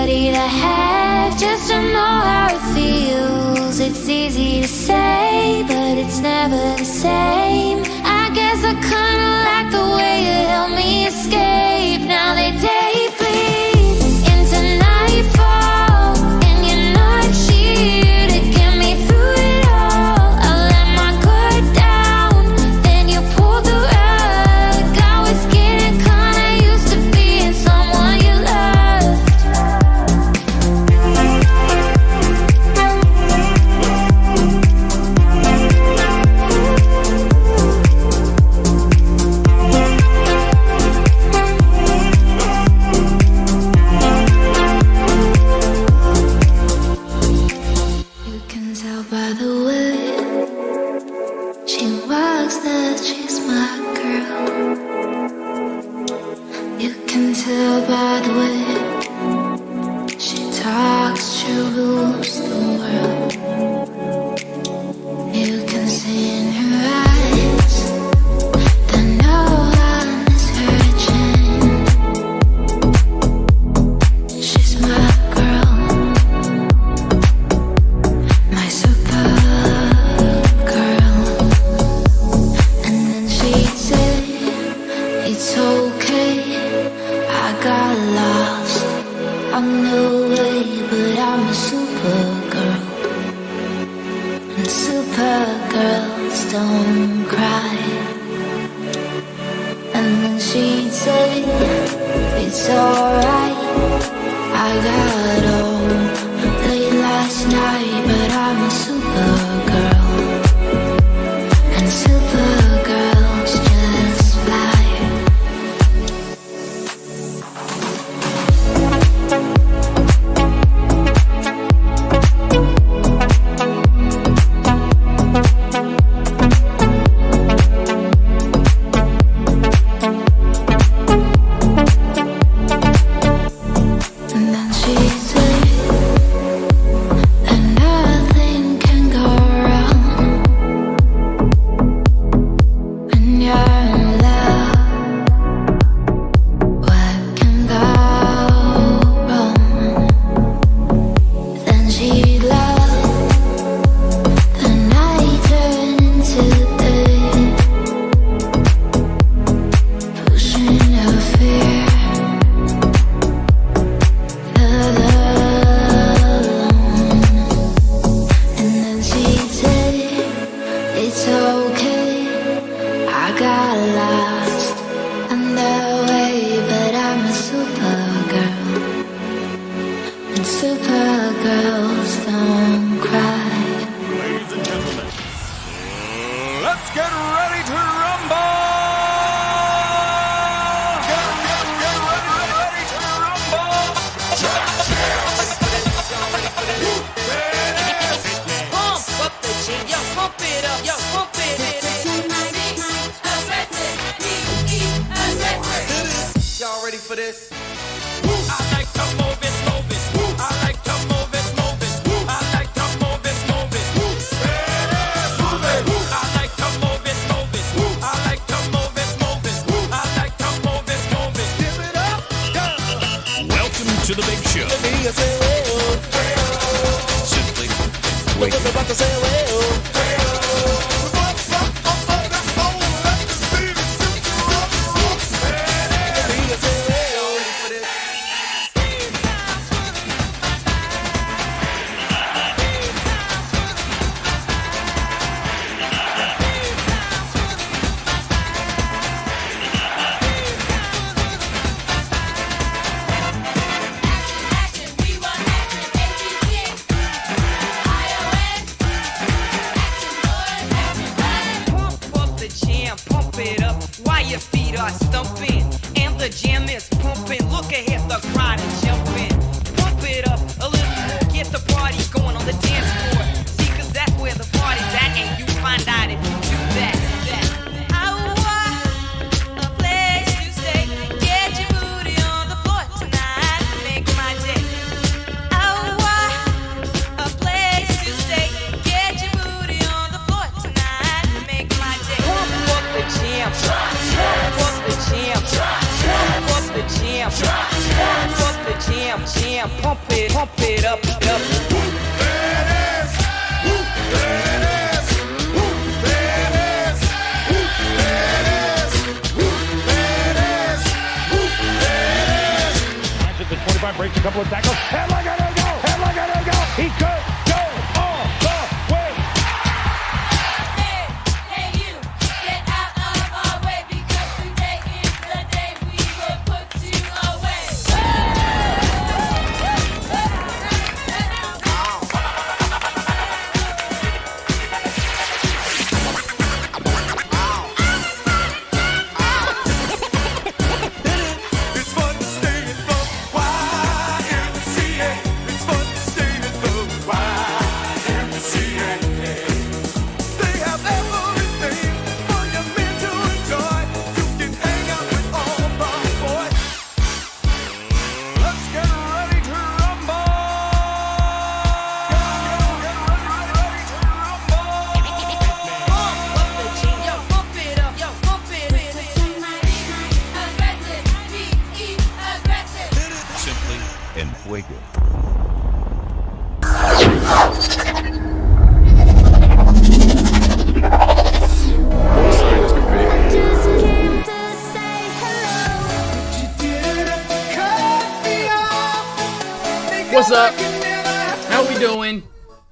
somebody to have, just to know how it feels. It's easy to say, but it's never the same. I guess I kinda like the way you help me escape. Now they day bleeds into nightfall, and you're not here to get me through it all. I let my guard down, then you pulled the rug. I was getting kinda used to being someone you loved. You can tell by the way she walks that she's my girl. You can tell by the way she talks, she rules the world. You can see in her eyes that no one is hurting. She's my girl, my super girl. And then she'd say, it's okay, I got lost on the way, but I'm a super girl. And super girls don't cry. And then she'd say, it's alright, I got home late last night, but I'm a super girl. And super girls just fly. And then she'd say, and nothing can go wrong when you're in love. What can go wrong? Then she'd love the night turn into day, pushing her fear alone. And then she'd say, it's okay, I got lost on the way, but I'm a super girl. And super girls don't cry. Ladies and gentlemen, let's get ready to rumble! Get ready to rumble! Pump up the jig, yo, pump it up, yo, pump it Y'all ready for this? I like to move it, move it. I like to move it, move it. I like to move it, move it. Move it. I like to move it, move it. I like to move it, move it. I like to move it, move it. Give it up, go. Welcome to the big show. Simply wait. Action, we want action, ATT, iOS, action, boys, action. again, pump it up, up. At the 25, breaks a couple of tackles. Headlock, go! Headlock, go! He could go all the way. Hey, you, get out of our way because today is the day we will put you away. It's fun to stay in the YMCA. It's fun to stay in the YMCA. They have everything for your men to enjoy. You can hang out with all the boys. Let's get ready to rumble. Get ready to rumble. Pump up the jam, yo, pump it up, yo, pump it up. Aggressive, be aggressive. Simply and fuego. Just came to say hello. What's up? How we doing?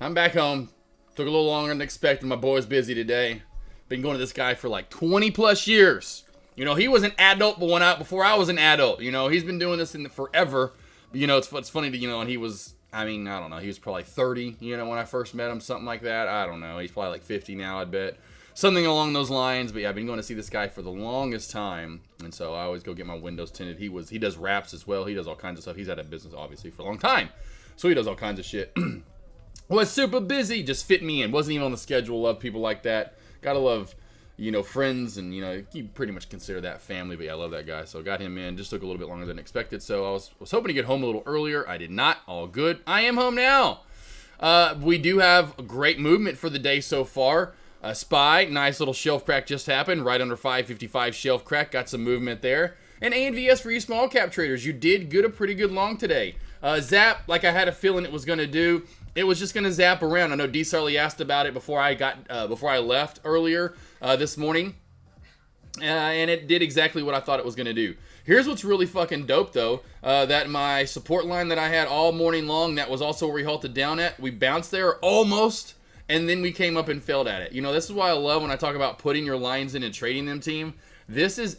I'm back home. Took a little longer than expected. My boy's busy today. Been going to this guy for like 20 plus years. You know, he was an adult before I was an adult. You know, he's been doing this forever. But, you know, it's funny to, you know, and he was, I mean, I don't know. He was probably 30, you know, when I first met him, something like that. I don't know. He's probably like 50 now, I'd bet. Something along those lines. But yeah, I've been going to see this guy for the longest time. And so I always go get my windows tinted. He does raps as well. He does all kinds of stuff. He's had a business, obviously, for a long time. So he does all kinds of shit. Was super busy. Just fit me in. Wasn't even on the schedule. Love people like that. Gotta love, you know, friends. And, you know, you pretty much consider that family. But yeah, I love that guy. So got him in. Just took a little bit longer than expected. So I was hoping to get home a little earlier. I did not. All good. I am home now. We do have great movement for the day so far. SPY, nice little shelf crack just happened. Right under 555 shelf crack. Got some movement there. And ANVS for you small cap traders. You did a pretty good long today. Zap, like I had a feeling it was going to do. It was just going to zap around. I know D. Sarley asked about it before I left earlier this morning. And it did exactly what I thought it was going to do. Here's what's really fucking dope, though. That my support line that I had all morning long, that was also where we halted down at. We bounced there almost, and then we came up and failed at it. You know, this is why I love when I talk about putting your lines in and trading them, team. This is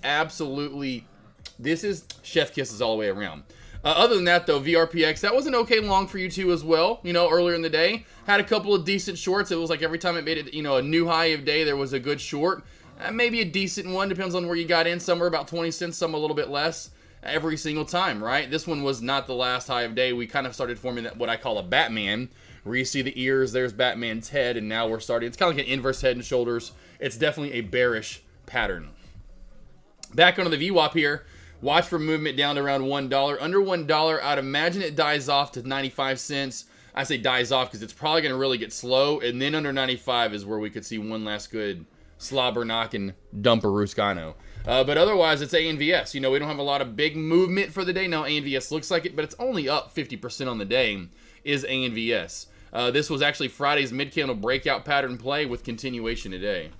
chef kisses all the way around. Other than that, though, VRPX, that was an okay long for you two as well. You know, earlier in the day, had a couple of decent shorts. It was like every time it made it, you know, a new high of day, there was a good short. Maybe a decent one, depends on where you got in. Some were about 20 cents, some a little bit less every single time, right? This one was not the last high of day. We kind of started forming that what I call a Batman, where you see the ears, there's Batman's head, and now we're starting. It's kind of like an inverse head and shoulders. It's definitely a bearish pattern. Back onto the VWAP here. Watch for movement down to around $1. Under $1, I'd imagine it dies off to 95 cents. I say dies off because it's probably going to really get slow. And then under 95 is where we could see one last good slobber knocking dumper Ruscano. But otherwise, it's ANVS. You know, we don't have a lot of big movement for the day. Now, ANVS looks like it, but it's only up 50% on the day is ANVS. This was actually Friday's mid-candle breakout pattern play with continuation today.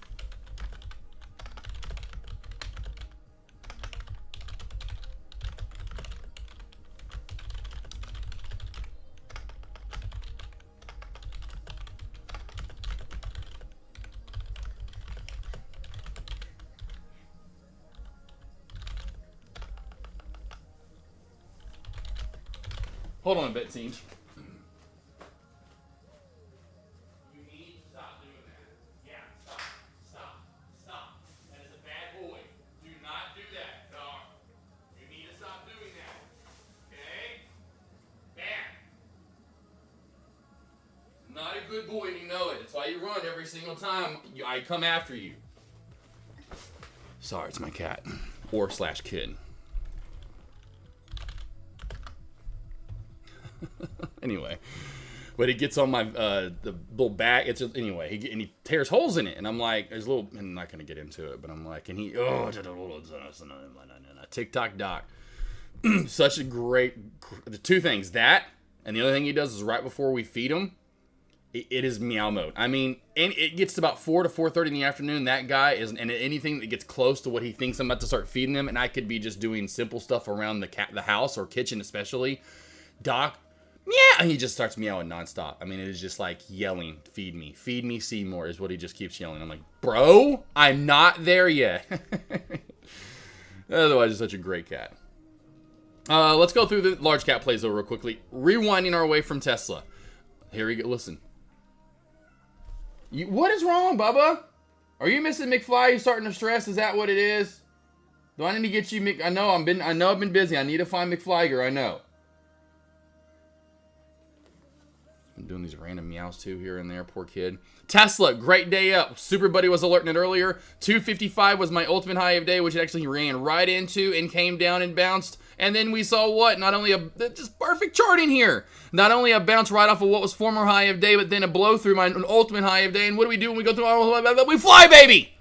Hold on a bit, team. You need to stop doing that. Yeah, stop. That is a bad boy. Do not do that, dog. You need to stop doing that. Okay? Bam. Not a good boy, and you know it. That's why you run every single time I come after you. Sorry, it's my cat. Or slash kid. Anyway, but he gets on my the little back. It's just, anyway. He tears holes in it, and I'm like, there's a little. I'm not gonna get into it, but I'm like, and he TikTok doc. Such a great, the two things, that, and the other thing he does is right before we feed him, it is meow mode. I mean, and it gets to about 4 to 4:30 in the afternoon. That guy is, and anything that gets close to what he thinks I'm about to start feeding him, and I could be just doing simple stuff around the house or kitchen especially. Doc, meow, and he just starts meowing nonstop. I mean, it is just like yelling, feed me, Seymour is what he just keeps yelling. I'm like, bro, I'm not there yet. Otherwise, it's such a great cat. Let's go through the large cat plays though real quickly. Rewinding our way from Tesla. Here we go. Listen. What is wrong, Bubba? Are you missing McFly? You starting to stress? Is that what it is? Do I need to get you? I know I've been busy. I need to find McFlyger. I know. I'm doing these random meows too here and there. Poor kid. Tesla, great day up. Super Buddy was alerting it earlier. 255 was my ultimate high of day, which it actually ran right into and came down and bounced. And then we saw what? Not only just perfect charting here. Not only a bounce right off of what was former high of day, but then a blow through my ultimate high of day. And what do we do when we go through our, we fly, baby!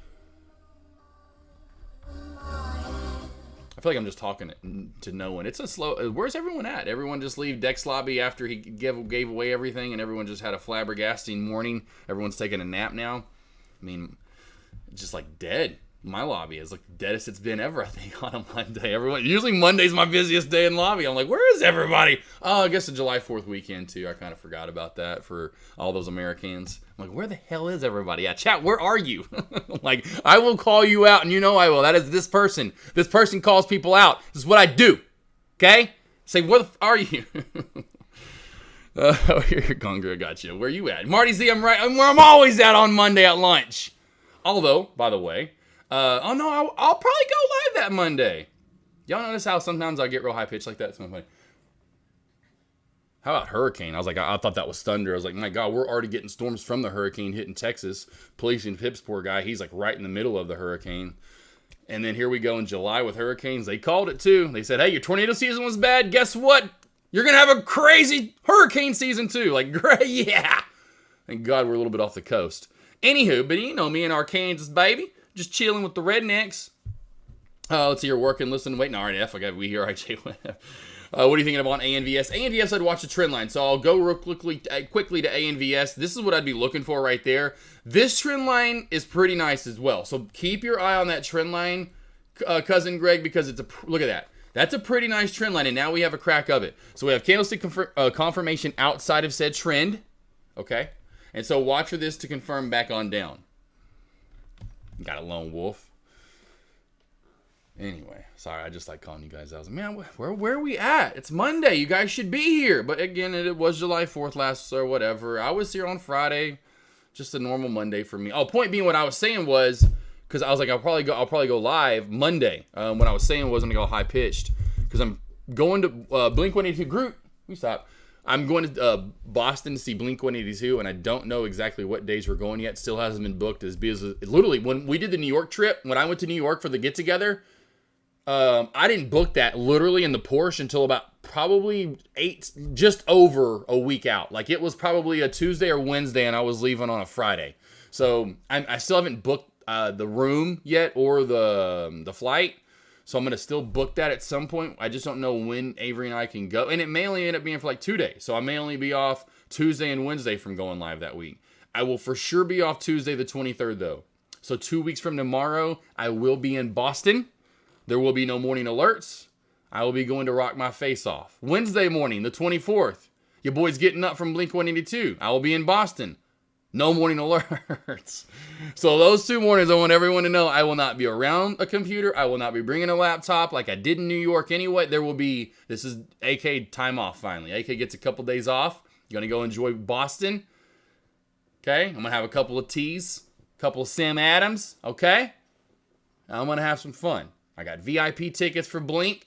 I feel like I'm just talking to no one. It's a slow. Where's everyone at? Everyone just leave Dex lobby after he gave away everything, and everyone just had a flabbergasting morning. Everyone's taking a nap now. I mean, just like dead. My lobby is like the deadest it's been ever, I think, on a Monday. Usually Monday's my busiest day in lobby. I'm like, where is everybody? Oh, I guess the July 4th weekend too. I kind of forgot about that for all those Americans. I'm like, where the hell is everybody? Yeah, chat, where are you? Like, I will call you out, and you know I will. That is this person. This person calls people out. This is what I do. Okay? Say, where the are you? Here, Gonger, I got you. Where you at? Marty Z, I'm right. I'm where I'm always at on Monday at lunch. Although, by the way, oh no, I'll probably go live that Monday. Y'all notice how sometimes I get real high pitched like that? So I'm like, how about hurricane? I was like, I thought that was thunder. I was like, my God, we're already getting storms from the hurricane hitting Texas. Policing Pip's poor guy, he's like right in the middle of the hurricane. And then here we go in July with hurricanes. They called it too. They said, hey, your tornado season was bad. Guess what? You're going to have a crazy hurricane season too. Like, great, yeah. Thank God we're a little bit off the coast. Anywho, but you know me and Arkansas, baby. Just chilling with the rednecks. Let's see, you're working, listening, waiting. RNF, I got we here. What are you thinking about ANVS? ANVS, I'd watch the trend line. So I'll go real quickly to ANVS. This is what I'd be looking for right there. This trend line is pretty nice as well. So keep your eye on that trend line, Cousin Greg, because it's look at that. That's a pretty nice trend line, and now we have a crack of it. So we have candlestick confirmation outside of said trend. Okay? And so watch for this to confirm back on down. Got a lone wolf. Anyway, sorry, I just like calling you guys out. I was like, man, where are we at? It's Monday. You guys should be here. But again, it was July 4th last or whatever. I was here on Friday. Just a normal Monday for me. Oh, point being, what I was saying was, because I was like, I'll probably go live Monday. What I was saying was I'm gonna go high pitched because I'm going to Blink 182 group. We stop. I'm going to Boston to see Blink 182, and I don't know exactly what days we're going yet. Still hasn't been booked. As busy as literally when we did the New York trip. When I went to New York for the get together, I didn't book that literally in the Porsche until about probably just over a week out. Like it was probably a Tuesday or Wednesday, and I was leaving on a Friday. So I still haven't booked the room yet or the flight. So I'm going to still book that at some point. I just don't know when Avery and I can go. And it may only end up being for like 2 days. So I may only be off Tuesday and Wednesday from going live that week. I will for sure be off Tuesday the 23rd though. So 2 weeks from tomorrow, I will be in Boston. There will be no morning alerts. I will be going to rock my face off. Wednesday morning, the 24th, your boy's getting up from Blink 182. I will be in Boston. No morning alerts. So those 2 mornings, I want everyone to know I will not be around a computer. I will not be bringing a laptop like I did in New York anyway. This is AK time off finally. AK gets a couple days off. Going to go enjoy Boston. Okay? I'm going to have a couple of teas, a couple of Sam Adams. Okay? I'm going to have some fun. I got VIP tickets for Blink.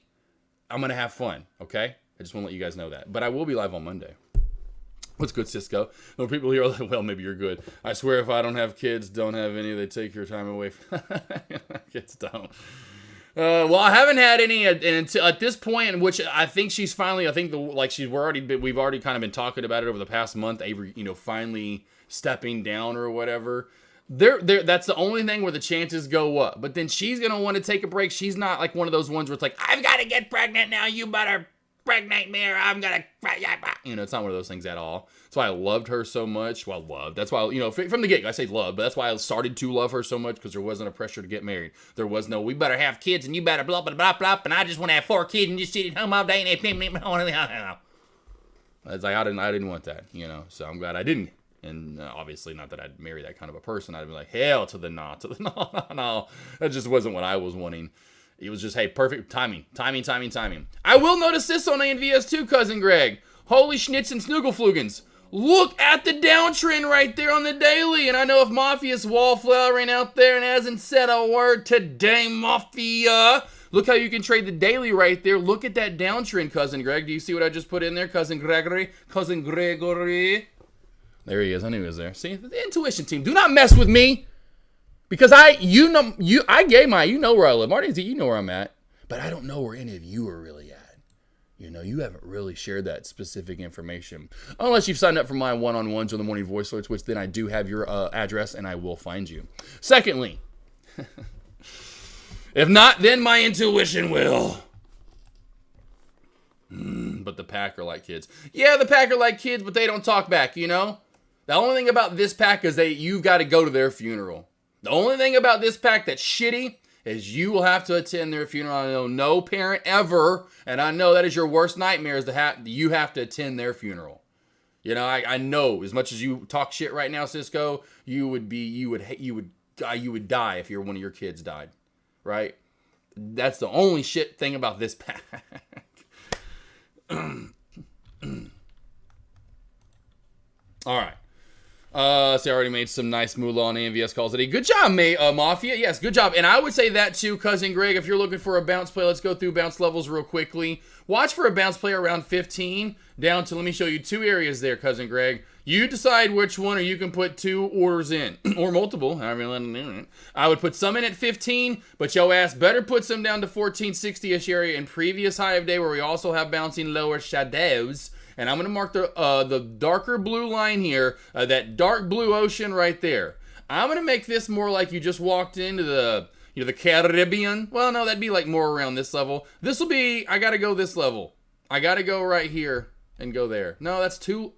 I'm going to have fun. Okay? I just want to let you guys know that. But I will be live on Monday. What's good, Cisco? No people here are like, well, maybe you're good. I swear if I don't have kids, don't have any, they take your time away from kids don't. Well, I haven't had any until at this point, which I think she's finally, we've already kind of been talking about it over the past month. Avery, finally stepping down or whatever. That's the only thing where the chances go up. But then she's gonna want to take a break. She's not like one of those ones where it's like, I've got to get pregnant now. You better pregnant me, or I'm gonna, it's not one of those things at all. That's why I loved her so much. Well, loved. That's why, from the get-go, I say love, but that's why I started to love her so much, because there wasn't a pressure to get married. There was no, we better have kids and you better blah blah blah blah, and I just want to have 4 kids and just sit at home all day and it's like I didn't want that, So I'm glad I didn't. And obviously, not that I'd marry that kind of a person. I'd be like, hell to the no. No. That just wasn't what I was wanting. It was just, hey, perfect timing. I will notice this on ANVS too, Cousin Greg. Holy schnitz and snoogleflugans. Look at the downtrend right there on the daily. And I know if Mafia's wallflowering out there and hasn't said a word today, Mafia. Look how you can trade the daily right there. Look at that downtrend, Cousin Greg. Do you see what I just put in there, Cousin Gregory? Cousin Gregory. There he is. I knew he was there. See, the intuition team. Do not mess with me, because I gave my, where I live. Marty, you know where I'm at, but I don't know where any of you are really at. You haven't really shared that specific information, unless you've signed up for my one-on-ones or the morning voice alerts, which then I do have your address and I will find you. Secondly, if not, then my intuition will. But the pack are like kids. Yeah, the pack are like kids, but they don't talk back, The only thing about this pack is you've got to go to their funeral. The only thing about this pack that's shitty is you will have to attend their funeral. I know no parent ever, and I know that is your worst nightmare, is you have to attend their funeral. I know as much as you talk shit right now, Cisco, you would die if one of your kids died, right? That's the only shit thing about this pack. All right. See, I already made some nice moolah on AMVS calls today. Good job, Mafia. Yes, good job. And I would say that too, Cousin Greg. If you're looking for a bounce play, let's go through bounce levels real quickly. Watch for a bounce play around 15 down to, let me show you 2 areas there, Cousin Greg. You decide which one, or you can put 2 orders in, or multiple, however you let them do it. I would put some in at 15, but yo ass better put some down to 1460-ish area in previous high of day, where we also have bouncing lower shadows. And I'm going to mark the darker blue line here, that dark blue ocean right there. I'm going to make this more like you just walked into the Caribbean. Well, no, that'd be like more around this level. This will be, I got to go this level. I got to go right here and go there. No,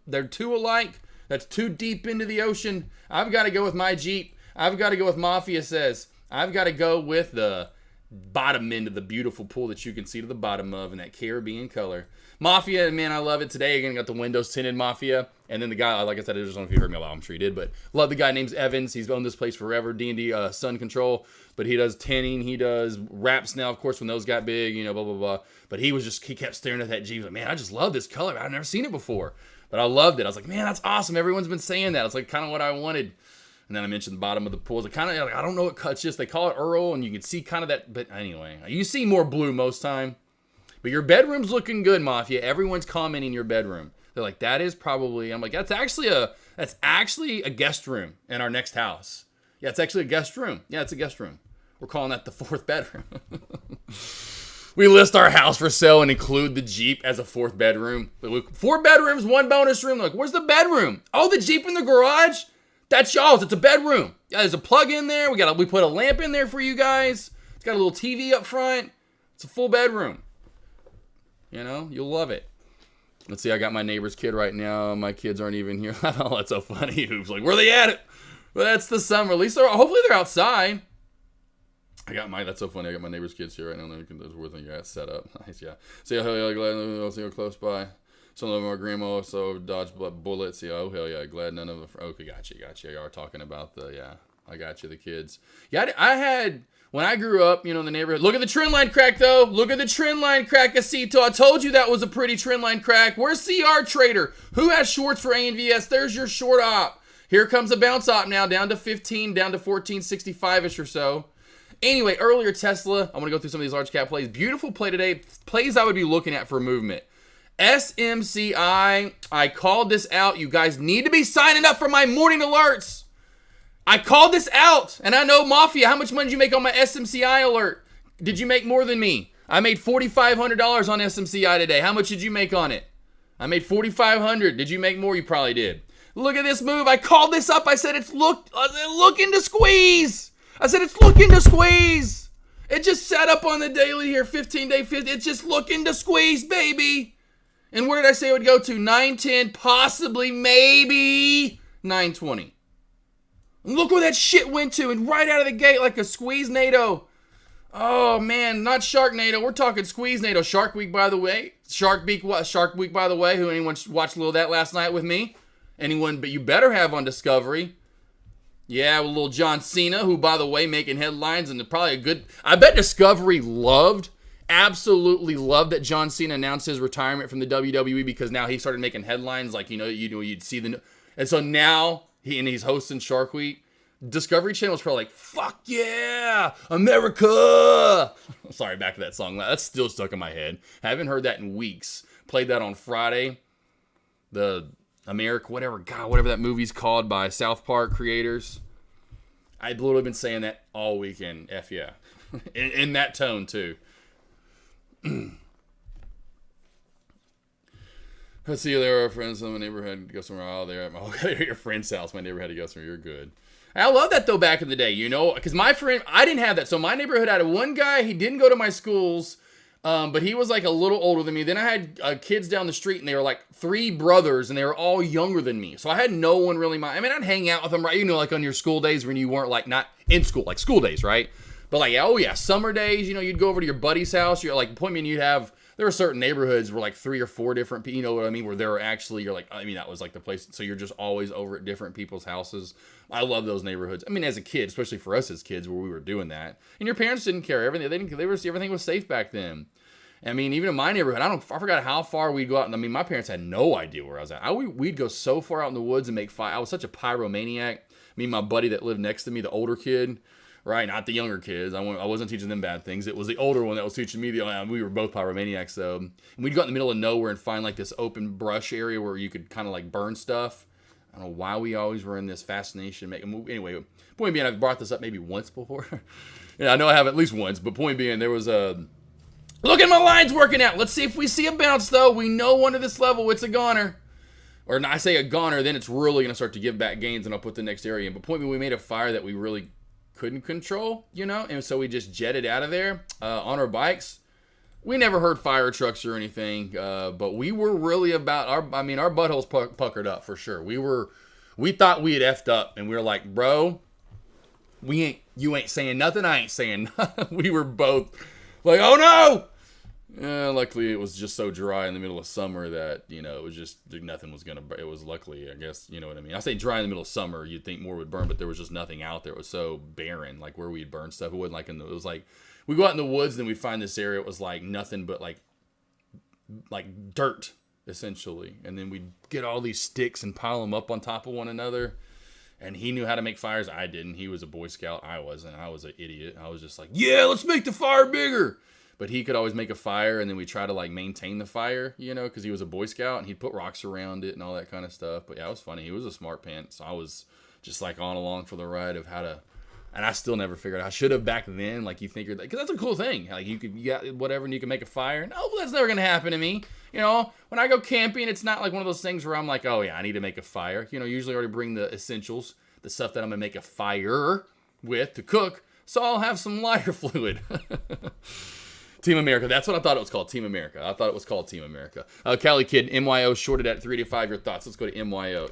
they're too alike. That's too deep into the ocean. I've got to go with my Jeep. I've got to go with Mafia says. I've got to go with the bottom end of the beautiful pool that you can see to the bottom of in that Caribbean color. Mafia, man, I love it today. Again, got the windows tinted Mafia. And then the guy, like I said, I just don't know if you heard me about. I'm sure you did, but love the guy named Evans. He's owned this place forever, D&D Sun Control. But he does tinning. He does wraps now, of course, when those got big, blah, blah, blah. But he kept staring at that Jeep. Like, man, I just love this color. I've never seen it before. But I loved it. I was like, man, that's awesome. Everyone's been saying that. It's like kind of what I wanted. And then I mentioned the bottom of the pool. It's kind of, I don't know what cuts just. They call it Earl, and you can see kind of that. But anyway, you see more blue most time. But your bedroom's looking good, Mafia. Everyone's commenting your bedroom. They're like, that is probably. I'm like, that's actually a guest room in our next house. Yeah, it's actually a guest room. Yeah, it's a guest room. We're calling that the 4th bedroom. We list our house for sale and include the Jeep as a 4th bedroom. 4 bedrooms, 1 bonus room. They're like, where's the bedroom? Oh, the Jeep in the garage? That's y'all's. It's a bedroom. Yeah, there's a plug in there. We put a lamp in there for you guys. It's got a little TV up front. It's a full bedroom. You'll love it. Let's see, I got my neighbor's kid right now. My kids aren't even here. Oh, that's so funny. Who's like, where are they at? Well, that's the summer. At least hopefully they're outside. That's so funny. I got my neighbor's kids here right now. That's worth it. Yeah, set up. Nice, yeah. See, hell yeah, glad I'll see you close by. Some of them are grandma, so dodge bullets. Yeah, oh, hell yeah, glad none of them. Okay, gotcha. You are talking about I got you, the kids. Yeah, I had, when I grew up, in the neighborhood. Look at the trend line crack, though. Look at the trend line crack, Acito. I told you that was a pretty trend line crack. Where's CR Trader? Who has shorts for ANVS? There's your short op. Here comes a bounce op now, down to 15, down to 1465-ish or so. Anyway, earlier Tesla, I'm going to go through some of these large cap plays. Beautiful play today. Plays I would be looking at for movement. SMCI, I called this out. You guys need to be signing up for my morning alerts. I called this out. And I know, Mafia, how much money did you make on my SMCI alert? Did you make more than me? I made $4,500 on SMCI today. How much did you make on it? I made $4,500. Did you make more? You probably did. Look at this move. I called this up. I said it's looking to squeeze. I said it's looking to squeeze. It just sat up on the daily here, 15-day 50. It's just looking to squeeze, baby. And where did I say it would go to? 910, possibly, maybe 920. And look where that shit went to, and right out of the gate like a squeeze NATO. Oh man, not Sharknado. We're talking Squeeze-nado. Shark Week, by the way. Shark Week, by the way. Who anyone watched a little of that last night with me? Anyone, but you better have on Discovery. Yeah, with little John Cena, who, by the way, making headlines and probably a good. I bet Discovery absolutely loved that John Cena announced his retirement from the WWE because now he started making headlines like you'd see the. And so now he's hosting Shark Week. Discovery Channel was probably like, fuck yeah, America. Sorry, back to that song. That's still stuck in my head. I haven't heard that in weeks. Played that on Friday. The America, whatever that movie's called by South Park creators. I'd literally been saying that all weekend. F yeah. in that tone, too. Let's see, there are friends in my neighborhood. Go somewhere. Oh, they're at your friend's house. My neighbor had to go somewhere. You're good. I love that, though, back in the day, because my friend, I didn't have that. So my neighborhood had one guy, he didn't go to my schools, but he was like a little older than me. Then I had kids down the street, and they were like 3 brothers, and they were all younger than me. So I had no one really, I'd hang out with them, right? Like on your school days when you weren't like not in school, like school days, right? But like, oh yeah, summer days, you'd go over to your buddy's house. You're like, point me, and there were certain neighborhoods where like 3 or 4 different people, you know what I mean? Where there were actually, you're like, that was like the place. So you're just always over at different people's houses. I love those neighborhoods. As a kid, especially for us as kids, where we were doing that. And your parents didn't care. Everything was safe back then. Even in my neighborhood, I forgot how far we'd go out. My parents had no idea where I was at. We'd go so far out in the woods and make fire. I was such a pyromaniac. Me and my buddy that lived next to me, the older kid, right? Not the younger kids. I wasn't teaching them bad things. It was the older one that was teaching me. We were both pyromaniacs, though. And we'd go out in the middle of nowhere and find like this open brush area where you could kind of like burn stuff. I don't know why we always were in this fascination. Anyway, point being, I've brought this up maybe once before. Yeah, I know I have at least once. But point being, there was a... Look at my lines working out. Let's see if we see a bounce, though. We know under this level it's a goner. Or I say a goner, then it's really going to start to give back gains, and I'll put the next area in. But point being, we made a fire that we really couldn't control, and so we just jetted out of there on our bikes. We never heard fire trucks or anything, but we were really about our buttholes puckered up for sure. We thought we had effed up, and we were like, bro, you ain't saying nothing, I ain't saying nothing. We were both like, oh no! Luckily it was just so dry in the middle of summer that, it was just, nothing was gonna, it was luckily, I guess, you know what I mean? I say dry in the middle of summer, you'd think more would burn, but there was just nothing out there. It was so barren, like where we'd burn stuff. It wasn't like it was like, we go out in the woods, then we'd find this area, it was like nothing but like dirt, essentially. And then we'd get all these sticks and pile them up on top of one another. And he knew how to make fires. I didn't. He was a Boy Scout. I wasn't. I was an idiot. I was just like, yeah, let's make the fire bigger. But he could always make a fire, and then we try to like maintain the fire, because he was a Boy Scout, and he'd put rocks around it and all that kind of stuff. But yeah, it was funny. He was a smart pant, so I was just like on along for the ride of how to. And I still never figured out. I should have back then. Like you think, because that's a cool thing. Like you got whatever, and you can make a fire. No, that's never gonna happen to me. When I go camping, it's not like one of those things where I'm like, oh yeah, I need to make a fire. Usually I already bring the essentials, the stuff that I'm gonna make a fire with to cook. So I'll have some lighter fluid. Team America. That's what I thought it was called. Team America. I thought it was called Team America. Cali Kid, MYO shorted at 3 to 5. Your thoughts? Let's go to MYO.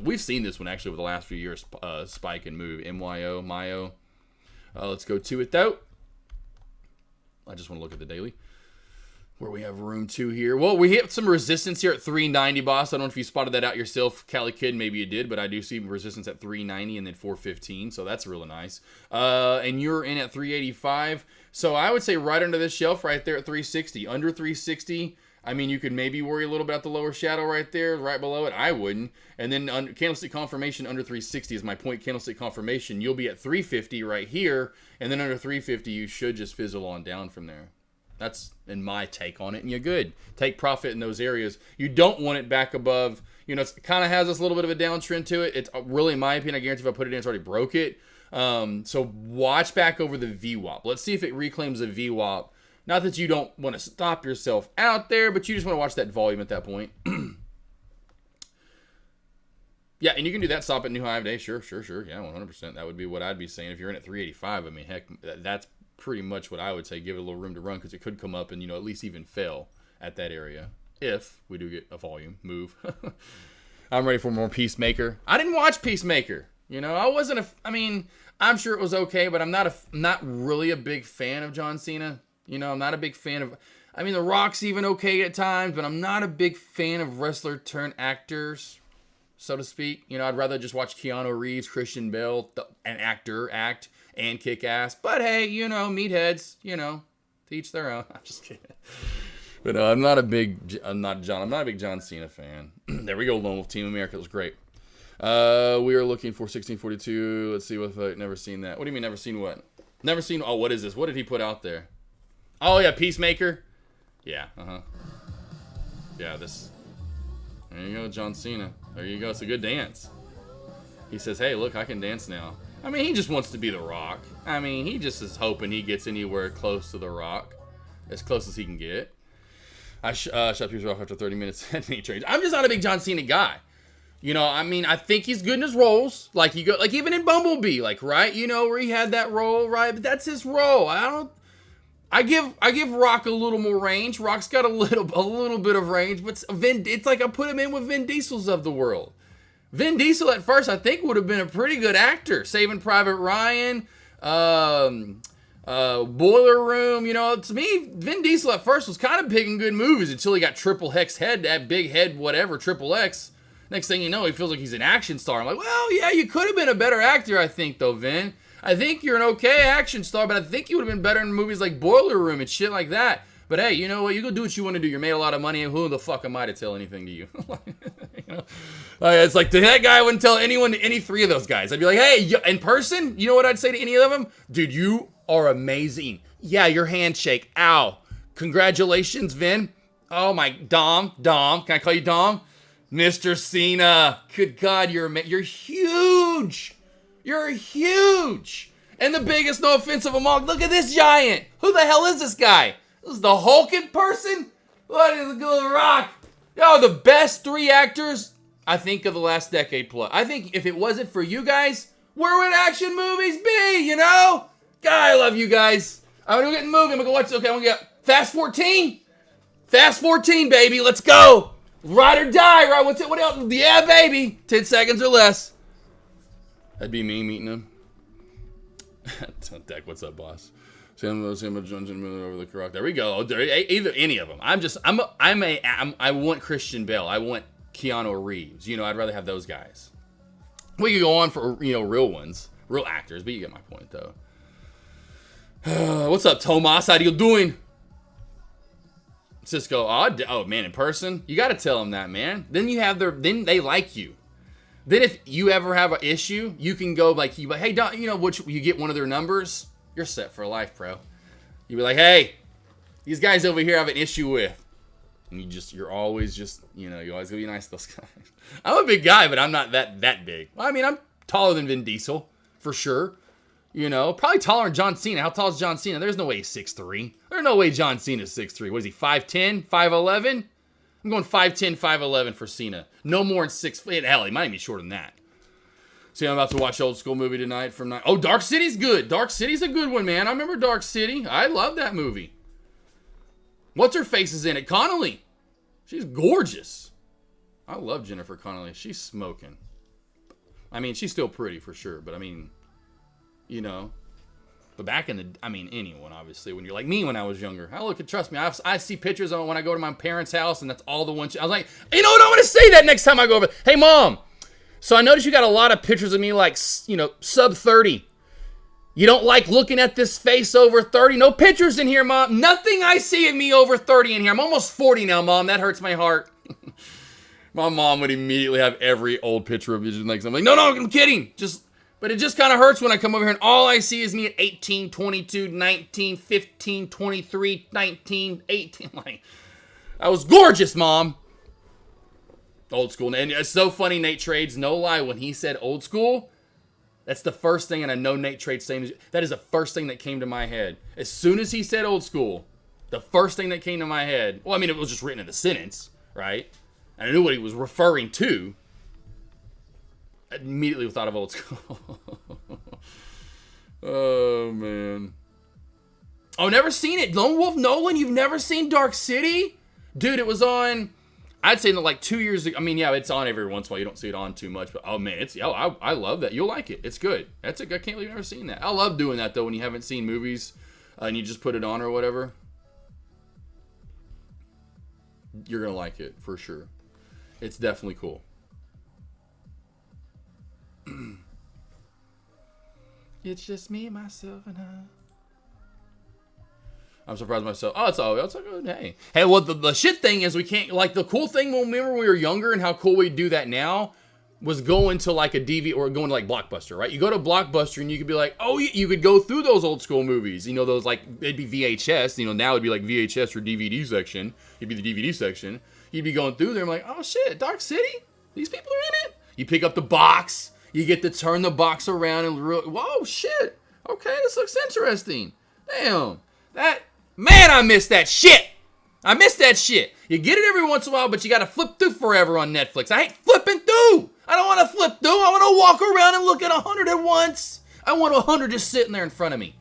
We've seen this one actually over the last few years. Spike and move. Mayo. Let's go to it though. I just want to look at the daily. Where we have room 2 here. Well, we hit some resistance here at 390, boss. I don't know if you spotted that out yourself, Cali Kid. Maybe you did, but I do see resistance at 390 and then 415, so that's really nice. And you're in at 385. So I would say right under this shelf right there at 360. Under 360, you could maybe worry a little bit about the lower shadow right there, right below it. I wouldn't. And then candlestick confirmation under 360 is my point. Candlestick confirmation, you'll be at 350 right here. And then under 350, you should just fizzle on down from there. That's in my take on it, and you're good. Take profit in those areas. You don't want it back above. It kind of has this little bit of a downtrend to it. It's really, in my opinion, I guarantee if I put it in, it's already broke it. So watch back over the VWAP. Let's see if it reclaims the VWAP. Not that you don't want to stop yourself out there, but you just want to watch that volume at that point. Yeah, and you can do that. Stop at new high of day. Sure. Yeah, 100%. That would be what I'd be saying. If you're in at 385, I mean, heck, that's pretty much what I would say. Give it a little room to run because it could come up and, at least even fail at that area if we do get a volume move. I'm ready for more Peacemaker. I didn't watch Peacemaker. I wasn't I'm sure it was okay, but I'm not really a big fan of John Cena. I'm not a big fan of, The Rock's even okay at times, but I'm not a big fan of wrestler turned actors, so to speak. I'd rather just watch Keanu Reeves, Christian Bale, an actor act and kick ass. But hey, meatheads, to each their own. I'm just kidding. But no, I'm not a big John Cena fan. There we go, Lone Wolf Team America. It was great. We are looking for 1642. Let's see what I've never seen that. What do you mean never seen what? Never seen. Oh, what is this? What did he put out there? Oh yeah, Peacemaker. Yeah. Yeah, this. There you go, John Cena. There you go. It's a good dance. He says, "Hey, look, I can dance now." He just wants to be The Rock. He just is hoping he gets anywhere close to The Rock, as close as he can get. I shut people off after 30 minutes and he trades. I'm just not a big John Cena guy. I think he's good in his roles. Like even in Bumblebee, right? Where he had that role, right? But that's his role. I give Rock a little more range. Rock's got a little bit of range, but it's like I put him in with Vin Diesel's of the world. Vin Diesel at first I think would have been a pretty good actor. Saving Private Ryan, Boiler Room, to me, Vin Diesel at first was kind of picking good movies until he got Triple X head, that big head, whatever, Triple X. Next thing you know, he feels like he's an action star. I'm like, well, yeah, you could have been a better actor, I think, though, Vin. I think you're an okay action star, but I think you would have been better in movies like Boiler Room and shit like that. But hey, you know what? You go do what you want to do. You made a lot of money, and who the fuck am I to tell anything to you? It's like, that guy wouldn't tell anyone, any three of those guys. I'd be like, hey, in person, you know what I'd say to any of them? Dude, you are amazing. Yeah, your handshake. Ow. Congratulations, Vin. Oh my, Dom. Can I call you Dom? Mr. Cena. Good God, you're huge. You're huge. And the biggest, no offense of them all, look at this giant. Who the hell is this guy? This is the Hulking person? What is the good Rock? The best three actors, I think, of the last decade plus. I think if it wasn't for you guys, where would action movies be, God, I love you guys. I'm going to get in the movie. I'm going to go watch. Okay, I'm going to get Fast 14. Fast 14, baby. Let's go. Ride or die, right? What's it? What else? Yeah, baby. 10 seconds or less. That'd be me meeting him. Deck, what's up, boss? Sam over the rock. There we go. Either any of them. I want Christian Bale. I want Keanu Reeves. I'd rather have those guys. We could go on for real ones, real actors, but you get my point though. What's up, Tomas? How you doing? Cisco. Oh man, in person, you got to tell them that, man. Then then they like you. Then if you ever have an issue, you can go hey, Don, you get one of their numbers, you're set for life, bro. You be like, hey, these guys over here have an issue with. And you're always just, you always gonna be nice to those guys. I'm a big guy, but I'm not that big. Well, I'm taller than Vin Diesel, for sure. Probably taller than John Cena. How tall is John Cena? There's no way he's 6'3". There's no way John Cena's 6'3". What is he, 5'10", 5'11"? I'm going 5'10", 5'11" for Cena. No more than 6 feet. Hell, he might even be shorter than that. See, I'm about to watch Old School movie tonight from 9. Oh, Dark City's good. Dark City's a good one, man. I remember Dark City. I love that movie. What's her face is in it? Connolly. She's gorgeous. I love Jennifer Connelly. She's smoking. She's still pretty for sure, but but back in the, anyone, obviously, when you're like me when I was younger. Trust me, I see pictures of when I go to my parents' house, and that's all the ones. I was like, you know what, I'm going to say that next time I go over. Hey, Mom, so I noticed you got a lot of pictures of me like, sub 30. You don't like looking at this face over 30? No pictures in here, Mom. Nothing I see of me over 30 in here. I'm almost 40 now, Mom. That hurts my heart. My mom would immediately have every old picture of me. I'm like, no, I'm kidding. But it just kind of hurts when I come over here and all I see is me at 18, 22, 19, 15, 23, 19, 18. Like, I was gorgeous, Mom. Old school. And it's so funny, Nate Trades, no lie, when he said old school, that's the first thing, and I know Nate Trades same. That is the first thing that came to my head. As soon as he said old school, the first thing that came to my head, it was just written in the sentence, right? And I knew what he was referring to. immediately thought of old school. Oh, man. Oh, never seen it. Lone Wolf Nolan, you've never seen Dark City? Dude, it was on, I'd say like 2 years ago. I mean, yeah, it's on every once in a while. You don't see it on too much. But, oh, man, I love that. You'll like it. It's good. I can't believe you've never seen that. I love doing that, though, when you haven't seen movies and you just put it on or whatever. You're going to like it, for sure. It's definitely cool. It's just me, myself, and I. I'm surprised myself. Oh, it's all good. Hey, well, the shit thing is we can't, like, the cool thing, remember when we were younger and how cool we do that now was going to, like, a DVD or going to, like, Blockbuster, right? You go to Blockbuster and you could be like, oh, you could go through those old school movies. You know, those, like, it'd be VHS. You know, now it'd be, like, VHS or DVD section. It'd be the DVD section. You'd be going through there and like, oh, shit, Dark City? These people are in it? You pick up the box. You get to turn the box around and, whoa, shit. Okay, this looks interesting. Damn. Man, I miss that shit. I miss that shit. You get it every once in a while, but you got to flip through forever on Netflix. I hate flipping through. I don't want to flip through. I want to walk around and look at 100 at once. I want 100 just sitting there in front of me.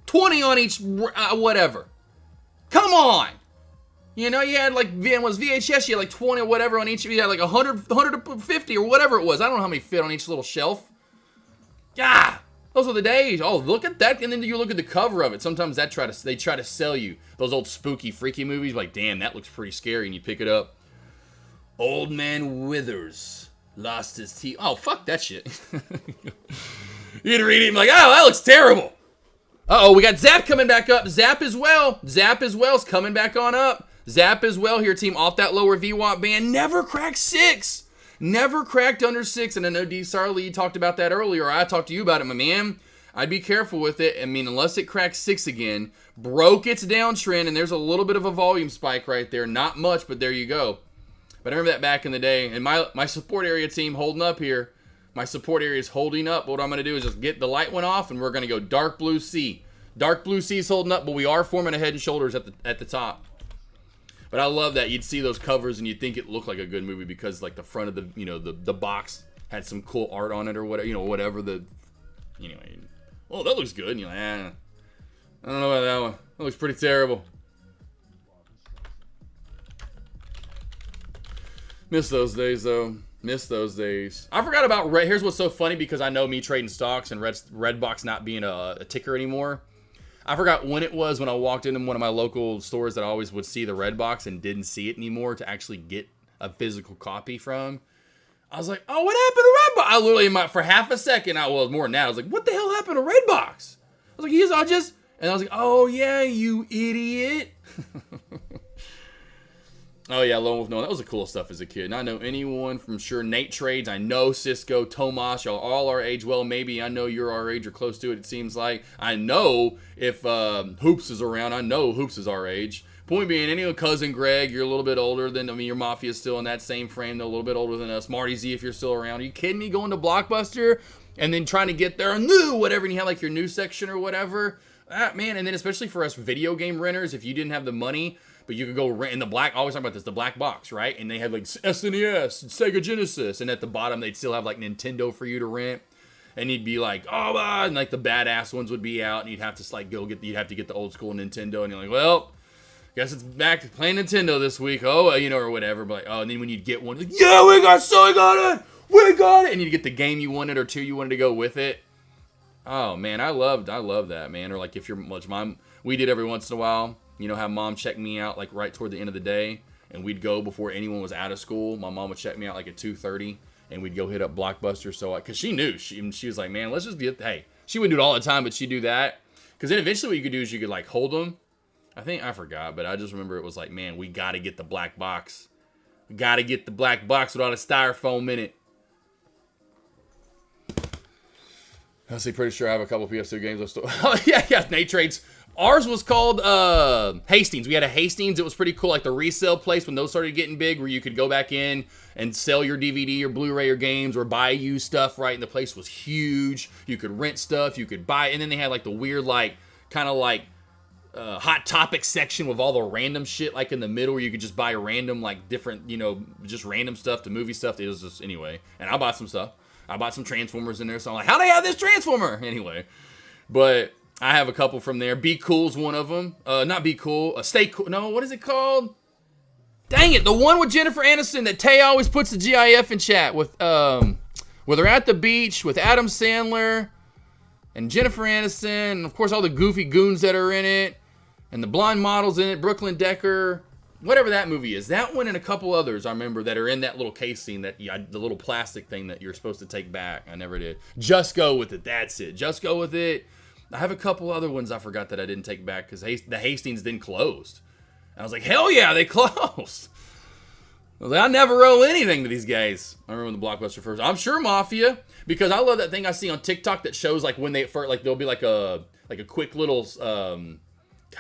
20 on each, whatever. Come on. You know, you had like, was VHS, you had like 20 or whatever on each, you had like 150 or whatever it was. I don't know how many fit on each little shelf. Yeah. Those were the days. Oh, look at that. And then you look at the cover of it. Sometimes they try to sell you those old spooky, freaky movies. Like, damn, that looks pretty scary. And you pick it up. Old Man Withers lost his teeth. Oh, fuck that shit. You'd read it and be like, oh, that looks terrible. Uh-oh, we got Zap coming back up. Zap as well. Zap as well is coming back on up. Zap as well here, team. Off that lower VWAP band. Never cracked 6. Never cracked under 6, and I know D. Sarley talked about that earlier. I talked to you about it, my man. I'd be careful with it. I mean, unless it cracks 6 again, broke its downtrend, and there's a little bit of a volume spike right there. Not much, but there you go. But I remember that back in the day, and my support area team holding up here. My support area is holding up. What I'm going to do is just get the light one off, and we're going to go dark blue sea. Dark blue sea is holding up, but we are forming a head and shoulders at the top. But I love that. You'd see those covers and you'd think it looked like a good movie because like the front of the, you know, the box had some cool art on it or whatever, you know, whatever anyway. Oh, that looks good. And you're like, I don't know about that one. That looks pretty terrible. Miss those days though. Miss those days. I forgot about Red. Here's what's so funny because I know me trading stocks and Redbox not being a ticker anymore. I forgot when it was when I walked into one of my local stores that I always would see the Redbox and didn't see it anymore to actually get a physical copy from. I was like, oh, what happened to Redbox? I literally, for half a second, more than that. I was like, what the hell happened to Redbox? I was like, and I was like, oh yeah, you idiot. Oh yeah, Lone Wolf, no, that was the cool stuff as a kid. And I know anyone from sure Nate Trades, I know Cisco, Tomas, y'all all our age. Well, maybe I know you're our age or close to it, it seems like. I know if Hoops is around, I know Hoops is our age. Point being, any cousin Greg, you're a little bit older than, your Mafia's still in that same frame, they're a little bit older than us. Marty Z, if you're still around. Are you kidding me? Going to Blockbuster and then trying to get their new whatever, and you have like your new section or whatever. Man, and then especially for us video game renters, if you didn't have the money, but you could go rent in the black, I always talk about this, the black box, right? And they had like SNES, Sega Genesis, and at the bottom they'd still have like Nintendo for you to rent. And you'd be like, oh, and like the badass ones would be out, and you'd have to like you'd have to get the old school Nintendo, and you're like, well, guess it's back to playing Nintendo this week. Oh, or whatever. But like, oh, and then when you'd get one, like, yeah, we got it, and you'd get the game you wanted or two you wanted to go with it. Oh man, I love that, man. Or like if you're much mom, we did every once in a while. You know, have mom check me out like right toward the end of the day, and we'd go before anyone was out of school. My mom would check me out like at 2:30, and we'd go hit up Blockbuster. So, because she knew, she was like, man, let's just get. Hey, she wouldn't do it all the time, but she'd do that. Because then eventually, what you could do is you could like hold them. I forgot, but I just remember it was like, man, we got to get the black box. We got to get the black box without a styrofoam in it. I was pretty sure I have a couple PS2 games. Oh yeah, Nate Trades. Ours was called Hastings. We had a Hastings. It was pretty cool, like the resale place when those started getting big, where you could go back in and sell your DVD or Blu-ray or games or buy used stuff, right? And the place was huge. You could rent stuff. You could buy. And then they had like the weird, like, kind of like Hot Topic section with all the random shit like in the middle where you could just buy random, like different, just random stuff to movie stuff. It was just, anyway. And I bought some stuff. I bought some Transformers in there, so I'm like, how they have this Transformer? Anyway, but I have a couple from there. Be Cool's one of them. Not Be Cool. Stay Cool. No, what is it called? Dang it, the one with Jennifer Aniston that Tay always puts the GIF in chat with, where they're at the beach with Adam Sandler and Jennifer Aniston, and of course all the goofy goons that are in it, and the blonde models in it, Brooklyn Decker, whatever that movie is. That one and a couple others I remember that are in that little casing, that the little plastic thing that you're supposed to take back. I never did. Just Go With It, that's it. Just Go With It. I have a couple other ones I forgot that I didn't take back because the Hastings then closed. I was like, hell yeah, they closed. I was like, I never owe anything to these guys. I remember when the Blockbuster first. I'm sure Mafia, because I love that thing I see on TikTok that shows like when they first, like there'll be like a quick little God,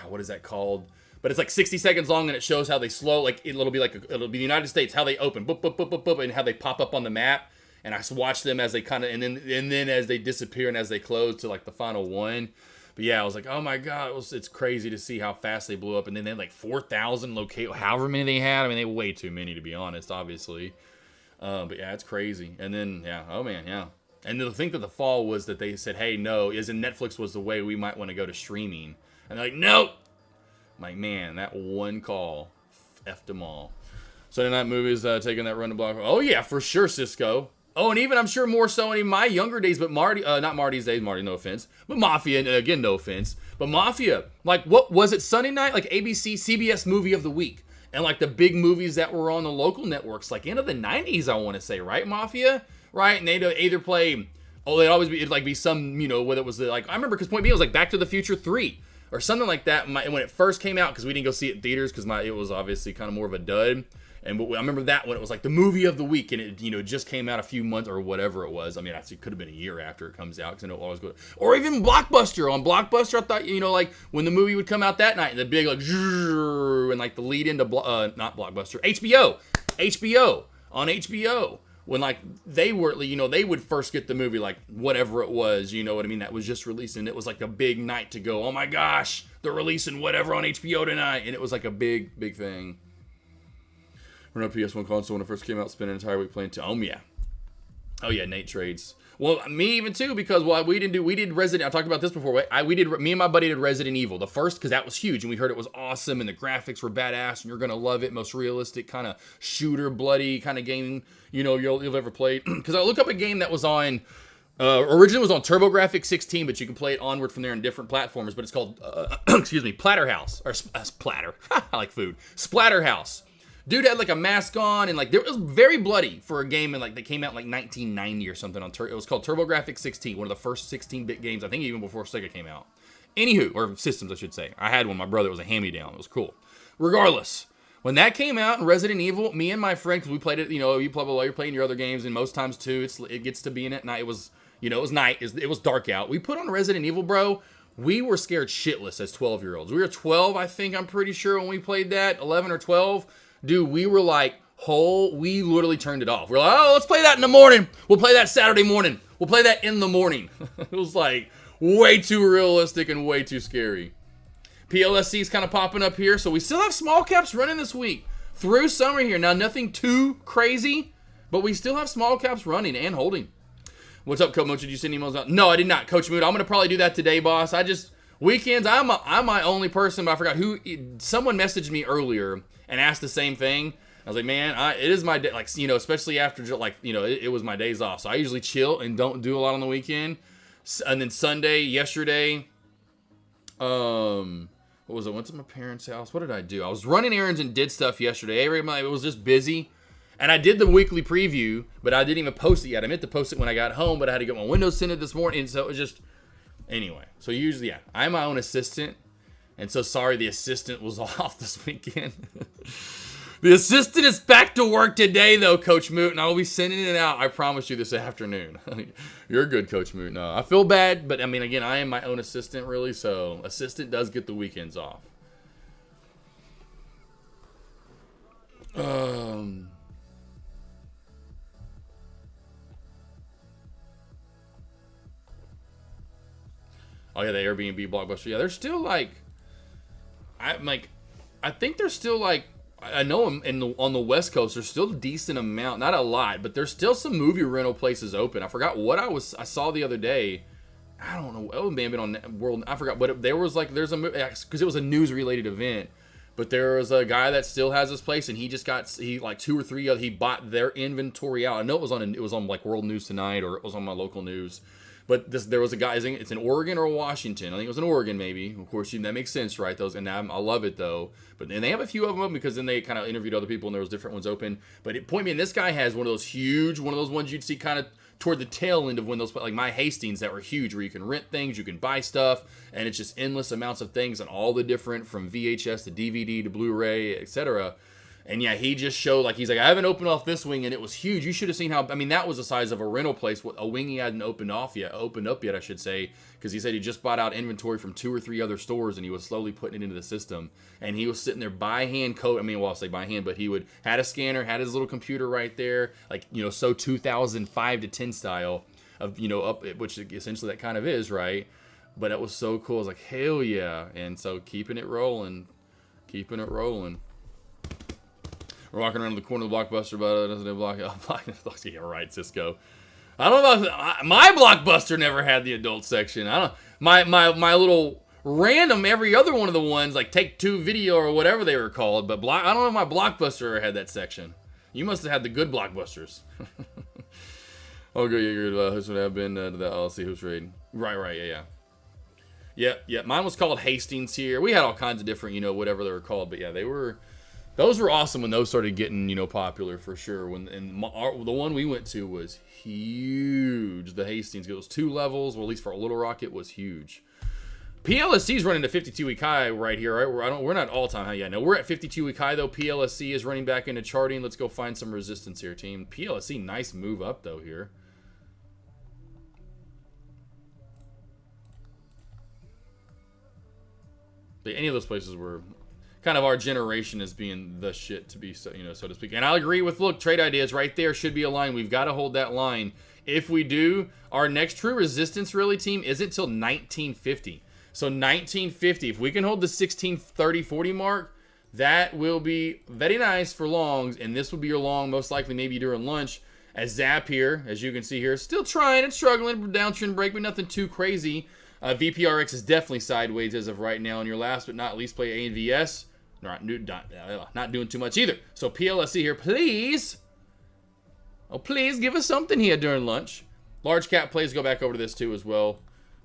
what is that called? But it's like 60 seconds long and it shows how they slow, like it'll be the United States, how they open, boop, boop, boop, boop, boop, and how they pop up on the map. And I watch them as they kind of, and then as they disappear and as they close to like the final one. But yeah, I was like, oh my God, it's crazy to see how fast they blew up. And then they had like 4,000 however many they had. I mean, they were way too many, to be honest, obviously. But yeah, it's crazy. And then, yeah, oh man, yeah. And the thing that the fall was that they said, hey, no, Netflix was the way we might want to go to streaming. And they're like, nope. I'm like, man, that one call effed them all. So Night Movies taking that run to block. Oh yeah, for sure, Cisco. Oh, and even I'm sure more so in my younger days, but Marty, not Marty's days, Marty, no offense, but Mafia, and again, no offense, but Mafia, like what was it, Sunday night, like ABC, CBS Movie of the Week, and like the big movies that were on the local networks, like into the 90s, I want to say, right, Mafia, right, and they'd either play, they'd always be, it'd like be some, whether it was like, I remember, because Point B was like Back to the Future 3, or something like that, when it first came out, because we didn't go see it in theaters, because it was obviously kind of more of a dud. And I remember that when it was like the movie of the week, and it just came out a few months or whatever it was. I mean, actually, it could have been a year after it comes out, because I know it always goes. Or even Blockbuster. On Blockbuster, I thought like when the movie would come out that night, and the big like and like the lead into not Blockbuster, HBO on HBO, when like they were they would first get the movie like whatever it was, you know what I mean, that was just released, and it was like a big night to go. Oh my gosh, they're releasing whatever on HBO tonight, and it was like a big thing. Run a PS1 console when it first came out, spent an entire week playing too. Oh yeah, Nate trades. Well, me even too, because we did Resident. I talked about this before. Me and my buddy did Resident Evil, the first, because that was huge, and we heard it was awesome, and the graphics were badass, and you're gonna love it. Most realistic kind of shooter, bloody kind of game you'll ever played. Because I look up a game that was on. Originally was on TurboGrafx 16, but you can play it onward from there in different platforms. But it's called Platterhouse or Splatter. I like food. Splatterhouse. Dude had like a mask on, and like it was very bloody for a game, and like they came out in like 1990 or something on it was called TurboGrafx 16, one of the first 16-bit games, I think even before Sega came out. Anywho, or systems I should say. I had one. My brother, it was a hand-me-down. It was cool. Regardless, when that came out in Resident Evil, me and my friend, because we played it, you play while you're playing your other games, and most times too, it gets to be in at night. It was it was night. It was dark out. We put on Resident Evil, bro. We were scared shitless as 12-year-olds. We were 12, I think. I'm pretty sure when we played that, 11 or 12. Dude, we were like, we literally turned it off. We're like, oh, let's play that in the morning. We'll play that Saturday morning. We'll play that in the morning. It was like way too realistic and way too scary. PLSC is kind of popping up here. So we still have small caps running this week through summer here. Now, nothing too crazy, but we still have small caps running and holding. What's up, Coach Moot? Did you send emails out? No, I did not, Coach Moot. I'm going to probably do that today, boss. Weekends, I'm my only person, but I forgot who. Someone messaged me earlier and asked the same thing. I was like, man, it is my day, like, especially after, like, it was my days off. So I usually chill and don't do a lot on the weekend. And then Sunday, yesterday, what was it? Went to my parents' house. What did I do? I was running errands and did stuff yesterday. It was just busy. And I did the weekly preview, but I didn't even post it yet. I meant to post it when I got home, but I had to get my windows tinted this morning. So it was just, anyway. So usually, yeah, I'm my own assistant. And so sorry the assistant was off this weekend. The assistant is back to work today, though, Coach Moot, and I will be sending it out, I promise you, this afternoon. You're good, Coach Moot. No, I feel bad, but I mean, again, I am my own assistant, really, so assistant does get the weekends off. Oh, yeah, the Airbnb Blockbuster. Yeah, they're still like, I think they're still like I know on the West Coast, there's still a decent amount, not a lot, but there's still some movie rental places open. I forgot what I saw the other day. I don't know. Oh, may have been on World. I forgot, but there was like there's a because it was a news related event. But there was a guy that still has this place, and he like 2 or 3 other. He bought their inventory out. I know it was on like World News Tonight, or it was on my local news. But there was a guy. It's in Oregon or Washington. I think it was in Oregon, maybe. Of course, that makes sense, right? I love it though. And they have a few of them because then they kind of interviewed other people, and there was different ones open. But point me, and this guy has one of those ones you'd see kind of toward the tail end of when those, like my Hastings, that were huge, where you can rent things, you can buy stuff, and it's just endless amounts of things and all the different, from VHS to DVD to Blu-ray, etc. And yeah, he just showed, like, he's like, I haven't opened off this wing, and it was huge. You should have seen how, I mean, that was the size of a rental place, a wing he hadn't opened up yet, I should say, because he said he just bought out inventory from 2 or 3 other stores, and he was slowly putting it into the system. And he was sitting there by hand I'll say by hand, but he had a scanner, had his little computer right there, like, so 2005 to 10 style of, which essentially that kind of is, right? But it was so cool. I was like, hell yeah. And so keeping it rolling. We're walking around the corner of the Blockbuster, but it doesn't block. Yeah, right, Cisco. I don't know if my Blockbuster never had the adult section. I don't. My little random every other one of the ones like Take Two Video or whatever they were called, but I don't know if my Blockbuster ever had that section. You must have had the good Blockbusters. Okay, yeah, good. This would have been the I'll see who's raiding. Right, yeah. Mine was called Hastings here. We had all kinds of different, whatever they were called, but yeah, those were awesome when those started getting, popular for sure. The one we went to was huge. The Hastings, it was 2 levels. Well, at least for Little Rock, it was huge. PLSC's running to 52-week high right here, right? We're not all-time high yet. No, we're at 52-week high, though. PLSC is running back into charting. Let's go find some resistance here, team. PLSC, nice move up, though, here. But any of those places were kind of our generation as being the shit to be, so to speak. And I'll agree with, look, trade ideas right there should be a line. We've got to hold that line. If we do, our next true resistance really, team, isn't till 1950. So 1950, if we can hold the 1630-40 mark, that will be very nice for longs. And this will be your long, most likely maybe during lunch. As Zap here, as you can see here, still trying and struggling, downtrend break, but nothing too crazy. VPRX is definitely sideways as of right now. And your last but not least play ANVS. Not doing too much either. So PLSC here, please. Oh, please give us something here during lunch. Large cap plays go back over to this too as well.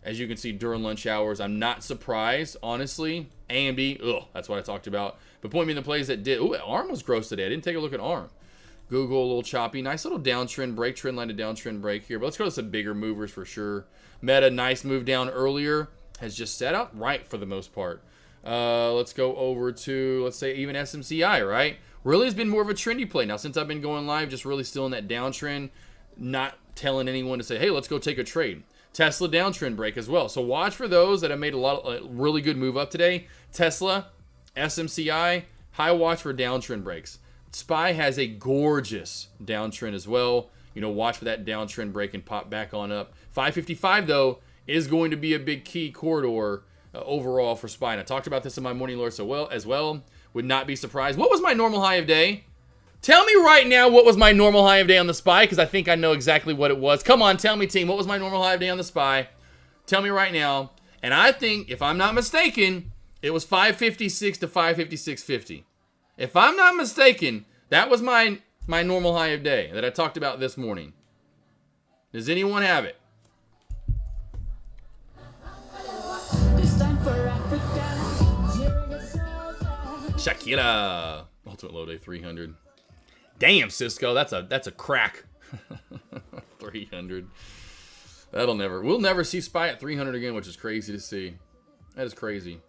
As you can see during lunch hours, I'm not surprised, honestly. AMD, that's what I talked about. But point me in the plays that did. Ooh, ARM was gross today. I didn't take a look at ARM. Google, a little choppy. Nice little downtrend break. Trend line to downtrend break here. But let's go to some bigger movers for sure. Meta, nice move down earlier. Has just set up right for the most part. Let's go over to, let's say, even SMCI, right? Really has been more of a trendy play. Now, since I've been going live, just really still in that downtrend, not telling anyone to say, hey, let's go take a trade. Tesla downtrend break as well. So watch for those that have made a lot of really good move up today. Tesla, SMCI, high watch for downtrend breaks. SPY has a gorgeous downtrend as well. Watch for that downtrend break and pop back on up. 555, though, is going to be a big key corridor overall for SPY. And I talked about this in my morning alert as well. Would not be surprised. What was my normal high of day? Tell me right now what was my normal high of day on the SPY, because I think I know exactly what it was. Come on, tell me, team. What was my normal high of day on the SPY? Tell me right now. And I think, if I'm not mistaken, it was 556 to 556.50. If I'm not mistaken, that was my normal high of day that I talked about this morning. Does anyone have it? Shakira. Ultimate low day 300. Damn, Cisco, that's a crack. 300. We'll never see SPY at 300 again, which is crazy to see. That is crazy.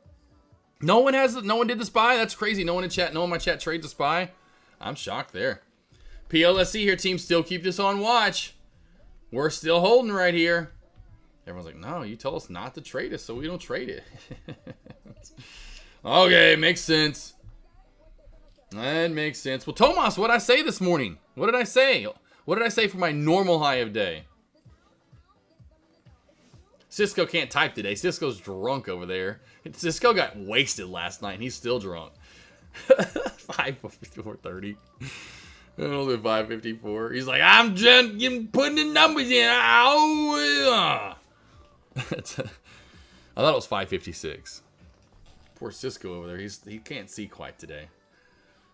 No one did the SPY. That's crazy. No one in my chat trades the SPY. I'm shocked there. PLSC here, team. Still keep this on watch. We're still holding right here. Everyone's like, no, you tell us not to trade it, so we don't trade it. Okay, makes sense. That makes sense. Well, Tomas, what did I say this morning? What did I say? What did I say for my normal high of day? Cisco can't type today. Cisco's drunk over there. Cisco got wasted last night, and he's still drunk. 554.30. Only 554. He's like, I'm just putting the numbers in. I thought it was 556. Poor Cisco over there. He can't see quite today.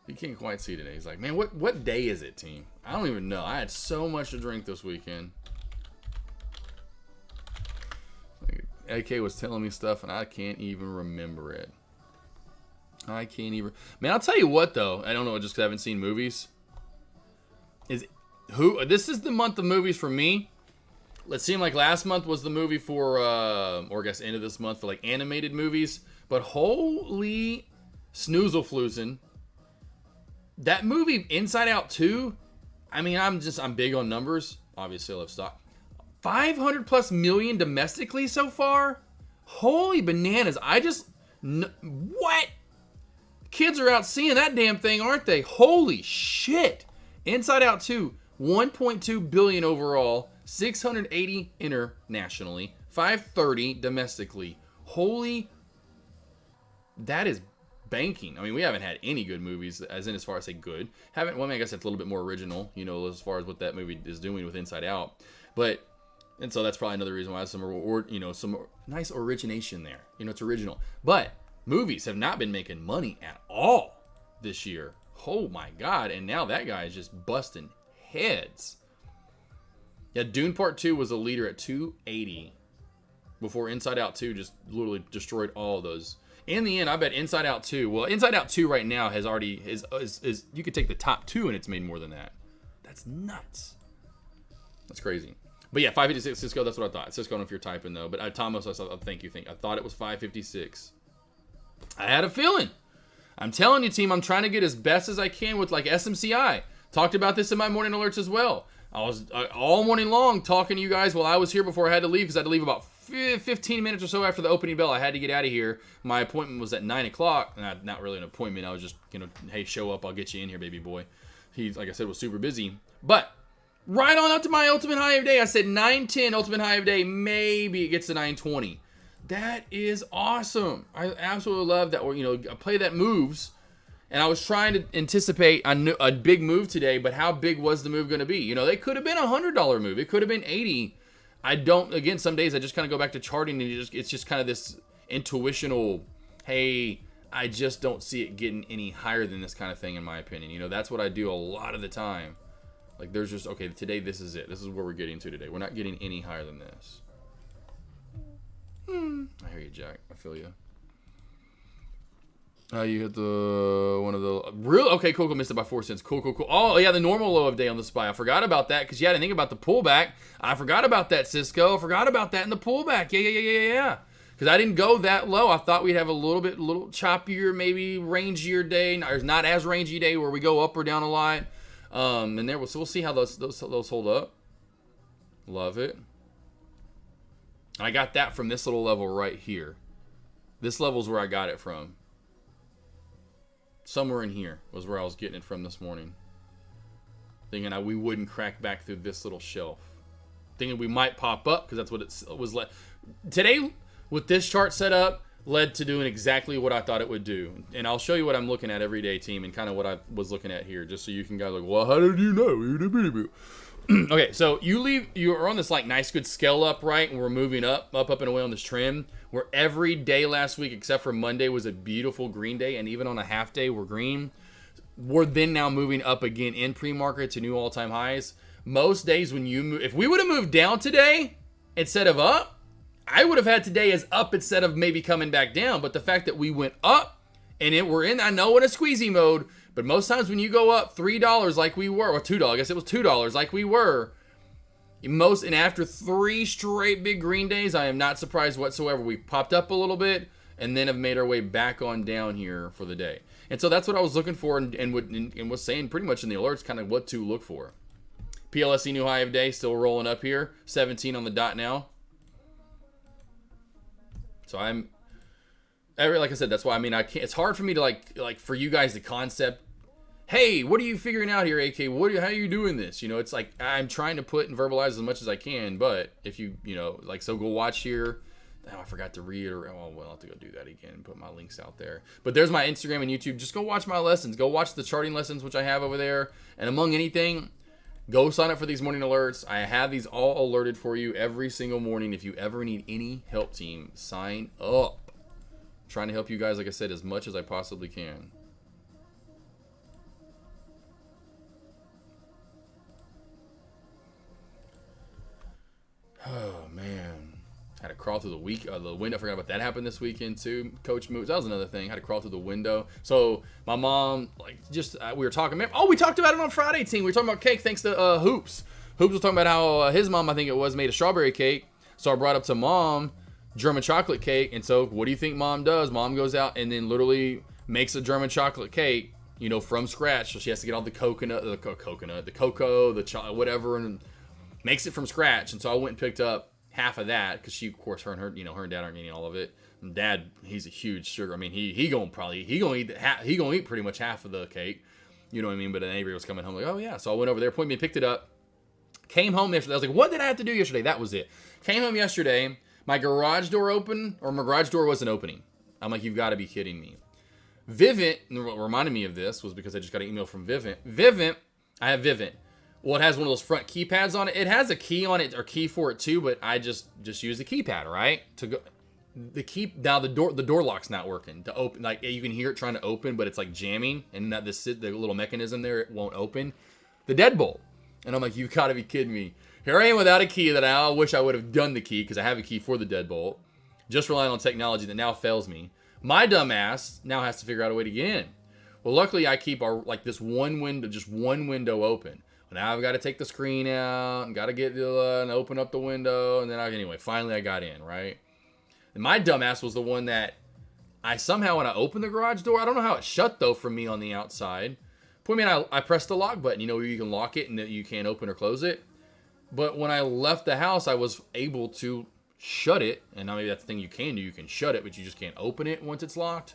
He can't quite see today. He's like, man, what day is it, team? I don't even know. I had so much to drink this weekend. AK was telling me stuff, and I can't even remember it. I can't even. Man, I'll tell you what, though. I don't know, just because I haven't seen movies. This is the month of movies for me. It seemed like last month was the movie for, or I guess end of this month for like animated movies. But holy snoozlefloosin'. That movie, Inside Out 2, I mean, I'm big on numbers. Obviously, I love stock. 500 plus million domestically so far? Holy bananas. What? Kids are out seeing that damn thing, aren't they? Holy shit. Inside Out 2, 1.2 billion overall, 680 internationally, 530 domestically. Holy, that is banking. I mean, we haven't had any good movies, as far as say good. I guess that's a little bit more original, as far as what that movie is doing with Inside Out. And so that's probably another reason why some nice origination there. It's original. But movies have not been making money at all this year. Oh my God. And now that guy is just busting heads. Yeah, Dune Part 2 was a leader at 280 before Inside Out 2 just literally destroyed all of those. In the end, I bet Inside Out 2, well, Inside Out 2 right now has already, is you could take the top 2 and it's made more than that. That's nuts. That's crazy. But yeah, 556 Cisco, that's what I thought. Cisco, I don't know if you're typing though, but Thomas, I thought it was 556. I had a feeling. I'm telling you, team, I'm trying to get as best as I can with like SMCI. Talked about this in my morning alerts as well. I was all morning long talking to you guys while I was here before I had to leave, because I had to leave about 15 minutes or so after the opening bell. I had to get out of here. My appointment was at 9 o'clock. Not really an appointment. I was just, hey, show up. I'll get you in here, baby boy. He, like I said, was super busy. But right on up to my ultimate high of day. I said 910 ultimate high of day. Maybe it gets to 920. That is awesome. I absolutely love that. Or, I play that moves. And I was trying to anticipate a big move today, but how big was the move going to be? They could have been $100 move. It could have been 80. Again, some days I just kind of go back to charting and it's just kind of this intuitional, hey, I just don't see it getting any higher than this kind of thing, in my opinion. That's what I do a lot of the time. Like, there's just, okay, today this is it. This is where we're getting to today. We're not getting any higher than this. I hear you, Jack. I feel you. You hit one of the real. Okay, cool. Missed it by 4 cents. Cool. Oh yeah, the normal low of day on the SPY. I forgot about that because you had to think about the pullback. I forgot about that, Cisco. I forgot about that in the pullback. Yeah. Because I didn't go that low. I thought we'd have a little choppier, maybe rangier day, or not as rangy day where we go up or down a lot. And there, so we'll see how those hold up. Love it. I got that from this little level right here. This level's where I got it from. Somewhere in here was where I was getting it from this morning. Thinking we wouldn't crack back through this little shelf. Thinking we might pop up because that's what it was. Today, with this chart set up, led to doing exactly what I thought it would do. And I'll show you what I'm looking at every day, team, and kind of what I was looking at here, just so you can guys like, well, how did you know? Okay, so you are on this like nice good scale up, right? And we're moving up and away on this trend where every day last week except for Monday was a beautiful green day, and even on a half day we're green. We're then now moving up again in pre-market to new all-time highs. Most days when you move, if we would have moved down today instead of up, I would have had today as up instead of maybe coming back down. But the fact that we went up and we're in, I know, in a squeezy mode, but most times when you go up $3 like we were, or $2, I guess it was $2 like we were, and after 3 straight big green days, I am not surprised whatsoever. We popped up a little bit and then have made our way back on down here for the day. And so that's what I was looking for and was saying pretty much in the alerts, kind of what to look for. PLSE new high of day, still rolling up here. 17 on the dot now. So like I said, that's why, I can't, it's hard for me to like for you guys to concept, hey, what are you figuring out here, AK? How are you doing this? It's like I'm trying to put and verbalize as much as I can, but if so go watch here. I forgot to read, or I'll have to go do that again and put my links out there. But there's my Instagram and YouTube. Just go watch my lessons. Go watch the charting lessons, which I have over there. And among anything, go sign up for these morning alerts. I have these all alerted for you every single morning. If you ever need any help, team, sign up. I'm trying to help you guys, like I said, as much as I possibly can. Oh, man. Had to crawl through the window. I forgot about that happened this weekend, too. Coach moves. That was another thing. Had to crawl through the window. So, my mom, we were talking. We talked about it on Friday, team. We were talking about cake thanks to Hoops. Hoops was talking about how his mom, I think it was, made a strawberry cake. So, I brought up to Mom German chocolate cake. And so, what do you think Mom does? Mom goes out and then literally makes a German chocolate cake, from scratch. So, she has to get all the the cocoa, the chocolate, whatever, and makes it from scratch. And so I went and picked up half of that because she, of course, her and dad aren't eating all of it. And Dad, he's a huge sugar. I mean, he gonna eat pretty much half of the cake. You know what I mean? But then Avery was coming home like, oh yeah. So I went over there, pointed me, picked it up, came home yesterday. I was like, what did I have to do yesterday? That was it. Came home yesterday. My garage door wasn't opening. I'm like, you've got to be kidding me. Vivint, and what reminded me of this was because I just got an email from Vivint. I have Vivint. Well, it has one of those front keypads on it. It has a key on it or key for it too, but I just use the keypad, right? To go now the door lock's not working to open. Like you can hear it trying to open, but it's like jamming, and that the little mechanism there, it won't open. The deadbolt, and I'm like, you've got to be kidding me. Here I am without a key that I wish I would have done the key because I have a key for the deadbolt. Just relying on technology that now fails me. My dumb ass now has to figure out a way to get in. Well, luckily I keep this one window open. Now I've got to take the screen out and got to get and open up the window. And then finally I got in, right? And my dumbass was the one that I somehow, when I opened the garage door, I don't know how it shut though from me on the outside. I pressed the lock button, where you can lock it and you can't open or close it. But when I left the house, I was able to shut it. And now maybe that's the thing you can do. You can shut it, but you just can't open it once it's locked.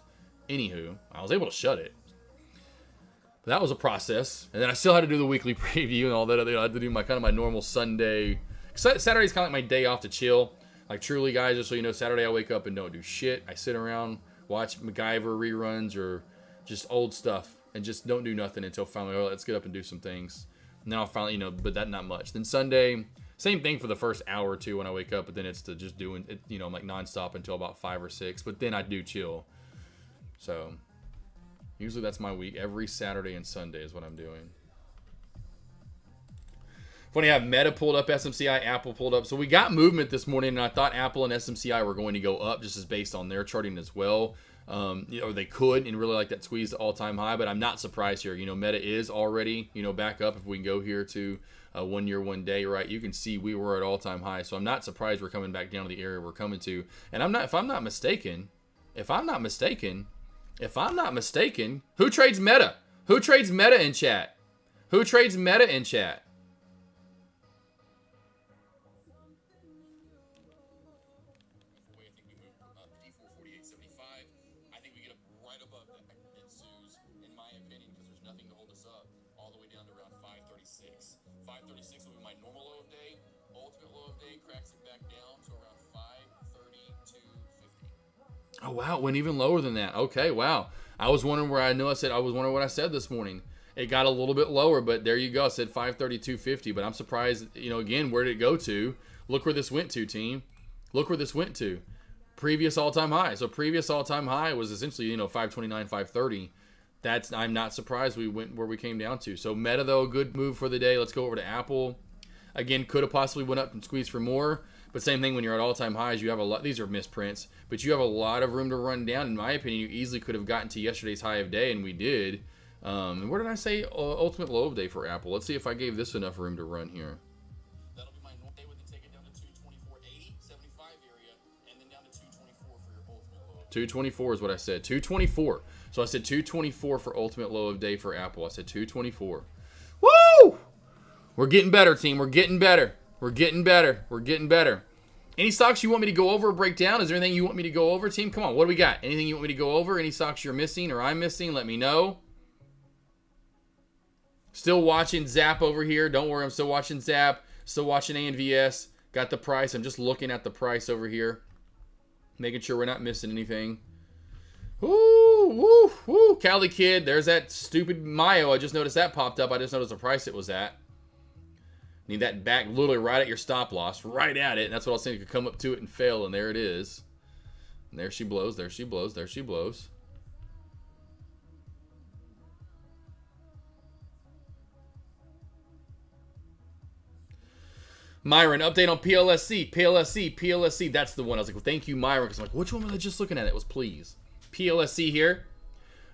Anywho, I was able to shut it. That was a process, and then I still had to do the weekly preview and all that. I had to do my normal Sunday. Saturday's kind of like my day off to chill. Like truly, guys, just so you know, Saturday I wake up and don't do shit. I sit around, watch MacGyver reruns or just old stuff, and just don't do nothing until finally, let's get up and do some things. And then I'll finally, but that not much. Then Sunday, same thing for the first hour or two when I wake up, but then it's to just doing it, like nonstop until about 5 or 6. But then I do chill. So. Usually that's my week. Every Saturday and Sunday is what I'm doing. Funny, I have Meta pulled up, SMCI, Apple pulled up. So we got movement this morning, and I thought Apple and SMCI were going to go up just as based on their charting as well. They could and really like that squeeze to all-time high, but I'm not surprised here. Meta is already, back up. If we can go here to 1 year, 1 day, right? You can see we were at all-time high. So I'm not surprised we're coming back down to the area we're coming to. And if I'm not mistaken, who trades Meta? Who trades Meta in chat? Who trades Meta in chat? I think we get up right above that ensues, in my opinion, because there's nothing to hold us up all the way down to around 536. 536 will be my normal low of day. Ultimate low of day cracks it back down to around 532.50. Oh wow, it went even lower than that. Okay, wow. I was wondering what I said this morning. It got a little bit lower, but there you go. I said 532.50, but I'm surprised, again, where did it go to? Look where this went to, team. Look where this went to. Previous all-time high. So previous all-time high was essentially, 529, 530. I'm not surprised we went where we came down to. So Meta, though, a good move for the day. Let's go over to Apple. Again, could have possibly went up and squeezed for more. But same thing when you're at all-time highs, you have a lot. These are misprints, but you have a lot of room to run down. In my opinion, you easily could have gotten to yesterday's high of day, and we did. And where did I say ultimate low of day for Apple? Let's see if I gave this enough room to run here. That'll be my normal day with the ticket down to 224.80, 75 area, and then down to 224 for your ultimate low. 224 is what I said. 224. So I said 224 for ultimate low of day for Apple. I said 224. Woo! We're getting better, team. We're getting better. We're getting better. We're getting better. Any stocks you want me to go over or break down? Is there anything you want me to go over, team? Come on, what do we got? Anything you want me to go over? Any stocks you're missing or I'm missing? Let me know. Still watching Zap over here. Don't worry, I'm still watching Zap. Still watching ANVS. Got the price. I'm just looking at the price over here. Making sure we're not missing anything. Woo, woo, woo. Cali Kid. There's that stupid Mayo. I just noticed that popped up. I just noticed the price it was at. Need that back literally right at your stop loss. Right at it. And that's what I was saying. You could come up to it and fail. And there it is. And there she blows. There she blows. There she blows. Myron, update on PLSC. PLSC. PLSC. That's the one. I was like, well, thank you, Myron. Because I'm like, which one was I just looking at? It was please. PLSC here.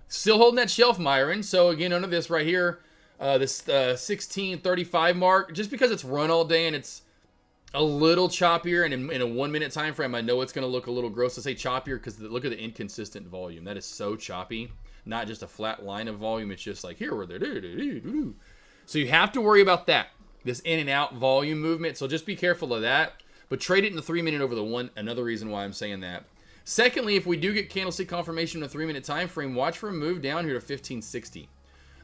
Still holding that shelf, Myron. So again, under this right here, this 16:35 mark, just because it's run all day and it's a little choppier, and in a 1 minute time frame, I know it's going to look a little gross to say choppier because look at the inconsistent volume. That is so choppy. Not just a flat line of volume. It's just like here or there. So you have to worry about that. This in and out volume movement. So just be careful of that. But trade it in the 3 minute over the one. Another reason why I'm saying that. Secondly, if we do get candlestick confirmation in a 3 minute time frame, watch for a move down here to 1560.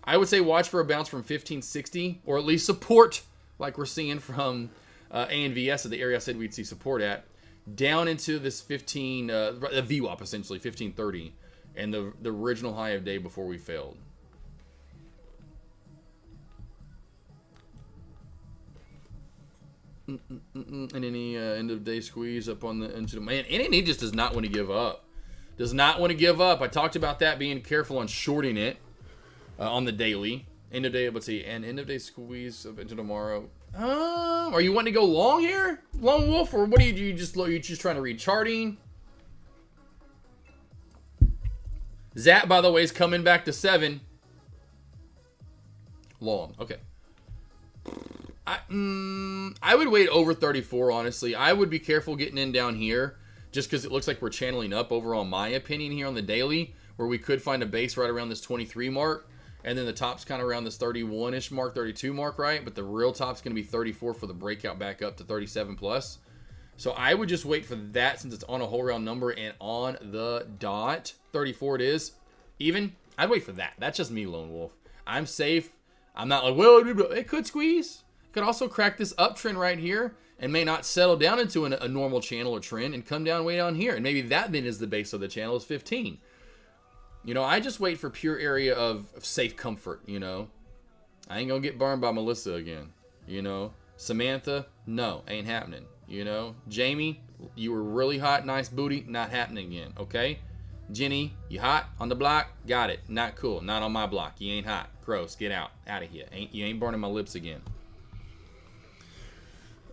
I would say watch for a bounce from 1560, or at least support, like we're seeing from ANVS at the area I said we'd see support at, down into this a VWAP essentially, 1530, and the original high of day before we failed. And any end of day squeeze up on the into the man. NNE just does not want to give up. Does not want to give up. I talked about that, being careful on shorting it on the daily. End of day, let's see, and end of day squeeze up into tomorrow. Are you wanting to go long here, Lone Wolf, or what are you just trying to read charting? Zap, by the way, is coming back to 7. Long, okay. I would wait over 34, honestly. I would be careful getting in down here, just because it looks like we're channeling up overall, my opinion, here on the daily, where we could find a base right around this 23 mark, and then the top's kind of around this 31-ish mark, 32 mark, right? But the real top's going to be 34 for the breakout back up to 37 plus. So I would just wait for that, since it's on a whole round number and on the dot. 34 it is. Even, I'd wait for that. That's just me, Lone Wolf. I'm safe. I'm not like, well, it could squeeze. Could also crack this uptrend right here and may not settle down into a normal channel or trend and come down way down here. And maybe that then is the base of the channel, is 15. You know, I just wait for pure area of safe comfort, you know. I ain't gonna get burned by Melissa again, you know. Samantha, no, ain't happening, you know. Jamie, you were really hot, nice booty, not happening again, okay? Jenny, you hot on the block? Got it, not cool, not on my block. You ain't hot, gross, get out of here. You ain't burning my lips again.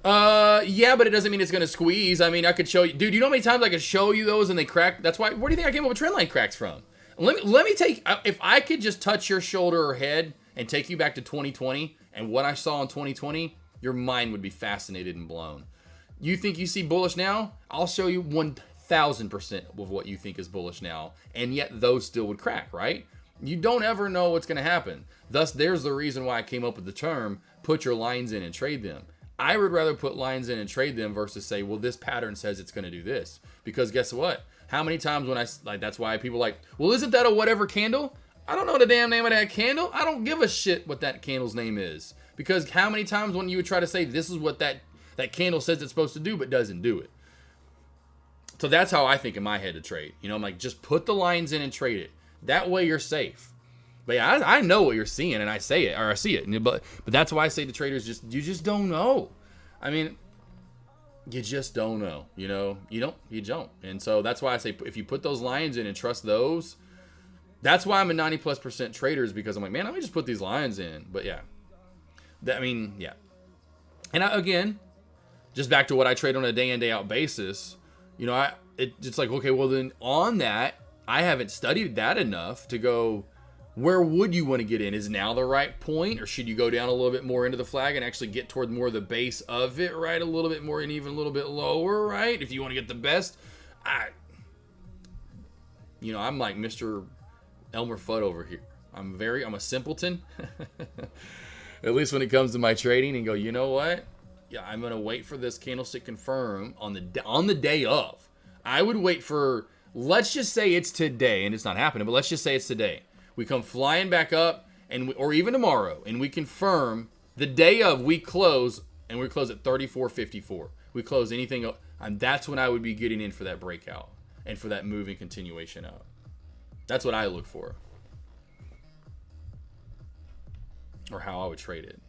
Yeah, but it doesn't mean it's gonna squeeze. I mean, I could show you, dude. You know how many times I could show you those and they crack? That's why. Where do you think I came up with trend line cracks from? Let me take. If I could just touch your shoulder or head and take you back to 2020 and what I saw in 2020, your mind would be fascinated and blown. You think you see bullish now? I'll show you 1,000% of what you think is bullish now, and yet those still would crack, right? You don't ever know what's gonna happen. Thus, there's the reason why I came up with the term: put your lines in and trade them. I would rather put lines in and trade them versus say, well, this pattern says it's going to do this. Because guess what? How many times when that's why people are like, well, isn't that a whatever candle? I don't know the damn name of that candle. I don't give a shit what that candle's name is. Because how many times when you would try to say this is what that candle says it's supposed to do but doesn't do it. So that's how I think in my head to trade. You know, I'm like, just put the lines in and trade it. That way you're safe. But yeah, I know what you're seeing, and I say it, or I see it. But that's why I say to traders, you just don't know. I mean, you just don't know. You know, you don't. And so that's why I say if you put those lines in and trust those, that's why I'm a 90+% traders, because I'm like, man, let me just put these lines in. But yeah, yeah. And again, just back to what I trade on a day in, day out basis. You know, it's like, okay, well then on that, I haven't studied that enough to go, where would you want to get in? Is now the right point, or should you go down a little bit more into the flag and actually get toward more of the base of it, right? A little bit more and even a little bit lower, right? If you want to get the best, I'm like Mr. Elmer Fudd over here. I'm a simpleton, at least when it comes to my trading, and go, you know what? Yeah, I'm gonna wait for this candlestick confirm on the day of. I would wait for, let's just say it's today, and it's not happening, but let's just say it's today. We come flying back up, or even tomorrow, and we confirm the day of we close and we close at 34.54. We close anything up, and that's when I would be getting in for that breakout and for that moving continuation up. That's what I look for, or how I would trade it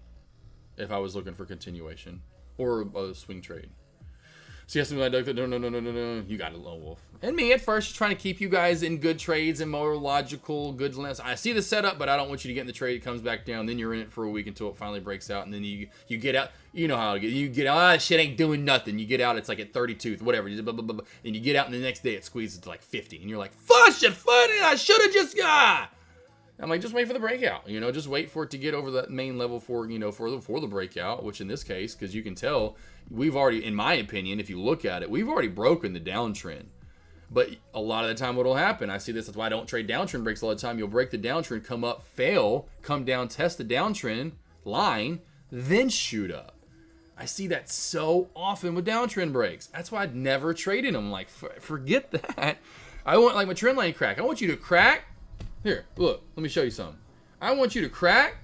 if I was looking for continuation or a swing trade. So yes, like no. You got it, Lone Wolf. And me at first, just trying to keep you guys in good trades and more logical, good lens. I see the setup, but I don't want you to get in the trade. It comes back down, then you're in it for a week until it finally breaks out, and then you get out. You know how it gets. You get out. That shit ain't doing nothing. You get out. It's like at 32, whatever. Blah, blah, blah, blah. And you get out, and the next day it squeezes to like 50, and you're like, "Fuck it, funny. I should have just got." I'm like, just wait for the breakout. Just wait for it to get over that main level for the breakout. Which in this case, because you can tell, we've already, in my opinion, if you look at it, we've already broken the downtrend. But a lot of the time, what'll happen? I see this. That's why I don't trade downtrend breaks all the time. You'll break the downtrend, come up, fail, come down, test the downtrend line, then shoot up. I see that so often with downtrend breaks. That's why I'd never trade in them. Like, forget that. I want like my trend line crack. I want you to crack. Here, look. Let me show you something. I want you to crack.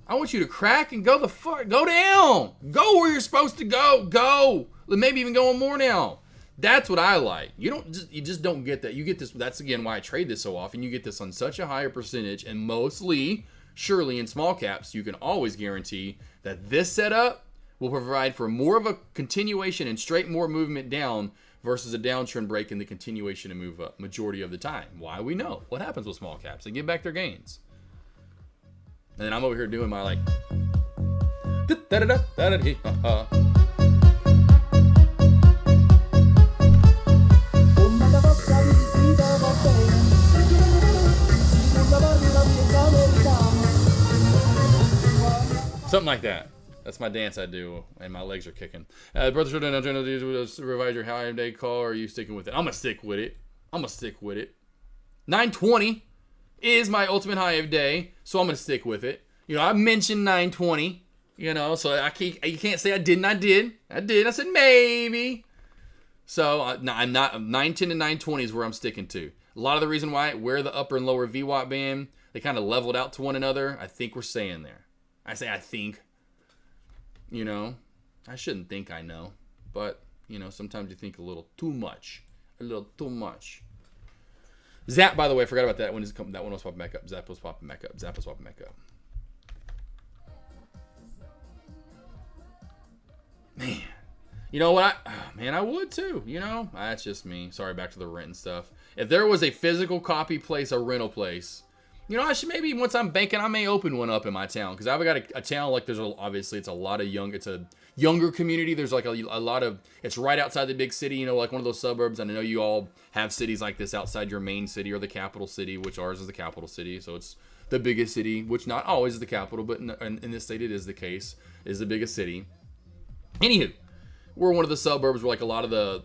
I want you to crack and go go down. Go where you're supposed to go. Go. Maybe even going more now. That's what I like. You just don't get that. You get this. That's again why I trade this so often. You get this on such a higher percentage, and mostly, surely in small caps, you can always guarantee that this setup will provide for more of a continuation and straight more movement down versus a downtrend break in the continuation and move up majority of the time. Why? We know what happens with small caps. They give back their gains. And then I'm over here doing my like something like that. That's my dance I do, and my legs are kicking. Brother Jordan, I'm trying to revise your high day call, or are you sticking with it? I'm going to stick with it. 920 is my ultimate high of day, so I'm going to stick with it. I mentioned 920, so you can't say I didn't. I did. I said maybe. So I'm not, 910 and 920 is where I'm sticking to. A lot of the reason where the upper and lower VWAP band, they kind of leveled out to one another, I think we're staying there. I say I think. I shouldn't think I know, but sometimes you think a little too much. Zap, by the way, I forgot about that one. That one was popping back up. Zap was popping back up. Man, you know what? I would too. That's just me. Sorry, back to the rent and stuff. If there was a physical copy place, a rental place, I should maybe, once I'm banking, I may open one up in my town. Because I've got a town, like obviously it's a lot of it's a younger community. There's like a lot of, it's right outside the big city, like one of those suburbs. And I know you all have cities like this outside your main city or the capital city, which ours is the capital city. So it's the biggest city, which not always is the capital, but in this state it is the case, is the biggest city. Anywho, we're one of the suburbs where like a lot of the,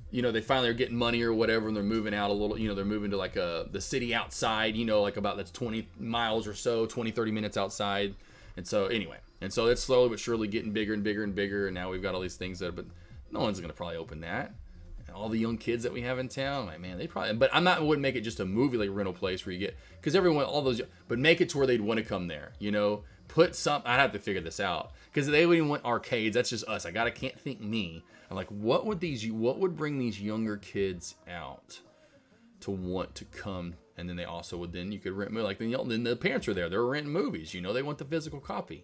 they finally are getting money or whatever, and they're moving out a little, they're moving to like the city outside, like about that's 20 miles or so, 20, 30 minutes outside. And so anyway, it's slowly but surely getting bigger and bigger and bigger. And now we've got all these things but no one's going to probably open that. And all the young kids that we have in town, like, man, they probably, but I wouldn't make it just a movie like rental place where you get, because everyone, all those, but make it to where they'd want to come there, put some, I'd have to figure this out. Because they wouldn't want arcades. That's just us. Can't think me. I'm like, what would bring these younger kids out to want to come? And then they also would, then you could rent, like, then the parents are there. They're renting movies. They want the physical copy.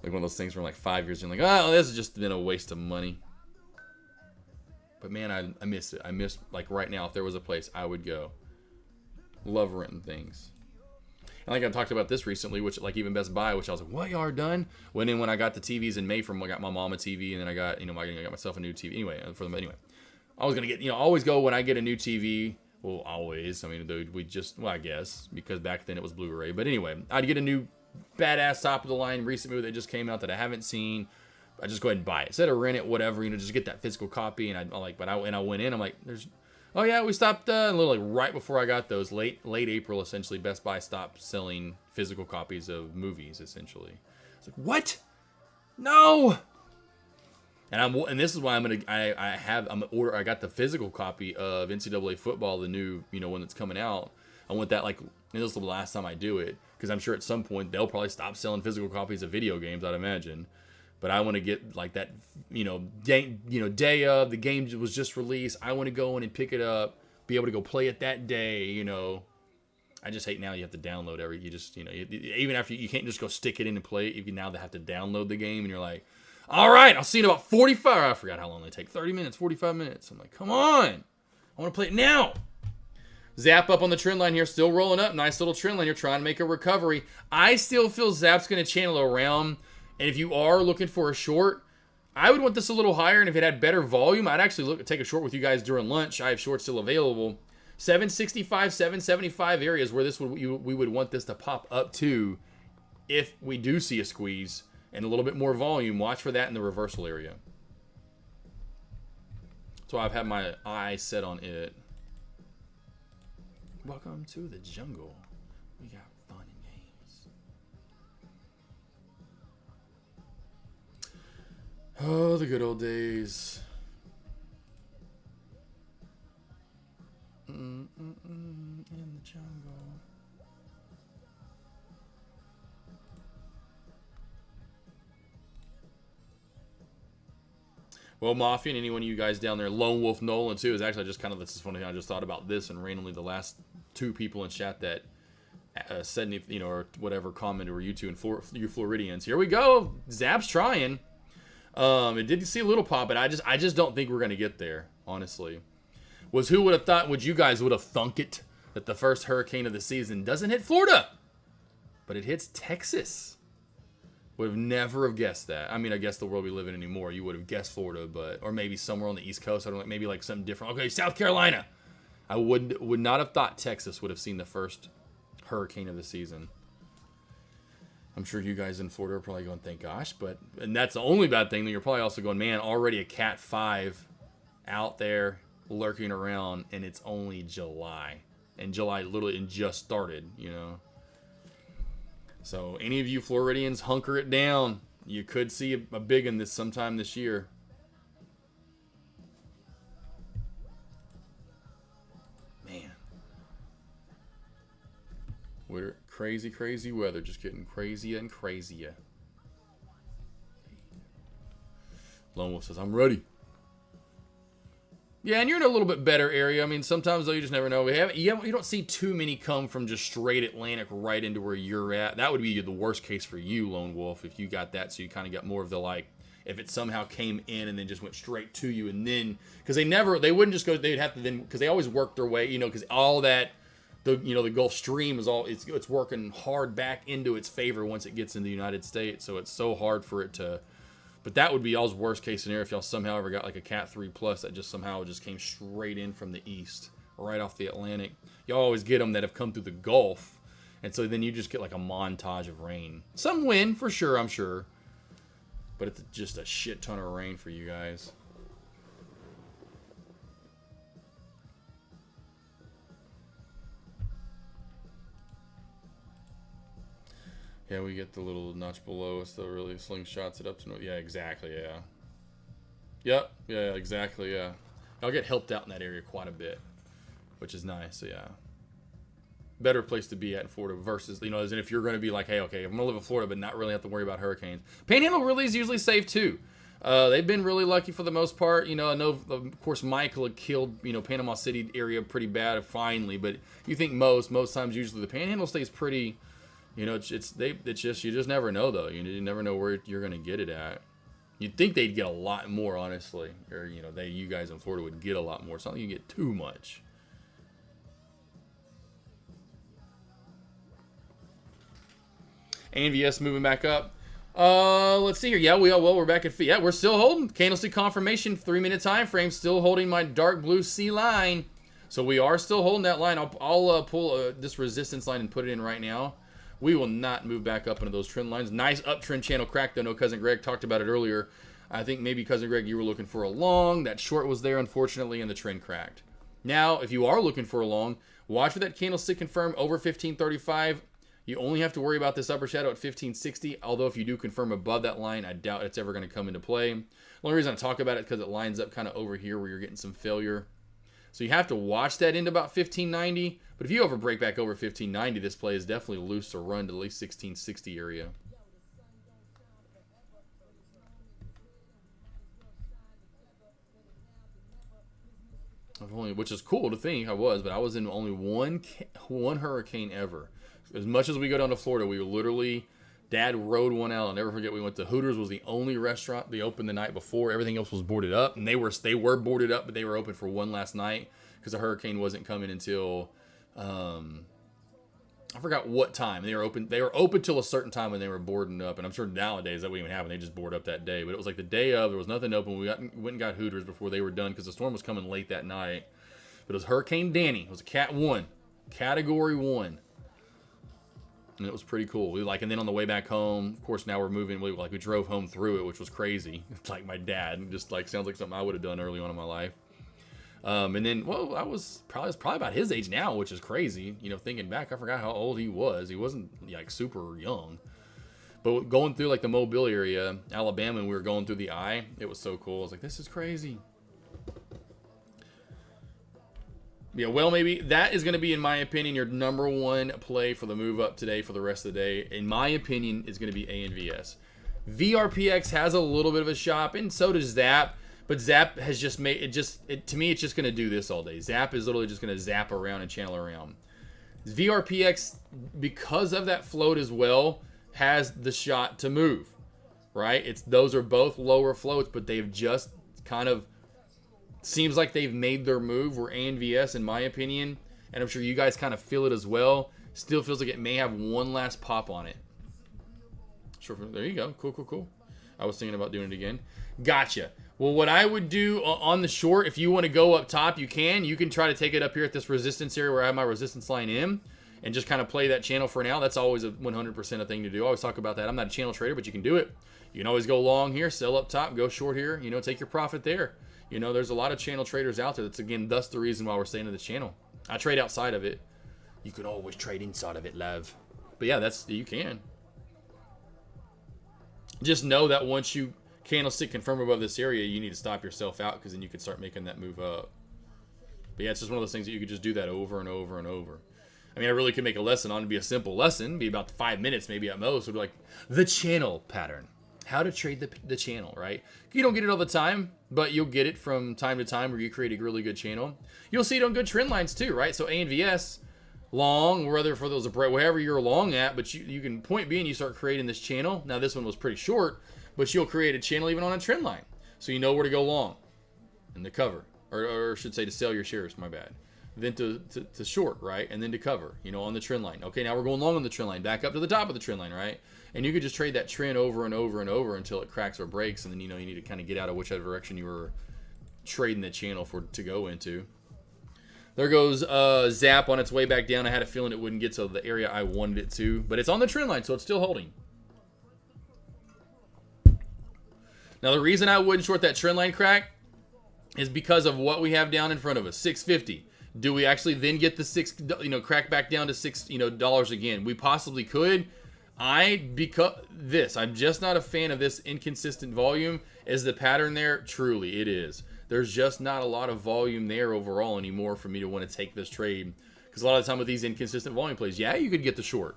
Like one of those things where like 5 years, you're like, oh, this has just been a waste of money. But man, I miss it. I miss, like right now, if there was a place, I would go. Love renting things. And like I talked about this recently, which like even Best Buy, which I was like, what, y'all are done? When I got the TVs in May I got my mom a TV, and then I got, I got myself a new TV. Anyway, I was going to get, always go when I get a new TV. Well, always. I guess, because back then it was Blu-ray. But anyway, I'd get a new badass top of the line recent movie that just came out that I haven't seen. I just go ahead and buy it. Instead of rent it, whatever, just get that physical copy. And I went in, I'm like, oh yeah, we stopped literally right before I got those, late April essentially. Best Buy stopped selling physical copies of movies essentially. It's like, what? No. And this is why I got the physical copy of NCAA football, the new one that's coming out. I want that, like, this is the last time I do it, because I'm sure at some point they'll probably stop selling physical copies of video games, I'd imagine. But I want to get like that, day of the game was just released. I want to go in and pick it up, be able to go play it that day. I just hate now you have to download even after you can't just go stick it in and play it. You now have to download the game, and you're like, all right, I'll see you in about 45. I forgot how long they take. 30 minutes, 45 minutes. I'm like, come on, I want to play it now. Zap up on the trend line here, still rolling up. Nice little trend line here, trying to make a recovery. I still feel Zap's going to channel around. And if you are looking for a short, I would want this a little higher. And if it had better volume, I'd actually take a short with you guys during lunch. I have shorts still available. 765, 775 areas where we would want this to pop up to if we do see a squeeze and a little bit more volume. Watch for that in the reversal area. So I've had my eye set on it. Welcome to the jungle. We got fun and games. Oh, the good old days. In the jungle. Well, Mafia and anyone of you guys down there, Lone Wolf Nolan too, is actually just this is funny. I just thought about this, and randomly the last 2 people in chat that said, or whatever commented were you two and you Floridians. Here we go. Zap's trying. It did see a little pop, but I just don't think we're gonna get there. Honestly, who would have thought? You guys would have thunk it that the first hurricane of the season doesn't hit Florida, but it hits Texas. Would have never have guessed that. I mean, I guess the world we live in anymore, you would have guessed Florida, or maybe somewhere on the East Coast. I don't know, maybe like something different. Okay, South Carolina. I would not have thought Texas would have seen the first hurricane of the season. I'm sure you guys in Florida are probably going, thank gosh, and that's the only bad thing. That you're probably also going, man, already a Cat 5 out there lurking around, and it's only July, and July literally just started, So any of you Floridians, hunker it down. You could see a big one sometime this year. Man. We're crazy, crazy weather. Just getting crazier and crazier. Lone Wolf says, I'm ready. Yeah, and you're in a little bit better area. I mean, sometimes, though, you just never know. You don't see too many come from just straight Atlantic right into where you're at. That would be the worst case for you, Lone Wolf, if you got that. So you kind of got more of the, if it somehow came in and then just went straight to you. And then, because they wouldn't just go, they'd have to then, because they always work their way, because all that, the Gulf Stream is it's working hard back into its favor once it gets in the United States. So it's so hard for it to... But that would be y'all's worst case scenario if y'all somehow ever got like a Cat 3 Plus that just somehow came straight in from the east, right off the Atlantic. Y'all always get them that have come through the Gulf, and so then you just get like a montage of rain. Some wind for sure, I'm sure, but it's just a shit ton of rain for you guys. Yeah, we get the little notch below us that really slingshots it up to no. Yeah, exactly. Yeah. Yep. Yeah, exactly. Yeah. I'll get helped out in that area quite a bit, which is nice. So yeah. Better place to be at in Florida versus, as in if you're going to be like, hey, okay, I'm going to live in Florida, but not really have to worry about hurricanes. Panhandle really is usually safe too. They've been really lucky for the most part. I know, of course, Michael had killed, Panama City area pretty bad finally, but you think most times usually the Panhandle stays pretty. It's just you just never know though. You never know where you're gonna get it at. You'd think they'd get a lot more, honestly, or you guys in Florida would get a lot more. It's not like you get too much. ANVS moving back up. Let's see here. Yeah, we're back at we're still holding candlestick confirmation 3-minute time frame. Still holding my dark blue C line. So we are still holding that line. I'll pull this resistance line and put it in right now. We will not move back up into those trend lines. Nice uptrend channel crack, though. No, Cousin Greg talked about it earlier. I think maybe, Cousin Greg, you were looking for a long. That short was there, unfortunately, and the trend cracked. Now, if you are looking for a long, watch for that candlestick confirm over 1535. You only have to worry about this upper shadow at 1560, although if you do confirm above that line, I doubt it's ever going to come into play. The only reason I talk about it is because it lines up kind of over here where you're getting some failure. So you have to watch that into about 1590. But if you ever break back over 1590, this play is definitely loose to run to at least 1660 area. Which is cool to think but I was in only one hurricane ever. As much as we go down to Florida, we literally, Dad rode one out. I'll never forget. We went to Hooters, was the only restaurant they opened the night before. Everything else was boarded up, and they were boarded up, but they were open for one last night because the hurricane wasn't coming until I forgot what time. They were open till a certain time when they were boarding up, and I'm sure nowadays that wouldn't even happen. They just board up that day. But it was like the day of. There was nothing open. We went and got Hooters before they were done because the storm was coming late that night. But it was Hurricane Danny. It was a Cat 1, Category 1. And it was pretty cool. And then on the way back home, of course, now we're moving. We drove home through it, which was crazy. It's like my dad. Just like sounds like something I would have done early on in my life. And then, I was probably about his age now, which is crazy. You know, thinking back, I forgot how old he was. He wasn't like super young. But going through like the Mobile area, Alabama, and we were going through the eye, it was so cool. I was like, this is crazy. Yeah, well, maybe that is going to be, in my opinion, your number one play for the move up today for the rest of the day. In my opinion, is going to be ANVS. VRPX has a little bit of a shop, and so does Zap. But Zap has just made it. To me, it's just going to do this all day. Zap is literally just going to zap around and channel around. VRPX, because of that float as well, has the shot to move. Right? Those are both lower floats, but they've just kind of seems like they've made their move. Where ANVS, in my opinion, and I'm sure you guys kind of feel it as well, still feels like it may have one last pop on it. Sure, there you go. Cool. I was thinking about doing it again. Gotcha. Well, what I would do on the short, if you want to go up top, you can. You can try to take it up here at this resistance area where I have my resistance line in and just kind of play that channel for now. That's always a 100% a thing to do. I always talk about that. I'm not a channel trader, but you can do it. You can always go long here, sell up top, go short here, take your profit there. There's a lot of channel traders out there. That's, again, thus the reason why we're staying in the channel. I trade outside of it. You can always trade inside of it, love. But yeah, you can. Just know that once you candlestick confirm above this area, you need to stop yourself out, because then you can start making that move up. But yeah, it's just one of those things that you could just do that over and over and over. I mean, I really could make a lesson on it. It'd be a simple lesson, be about 5 minutes maybe at most. It would be like the channel pattern, how to trade the channel, right? You don't get it all the time, but you'll get it from time to time where you create a really good channel. You'll see it on good trend lines too, right? So ANVS long, whether for those wherever you're long at, but you can point being you start creating this channel. Now this one was pretty short, but you'll create a channel even on a trend line, so you know where to go long and to cover, or I should say to sell your shares, my bad. Then to short, right? And then to cover, on the trend line. Okay, now we're going long on the trend line, back up to the top of the trend line, right? And you could just trade that trend over and over and over until it cracks or breaks, and then you need to kind of get out of whichever direction you were trading the channel to go into. There goes Zap on its way back down. I had a feeling it wouldn't get to the area I wanted it to, but it's on the trend line, so it's still holding. Now, the reason I wouldn't short that trend line crack is because of what we have down in front of us, 650. Do we actually then get the crack back down to $6 again? We possibly could. I'm just not a fan of this inconsistent volume. Is the pattern there? Truly, it is. There's just not a lot of volume there overall anymore for me to want to take this trade. Because a lot of the time with these inconsistent volume plays, yeah, you could get the short.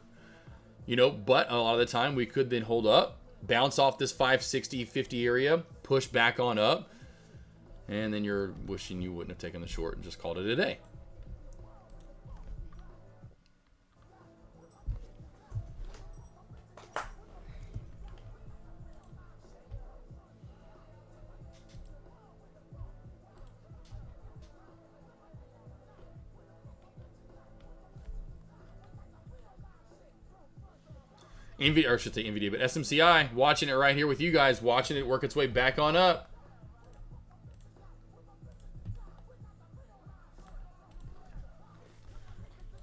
But a lot of the time we could then hold up, bounce off this 560, 50 area, push back on up, and then you're wishing you wouldn't have taken the short and just called it a day. NVIDIA, or I should say NVIDIA, but SMCI, watching it right here with you guys, watching it work its way back on up.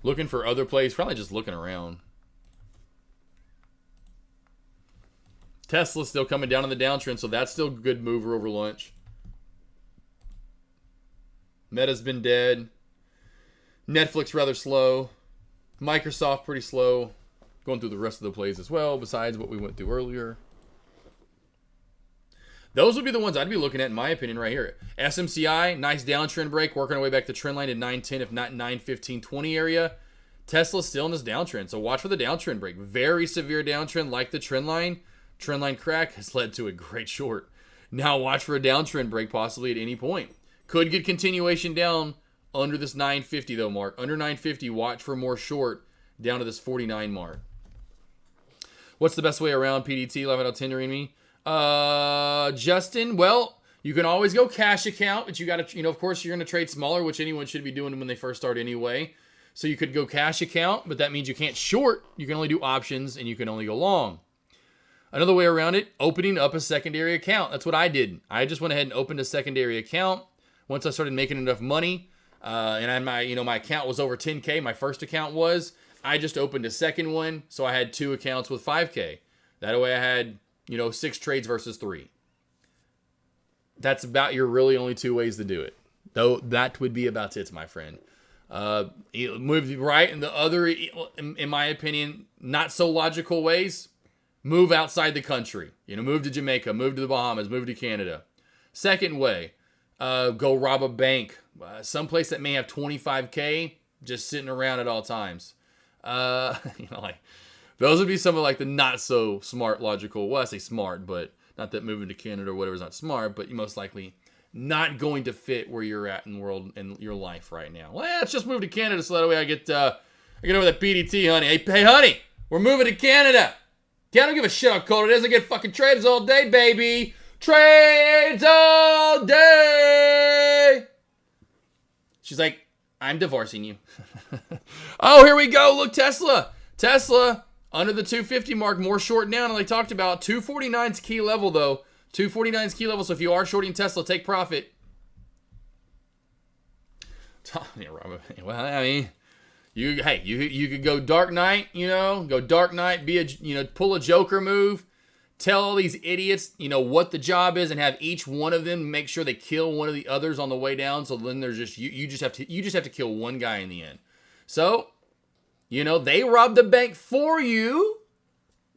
Looking for other plays, probably just looking around. Tesla's still coming down in the downtrend, so that's still a good mover over lunch. Meta's been dead. Netflix rather slow. Microsoft pretty slow. Going through the rest of the plays as well, besides what we went through earlier. Those would be the ones I'd be looking at, in my opinion, right here. SMCI, nice downtrend break, working our way back to trend line at 910, if not 915.20 area. Tesla's still in this downtrend, so watch for the downtrend break. Very severe downtrend, like the trend line. Trend line crack has led to a great short. Now watch for a downtrend break possibly at any point. Could get continuation down under this 950 though mark. Under 950, watch for more short down to this 49 mark. What's the best way around PDT? 11 out of 10 to me. Justin, well, you can always go cash account, but you got to, of course, you're going to trade smaller, which anyone should be doing when they first start anyway. So you could go cash account, but that means you can't short. You can only do options, and you can only go long. Another way around it, opening up a secondary account. That's what I did. I just went ahead and opened a secondary account. Once I started making enough money, and my account was over 10K, my first account was, I just opened a second one, so I had 2 accounts with 5K. That way I had 6 trades versus 3. That's about your really only 2 ways to do it. Though that would be about it, my friend. Move right, and the other, in my opinion, not so logical ways, move outside the country. Move to Jamaica, move to the Bahamas, move to Canada. Second way, go rob a bank. Someplace that may have 25K just sitting around at all times. Those would be some of like the not so smart logical. Well, I say smart, but not that moving to Canada or whatever is not smart, but you most likely not going to fit where you're at in the world and your life right now. Well, let's just move to Canada so that way I get over that PDT, honey. Hey, honey, we're moving to Canada. I don't give a shit how cold it is. I get fucking trades all day, baby. Trades all day. She's like, I'm divorcing you. Oh, here we go. Look, Tesla, under the 250 mark, more short down. And they talked about 249's key level, though. 249's key level. So if you are shorting Tesla, take profit. Well, I mean, you could go Dark Knight, go Dark Knight, pull a Joker move. Tell all these idiots, what the job is, and have each one of them make sure they kill one of the others on the way down. So then there's just you just have to kill one guy in the end. So, they rob the bank for you.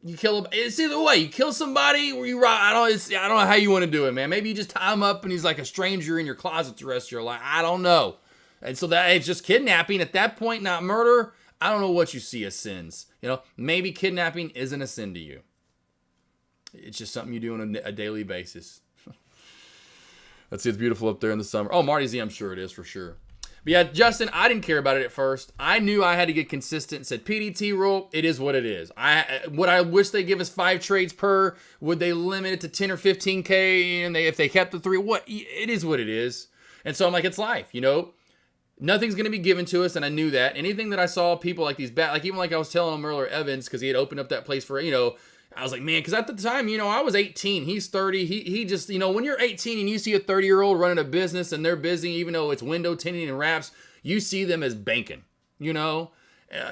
You kill him. It's either way. You kill somebody or you rob. I don't know how you want to do it, man. Maybe you just tie him up and he's like a stranger in your closet the rest of your life. I don't know. And so that it's just kidnapping at that point, not murder. I don't know what you see as sins. Maybe kidnapping isn't a sin to you. It's just something you do on a daily basis. Let's see, it's beautiful up there in the summer. Oh, Marty Z, I'm sure it is for sure. But yeah, Justin, I didn't care about it at first. I knew I had to get consistent and said PDT rule, it is what it is. Would I wish they give us 5 trades per? Would they limit it to 10 or 15K? And if they kept the 3, it is what it is. And so I'm like, it's life, Nothing's going to be given to us, and I knew that. Anything that I saw people like these even like I was telling him earlier, Evans, because he had opened up that place for, I was like, man, because at the time, I was 18. He's 30. He just, when you're 18 and you see a 30-year-old running a business and they're busy, even though it's window tinting and wraps, you see them as banking, no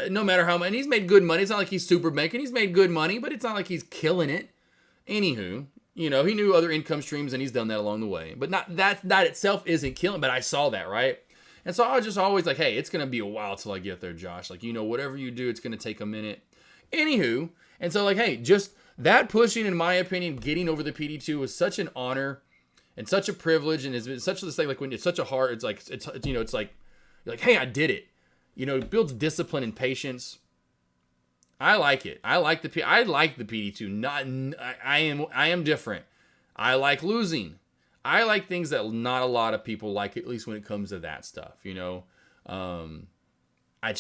matter how much. And he's made good money. It's not like he's super banking. He's made good money, but it's not like he's killing it. Anywho, he knew other income streams and he's done that along the way. But not that itself isn't killing, but I saw that, right? And so I was just always like, hey, it's going to be a while till I get there, Josh. Like, whatever you do, it's going to take a minute. Anywho, and so like, hey, just that pushing, in my opinion, getting over the PD2 was such an honor and such a privilege, and it's such this thing like when it's such a hard, it's like you're like, hey, I did it. It builds discipline and patience. I like it. I like the PD2. I am different. I like losing. I like things that not a lot of people like, at least when it comes to that stuff. It's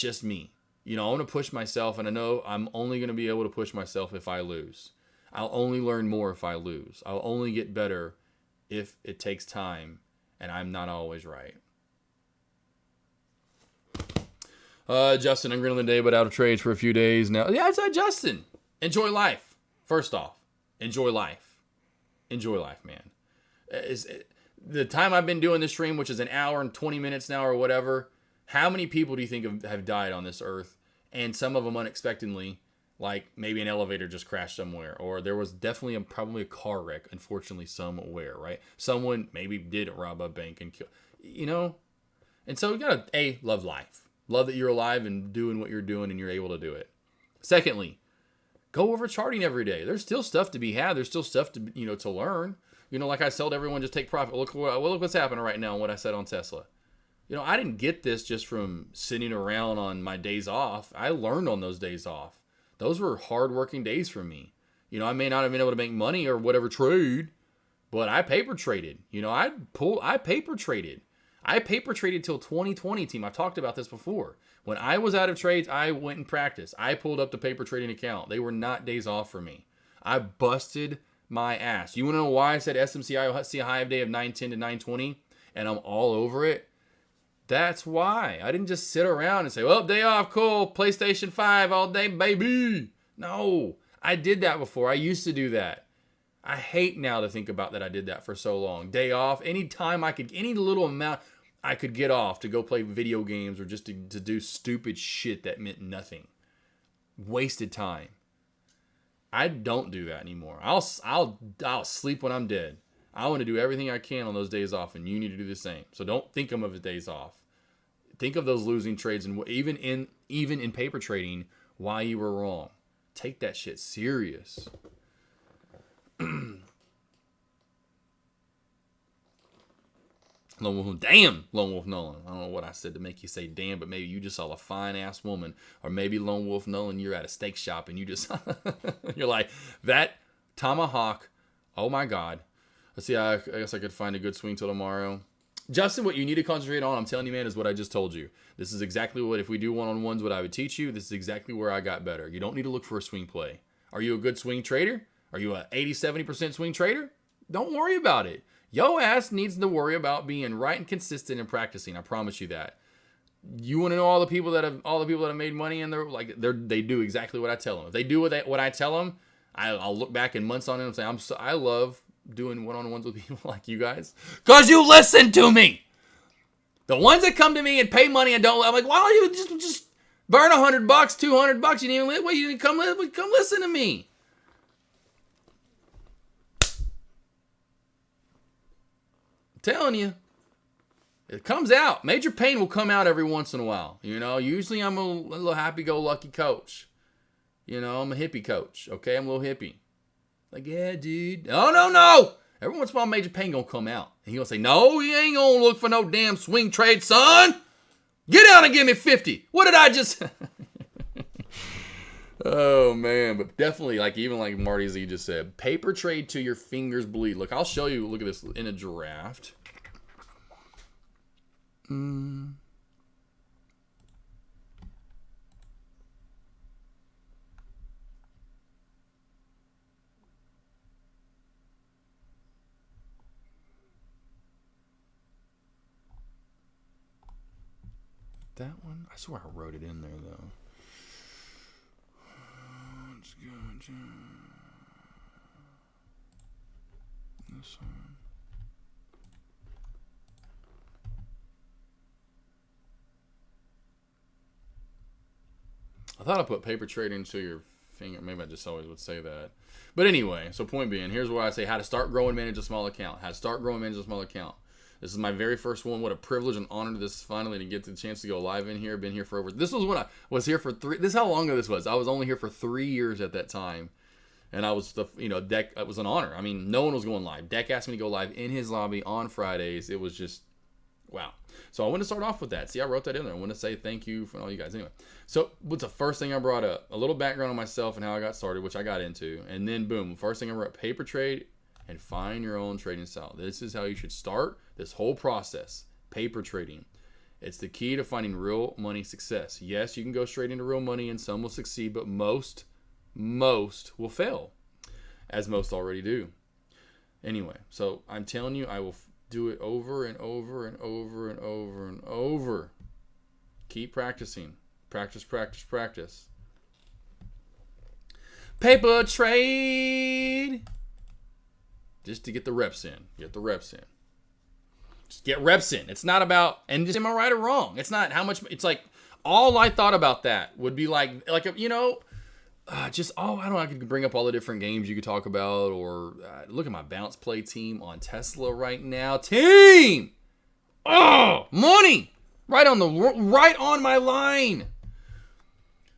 just me. I want to push myself, and I know I'm only going to be able to push myself if I lose. I'll only learn more if I lose. I'll only get better if it takes time, and I'm not always right. Justin, I'm grilling the day, but out of trades for a few days now. Yeah, it's Justin. Enjoy life. First off, enjoy life. Enjoy life, man. The time I've been doing this stream, which is an hour and 20 minutes now or whatever, how many people do you think have died on this earth? And some of them unexpectedly, like maybe an elevator just crashed somewhere, or there was definitely probably a car wreck, unfortunately, somewhere, right? Someone maybe did rob a bank and kill, And so you gotta, love life. Love that you're alive and doing what you're doing and you're able to do it. Secondly, go over charting every day. There's still stuff to be had. There's still stuff to, to learn. You know, like I told everyone, just take profit. Look what's happening right now and what I said on Tesla. You know, I didn't get this just from sitting around on my days off. I learned on those days off. Those were hard-working days for me. You know, I may not have been able to make money or whatever trade, but I paper traded. You know, I paper traded. I paper traded till 2020, team. I've talked about this before. When I was out of trades, I went and practiced. I pulled up the paper trading account. They were not days off for me. I busted my ass. You want to know why I said SMCI will see a high of day of 910 to 920 and I'm all over it? That's why. I didn't just sit around and say, well, day off, cool, PlayStation 5 all day, baby. No, I did that before. I used to do that. I hate now to think about that I did that for so long. Day off, anytime I could, any little amount I could get off to go play video games or just to do stupid shit that meant nothing. Wasted time. I don't do that anymore. I'll sleep when I'm dead. I want to do everything I can on those days off, and you need to do the same. So don't think of them as days off. Think of those losing trades, and even in paper trading, why you were wrong. Take that shit serious. Lone Wolf, damn, Lone Wolf Nolan. I don't know what I said to make you say damn, but maybe you just saw a fine ass woman, or maybe Lone Wolf Nolan, you're at a steak shop and you just you're like, that tomahawk. Oh my God. Let's see. I guess I could find a good swing till tomorrow. Justin, what you need to concentrate on, I'm telling you, man, is what I just told you. This is exactly what, if we do one-on-ones, what I would teach you. This is exactly where I got better. You don't need to look for a swing play. Are you a good swing trader? Are you a 80-70% swing trader? Don't worry about it. Yo ass needs to worry about being right and consistent and practicing. I promise you that. You want to know all the people that have made money, and they do exactly what I tell them. If they do what I tell them, I'll look back in months on it and say I love doing one-on-ones with people like you guys, cause you listen to me. The ones that come to me and pay money and don't, I'm like, why don't you just burn $100, $200? You didn't even wait. You didn't come listen to me. Telling you, it comes out. Major pain will come out every once in a while. You know, usually I'm a little happy-go-lucky coach. You know, I'm a hippie coach. Okay, I'm a little hippie. Like, yeah, dude. No. Every once in a while, major pain gonna come out, and he gonna say, no, you ain't gonna look for no damn swing trade, son. Get out and give me 50. What did I just? Oh man, but definitely, even like Marty Z just said, paper trade till your fingers bleed. Look, I'll show you. Look at this in a draft. That one? I swear I wrote it in there though. Let's go to this one. I thought I put paper trading to your finger. Maybe I just always would say that. But anyway, so point being, here's where I say how to start, grow, and manage a small account. How to start, grow, and manage a small account. This is my very first one. What a privilege and honor to this finally to get the chance to go live in here. Been here for over. This was when I was here for 3. This is how long ago this was. I was only here for 3 years at that time, and I was Deck. It was an honor. I mean, no one was going live. Deck asked me to go live in his lobby on Fridays. It was just wow. So I want to start off with that. See, I wrote that in there. I want to say thank you for all you guys. Anyway, so what's the first thing I brought up? A little background on myself and how I got started, which I got into, and then boom, first thing I wrote: paper trade and find your own trading style. This is how you should start this whole process. Paper trading. It's the key to finding real money success. Yes, you can go straight into real money and some will succeed, but most will fail, as most already do. Anyway, so I'm telling you, I will do it over and over and over and over and over. Keep practicing. Practice. Paper trade. Just to get the reps in. Just get reps in. It's not about, and just am I right or wrong? It's not how much, it's like, all I thought about that would be I don't know, I could bring up all the different games you could talk about, or look at my bounce play team on Tesla right now. Team! Oh, money! Right on my line.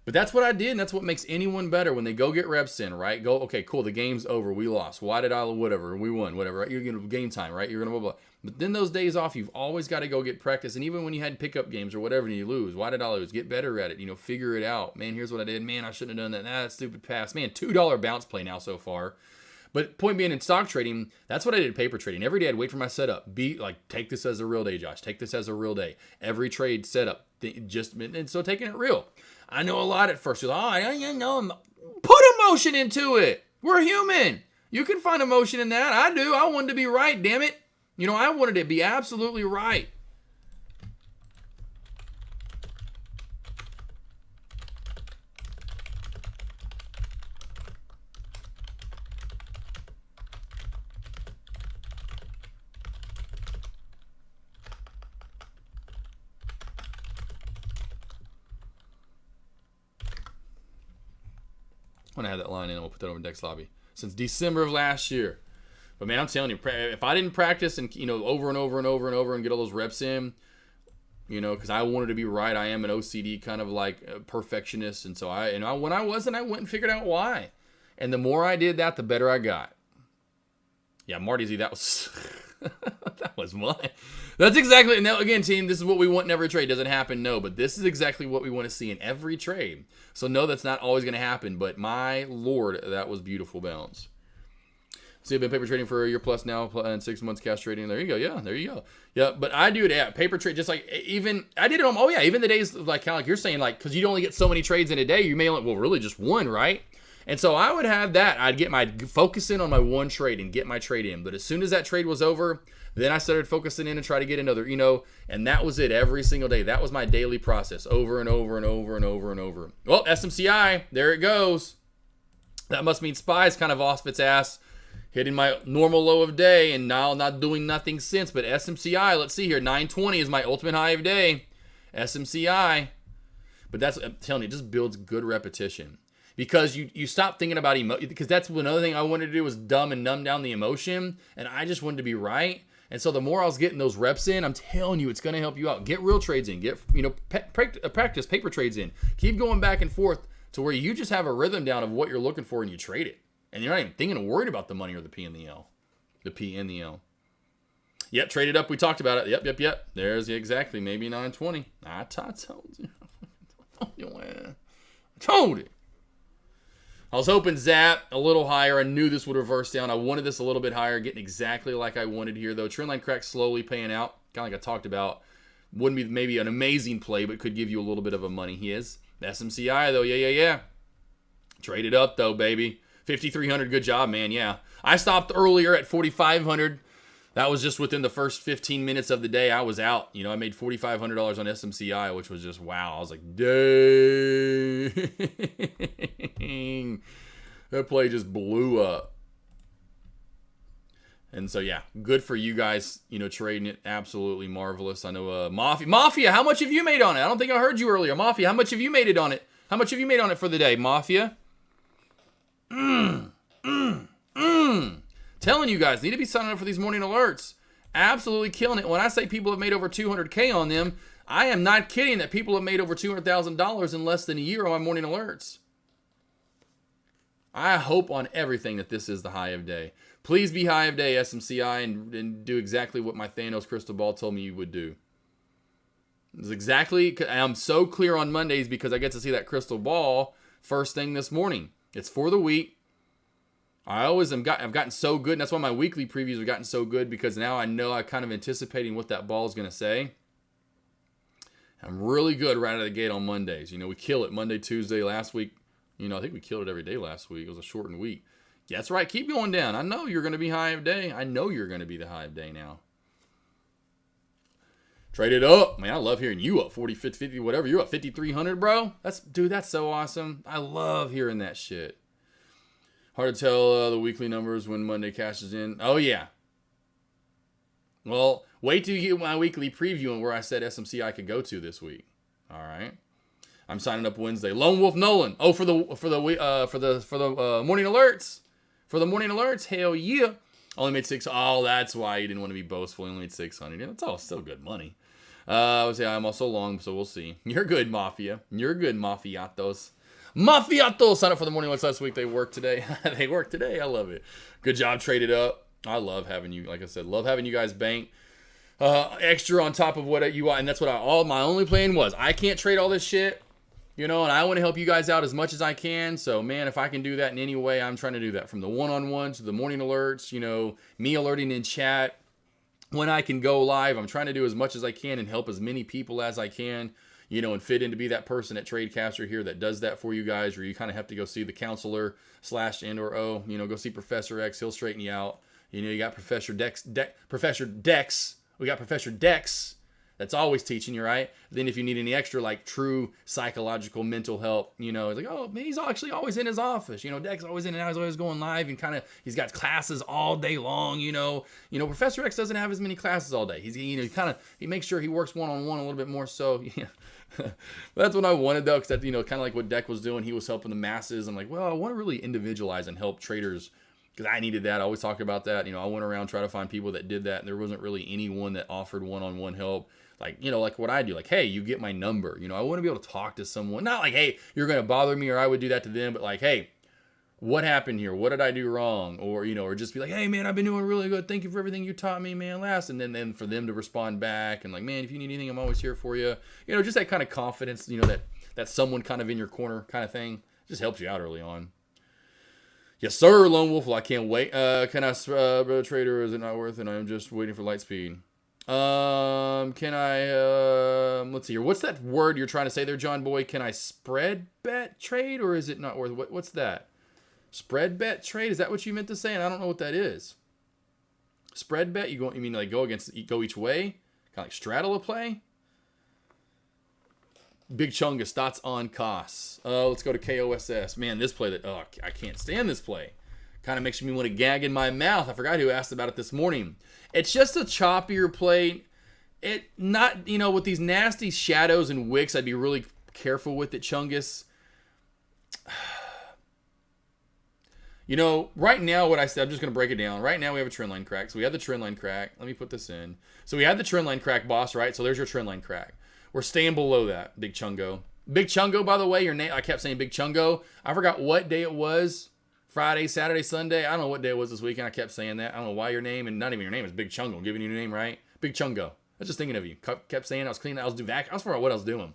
But that's what I did, and that's what makes anyone better when they go get reps in, right? Go, okay, cool, the game's over, we lost. Why did I, whatever, we won, whatever, right? You're going to game time, right? You're going to blah, blah. But then those days off, you've always got to go get practice. And even when you had pickup games or whatever and you lose, why did I lose? Get better at it, figure it out. Man, here's what I did. Man, I shouldn't have done that. That stupid pass. Man, $2 bounce play now so far. But point being, in stock trading, that's what I did in paper trading. Every day I'd wait for my setup. Take this as a real day, Josh. Take this as a real day. Every trade setup, and so taking it real. I know a lot at first. You're like, put emotion into it. We're human. You can find emotion in that. I do. I wanted to be right, damn it. I wanted to be absolutely right. When I have that line in, we'll put that over in Dex Lobby. Since December of last year. But man, I'm telling you, if I didn't practice and over and over and over and over and get all those reps in, because I wanted to be right. I am an OCD kind of like perfectionist, and so when I wasn't, I went and figured out why. And the more I did that, the better I got. Yeah, Marty Z, that was that was mine. That's exactly. Now again, team, this is what we want in every trade. Doesn't happen, no, but this is exactly what we want to see in every trade. So no, that's not always going to happen. But my lord, that was beautiful bounce. So you've been paper trading for a year plus now, and 6 months cash trading. There you go. Yeah, there you go. Yeah, but I do it. Yeah, paper trade. Just like even I did it on. Oh yeah, even the days like kind of like you're saying, like because you only get so many trades in a day. You may only really just one, right? And so I would have that. I'd get my focus in on my one trade and get my trade in. But as soon as that trade was over, then I started focusing in and try to get another. And that was it every single day. That was my daily process, over and over and over and over and over. Well, SMCI, there it goes. That must mean SPY's kind of off its ass. Hitting my normal low of day and now not doing nothing since. But SMCI, let's see here. 920 is my ultimate high of day. SMCI. But that's, I'm telling you, it just builds good repetition. Because you stop thinking about because that's another thing I wanted to do was dumb and numb down the emotion. And I just wanted to be right. And so the more I was getting those reps in, I'm telling you, it's going to help you out. Get real trades in. Get, practice paper trades in. Keep going back and forth to where you just have a rhythm down of what you're looking for and you trade it. And you're not even thinking or worried about the money or the P and the L. The P and the L. Yep, traded up. We talked about it. Yep. There's exactly maybe 920. I told you. I told it. I was hoping Zap a little higher. I knew this would reverse down. I wanted this a little bit higher, getting exactly like I wanted here, though. Trendline crack slowly paying out, kind of like I talked about. Wouldn't be maybe an amazing play, but could give you a little bit of a money. He is. SMCI, though, yeah. Traded up, though, baby. 5,300, good job, man, yeah. I stopped earlier at 4,500. That was just within the first 15 minutes of the day. I was out. I made $4,500 on SMCI, which was just wow. I was like, dang. That play just blew up. And so, yeah, good for you guys, trading it. Absolutely marvelous. I know Mafia, how much have you made on it? I don't think I heard you earlier. Mafia, how much have you made it on it? How much have you made on it for the day, Mafia? Telling you guys, need to be signing up for these morning alerts. Absolutely killing it. When I say people have made over 200K on them, I am not kidding that people have made over $200,000 in less than a year on my morning alerts. I hope on everything that this is the high of day. Please be high of day, SMCI, and do exactly what my Thanos crystal ball told me you would do. It's exactly, I'm so clear on Mondays because I get to see that crystal ball first thing this morning. It's for the week. I've gotten so good, and that's why my weekly previews have gotten so good, because now I know I'm kind of anticipating what that ball is going to say. I'm really good right out of the gate on Mondays. We kill it Monday, Tuesday, last week. I think we killed it every day last week. It was a shortened week. Yeah, that's right. Keep going down. I know you're going to be high of day. I know you're going to be the high of day now. Trade it up. Man, I love hearing you up 40, 50, whatever. You're up 5,300, bro. That's so awesome. I love hearing that shit. Hard to tell the weekly numbers when Monday cashes in. Oh, yeah. Well, wait till you get my weekly preview and where I said SMCI could go to this week. All right. I'm signing up Wednesday. Lone Wolf Nolan. Oh, for the morning alerts. For the morning alerts, hell yeah. Only made 6. Oh, that's why you didn't want to be boastful. You only made 600. Yeah, that's all still good money. I would say I'm also long, so we'll see. You're good, Mafia. You're good, Mafiatos. Mafiato signed up for the morning lights last week. They worked today. They worked today. I love it. Good job, traded up. I love having you, like I said, love having you guys bank extra on top of what you want. And that's what all my only plan was. I can't trade all this shit, and I want to help you guys out as much as I can. So, man, if I can do that in any way, I'm trying to do that. From the one-on-ones to the morning alerts, me alerting in chat. When I can go live, I'm trying to do as much as I can and help as many people as I can, and fit in to be that person at Tradecaster here that does that for you guys, where you kind of have to go see the counselor / and/or go see Professor X. He'll straighten you out. You got Professor Dex. We got Professor Dex that's always teaching you, right? Then if you need any extra, like, true psychological mental help, it's like, oh, man, he's actually always in his office. Dex always in and out. He's always going live, and he's got classes all day long, Professor X doesn't have as many classes all day. He makes sure he works one-on-one a little bit more so. That's what I wanted, though, because that, kind of like what Dex was doing. He was helping the masses. I'm like, well, I want to really individualize and help traders, because I needed that. I always talk about that. I went around trying to find people that did that, and there wasn't really anyone that offered one-on-one help. Like, like what I do. Like, hey, you get my number. I want to be able to talk to someone. Not like, hey, you're going to bother me, or I would do that to them. But like, hey, what happened here? What did I do wrong? Or, or just be like, hey, man, I've been doing really good. Thank you for everything you taught me, man, last. And then for them to respond back and like, man, if you need anything, I'm always here for you. Just that kind of confidence, that someone kind of in your corner kind of thing just helps you out early on. Yes, sir, Lone Wolf. Well, I can't wait. Can I, trader, is it not worth it? I'm just waiting for light speed. Can I, let's see here. What's that word you're trying to say there, John Boy? Can I spread bet trade, or is it not worth it? What's that? Spread bet trade? Is that what you meant to say? And I don't know what that is. Spread bet? You mean like go each way? Kind of like straddle a play? Big Chungus, thoughts on costs. Let's go to KOSS. Man, this play I can't stand this play. Kind of makes me want to gag in my mouth. I forgot who asked about it this morning. It's just a choppier play. With these nasty shadows and wicks, I'd be really careful with it, Chungus. Right now, what I said, I'm just going to break it down. Right now, we have a trend line crack. So we have the trend line crack. Let me put this in. So we had the trend line crack, boss, right? So there's your trend line crack. We're staying below that, Big Chungo. Big Chungo, by the way, your name, I kept saying Big Chungo. I forgot what day it was. Friday, Saturday, Sunday. I don't know what day it was this weekend. I kept saying that. I don't know why your name, and not even your name, is Big Chungo. I'm giving you your name, right? Big Chungo. I was just thinking of you. Kept saying I was cleaning. I was forgetting what I was doing.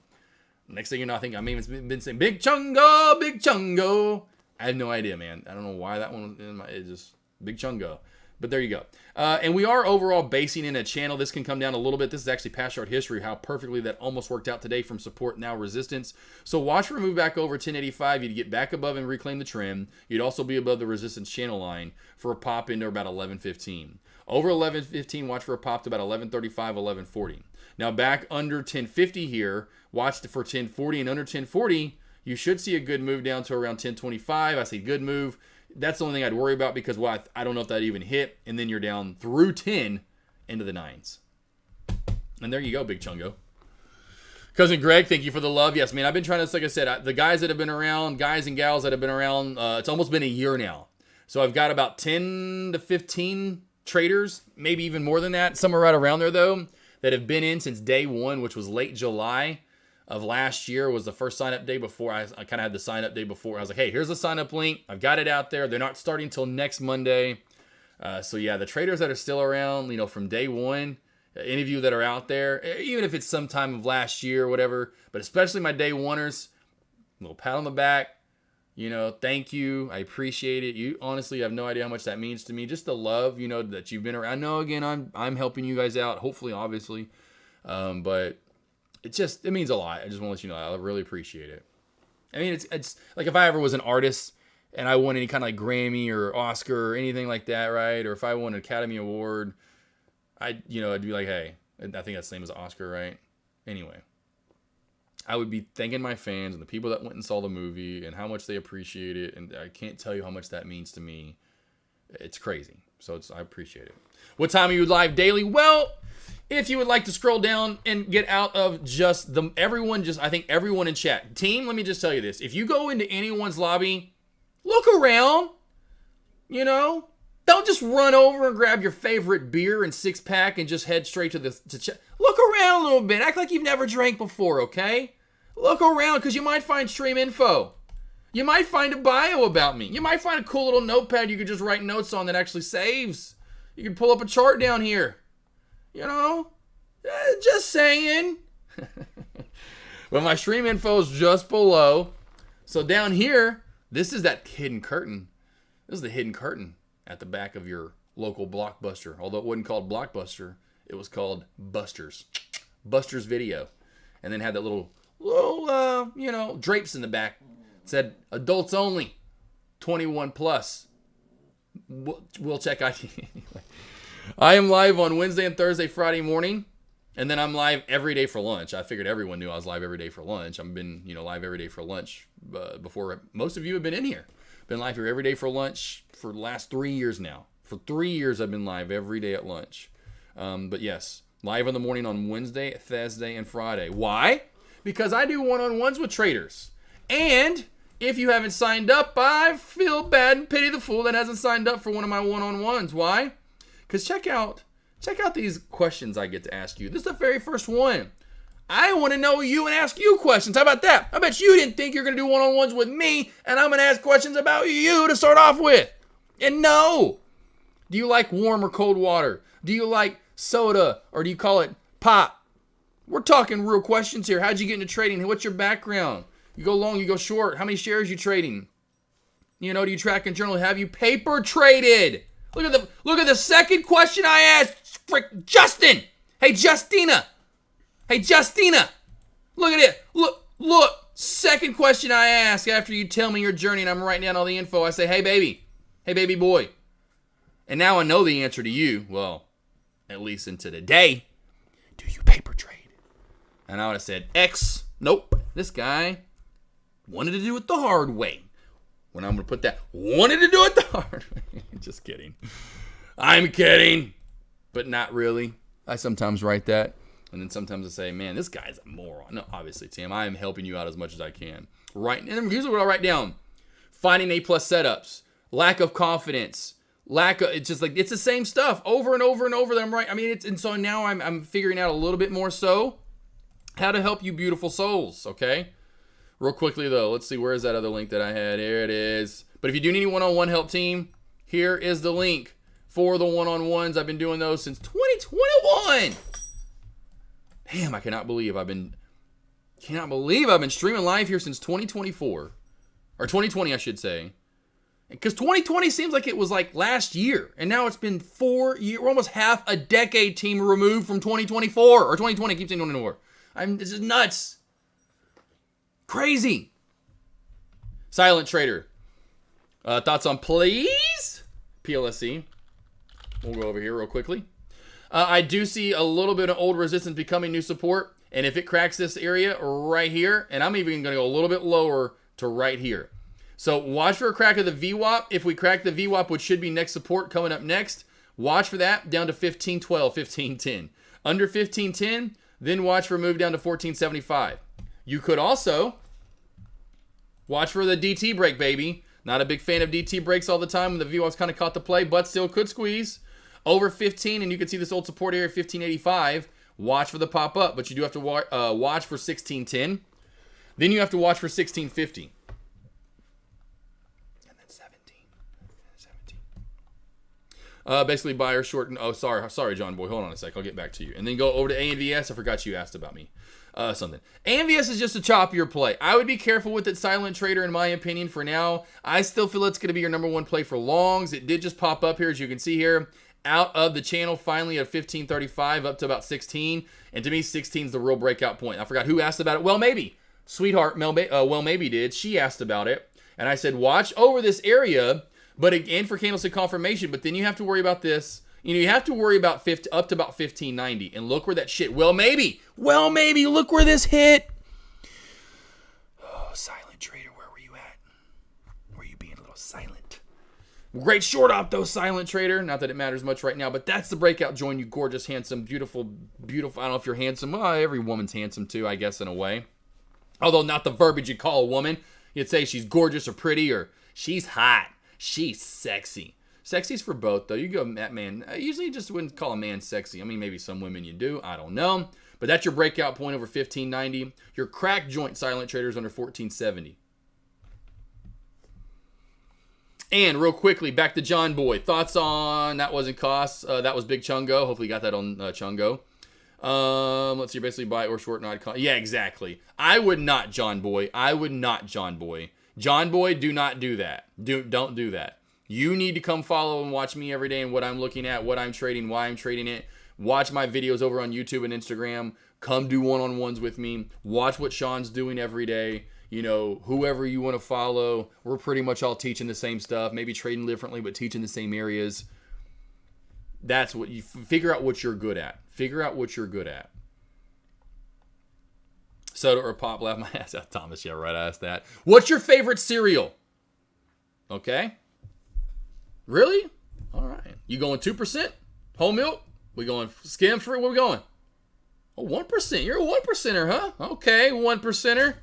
Next thing you know, I think I may have been saying Big Chungo, Big Chungo. I had no idea, man. I don't know why that one was in my. It's just Big Chungo. But there you go. And we are overall basing in a channel. This can come down a little bit. This is actually past chart history, how perfectly that almost worked out today from support, now resistance. So watch for a move back over 1085. You'd get back above and reclaim the trend. You'd also be above the resistance channel line for a pop into about 1115. Over 1115, watch for a pop to about 1135, 1140. Now back under 1050 here, watch for 1040 and under 1040, you should see a good move down to around 1025. I say good move. That's the only thing I'd worry about because, well, I don't know if that even hit. And then you're down through 10 into the 9s. And there you go, Big Chungo. Cousin Greg, thank you for the love. Yes, man, I've been trying to, like I said, the guys that have been around, guys and gals that have been around, it's almost been a year now. So I've got about 10 to 15 traders, maybe even more than that, somewhere right around there, though, that have been in since day one, which was late July of last year. Was the first sign-up day before. I kind of had the sign-up day before. I was like, hey, here's the sign-up link. I've got it out there. They're not starting until next Monday. So, yeah, the traders that are still around, from day one, any of you that are out there, even if it's sometime of last year or whatever, but especially my day oneers, a little pat on the back. Thank you. I appreciate it. You honestly have no idea how much that means to me. Just the love, that you've been around. I know, again, I'm helping you guys out, hopefully, obviously. But it means a lot. I just want to let you know, I really appreciate it. I mean, it's like if I ever was an artist and I won any kind of like Grammy or Oscar or anything like that, right? Or if I won an Academy Award, I'd be like, hey, I think that's the same as Oscar, right? Anyway, I would be thanking my fans and the people that went and saw the movie and how much they appreciate it. And I can't tell you how much that means to me. It's crazy. So I appreciate it. What time are you live daily? Well, if you would like to scroll down and get out of just I think everyone in chat. Team, let me just tell you this. If you go into anyone's lobby, look around. Don't just run over and grab your favorite beer and 6-pack and just head straight to chat. Look around a little bit. Act like you've never drank before, okay? Look around because you might find stream info. You might find a bio about me. You might find a cool little notepad you could just write notes on that actually saves. You can pull up a chart down here. You know? Just saying. Well, my stream info is just below. So down here, this is that hidden curtain. This is the hidden curtain at the back of your local Blockbuster. Although it wasn't called Blockbuster, it was called Buster's. Buster's Video. And then had that little drapes in the back. It said adults only, 21 plus. We'll check ID anyway. I am live on Wednesday and Thursday, Friday morning. And then I'm live every day for lunch. I figured everyone knew I was live every day for lunch. I've been, live every day for lunch before most of you have been in here. Been live here every day for lunch for the last 3 years now. For 3 years, I've been live every day at lunch. But yes, live in the morning on Wednesday, Thursday, and Friday. Why? Because I do one-on-ones with traders. And if you haven't signed up, I feel bad and pity the fool that hasn't signed up for one of my one-on-ones. Why? Because check out these questions I get to ask you. This is the very first one. I want to know you and ask you questions. How about that? I bet you didn't think you're going to do one-on-ones with me, and I'm going to ask questions about you to start off with. And no. Do you like warm or cold water? Do you like soda, or do you call it pop? We're talking real questions here. How'd you get into trading? What's your background? You go long, you go short. How many shares you trading? Do you track and journal? Have you paper traded? Look at the second question I asked. Frick, Justin. Hey, Justina. Look at it. Look. Second question I ask after you tell me your journey and I'm writing down all the info. I say, hey, baby boy. And now I know the answer to you. Well, at least into today. Do you paper trade? And I would have said, X. Nope. This guy wanted to do it the hard way. When I'm going to put that, wanted to do it the hard way. Just kidding. I'm kidding. But not really. I sometimes write that. And then sometimes I say, man, this guy's a moron. No, obviously, Tim, I am helping you out as much as I can. Right. And here's what I write down. Finding A+ setups. Lack of confidence. It's just like, it's the same stuff over and over and over that I'm right. I mean, and so now I'm figuring out a little bit more so how to help you beautiful souls, okay? Real quickly, though, let's see, where is that other link that I had? Here it is. But if you do need a one-on-one help team, here is the link for the one-on-ones. I've been doing those since 2021. Damn, I cannot believe I've been streaming live here since 2024. Or 2020, I should say. Because 2020 seems like it was like last year. And now it's been 4 years. We're almost half a decade team removed from 2024. Or 2020, I keep saying 2024. This is nuts. Crazy. Silent Trader. Thoughts on please? PLSC. We'll go over here real quickly. I do see a little bit of old resistance becoming new support. And if it cracks this area right here, and I'm even going to go a little bit lower to right here. So watch for a crack of the VWAP. If we crack the VWAP, which should be next support coming up next, watch for that down to 1512, 1510. Under 1510, then watch for a move down to 1475. You could also watch for the DT break, baby. Not a big fan of DT breaks all the time when the VWAP's kind of caught the play, but still could squeeze. Over 15, and you can see this old support area, 1585. Watch for the pop up, but you do have to watch for 1610. Then you have to watch for 1650. And then 17. Basically, buy or short. Oh, sorry, John Boy. Hold on a sec. I'll get back to you. And then go over to ANVS. I forgot you asked about me. Something. ANVS is just a choppier play. I would be careful with it, Silent Trader, in my opinion, for now. I still feel it's going to be your number one play for longs. It did just pop up here, as you can see here. Out of the channel finally at 1535 up to about 16. And to me, 16 is the real breakout point. I forgot who asked about it. Well, maybe. Sweetheart, maybe did. She asked about it. And I said, watch over this area, but again for candlestick confirmation. But then you have to worry about this. You have to worry about up to about 1590. And look where that shit, well, maybe, look where this hit. Oh, Silent Trader, where were you at? Were you being a little silent? Great short op, though, Silent Trader. Not that it matters much right now, but that's the breakout join, you gorgeous, handsome, beautiful. I don't know if you're handsome. Well, every woman's handsome, too, I guess, in a way. Although not the verbiage you call a woman. You'd say she's gorgeous or pretty or she's hot. She's sexy. Sexy's for both, though. You go, man. I usually just wouldn't call a man sexy. I mean, maybe some women you do. I don't know. But that's your breakout point over 1590. Your crack joint, Silent Trader, is under 1470. And real quickly, back to John Boy. Thoughts on, that wasn't costs. That was Big Chungo. Hopefully you got that on Chungo. Let's see, basically buy or short not cost. Yeah, exactly. I would not, John Boy. I would not, John Boy. John Boy, do not do that. Don't do that. You need to come follow and watch me every day and what I'm looking at, what I'm trading, why I'm trading it. Watch my videos over on YouTube and Instagram. Come do one-on-ones with me. Watch what Sean's doing every day. You know, whoever you want to follow, we're pretty much all teaching the same stuff. Maybe trading differently, but teaching the same areas. That's what you figure out what you're good at. Figure out what you're good at. Soda or pop? Laugh my ass out, Thomas. Yeah, right. I asked that. What's your favorite cereal? Okay. Really? All right. You going 2%? Whole milk? We going skim free? Where we going? Oh, 1%. You're a 1%er, huh? Okay, 1%er.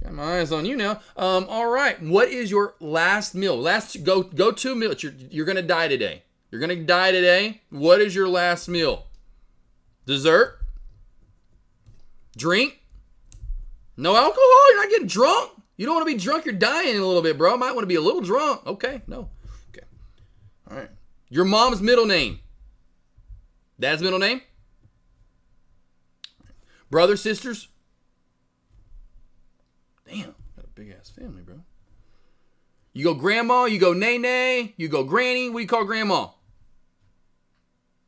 Got my eyes on you now. All right. What is your last meal? Go 2 meals. You're gonna die today. You're gonna die today. What is your last meal? Dessert? Drink? No alcohol? You're not getting drunk? You don't want to be drunk. You're dying a little bit, bro. Might want to be a little drunk. Okay. No. Okay. All right. Your mom's middle name? Dad's middle name? Brothers, sisters? Damn, got a big ass family, bro. You go grandma, you go nay, you go granny. What do you call grandma?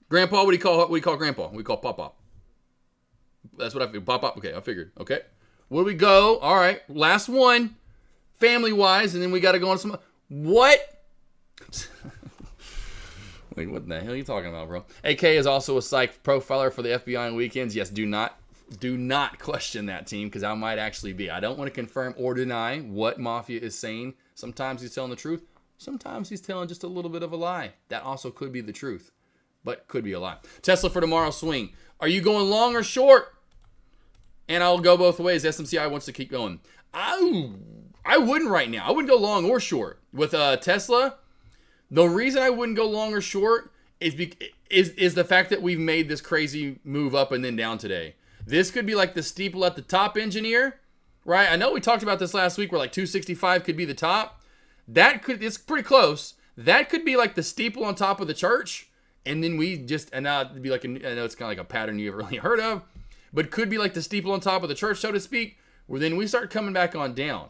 Grandpa, what do you call grandpa? We call pop. That's what I figured. Pop. Okay, I figured. Okay. Where do we go? All right, last one, family wise, and then we got to go on some. What? Wait, what the hell are you talking about, bro? AK is also a psych profiler for the FBI on weekends. Yes, do not question that, team, because I might actually be. I don't want to confirm or deny what Mafia is saying. Sometimes he's telling the truth. Sometimes he's telling just a little bit of a lie. That also could be the truth, but could be a lie. Tesla for tomorrow's swing. Are you going long or short? And I'll go both ways. SMCI wants to keep going. I wouldn't right now. I wouldn't go long or short. With Tesla, the reason I wouldn't go long or short is the fact that we've made this crazy move up and then down today. This could be like the steeple at the top, engineer, right? I know we talked about this last week where like 265 could be the top. It's pretty close. That could be like the steeple on top of the church. And then and now it'd be like, I know it's kind of like a pattern you've really heard of, but could be like the steeple on top of the church, so to speak, where then we start coming back on down.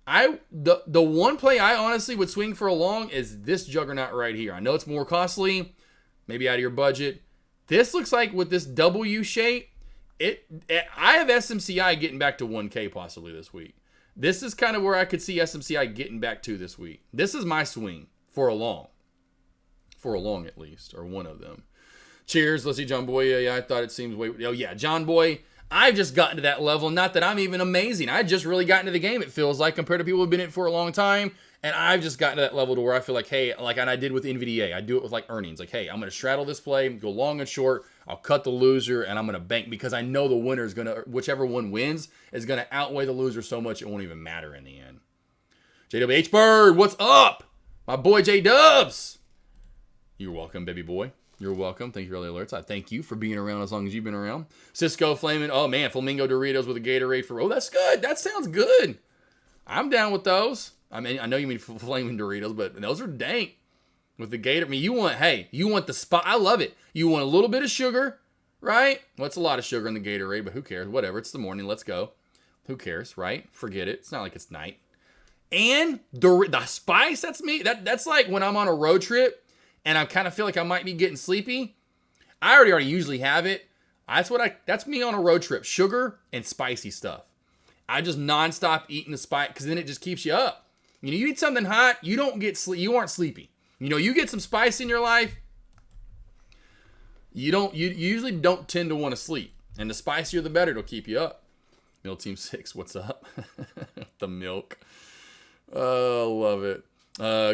The one play I honestly would swing for a long is this juggernaut right here. I know it's more costly, maybe out of your budget. This looks like with this W shape, I have SMCI getting back to 1K possibly this week. This is kind of where I could see SMCI getting back to this week. This is my swing for a long. For a long at least, or one of them. Cheers. Let's see, John Boy. Yeah, I thought it seems way. Oh, yeah, John Boy. I've just gotten to that level. Not that I'm even amazing. I just really gotten to the game, it feels like, compared to people who've been in it for a long time. And I've just gotten to that level to where I feel like, hey, like and I did with NVDA. I do it with like earnings. Like, hey, I'm going to straddle this play, go long and short. I'll cut the loser, and I'm going to bank because I know the winner is going to, whichever one wins, is going to outweigh the loser so much it won't even matter in the end. JWH Bird, what's up? My boy J Dubs. You're welcome, baby boy. You're welcome. Thank you for all the alerts. I thank you for being around as long as you've been around. Cisco Flamin'. Oh, man. Flamingo Doritos with a Gatorade for... Oh, that's good. That sounds good. I'm down with those. I mean, I know you mean Flaming Doritos, but those are dank. With the Gator... I mean, you want the spot. I love it. You want a little bit of sugar, right? Well, it's a lot of sugar in the Gatorade, but who cares? Whatever. It's the morning. Let's go. Who cares, right? Forget it. It's not like it's night. And the spice, that's me. That's like when I'm on a road trip and I kind of feel like I might be getting sleepy. I already usually have it. That's me on a road trip. Sugar and spicy stuff. I just nonstop eating the spice because then it just keeps you up. You know, you eat something hot, you don't get sleep. You aren't sleepy. You know, you get some spice in your life. You usually don't tend to want to sleep, and the spicier the better. It'll keep you up. Mill Team 6, what's up? The milk. Oh, love it.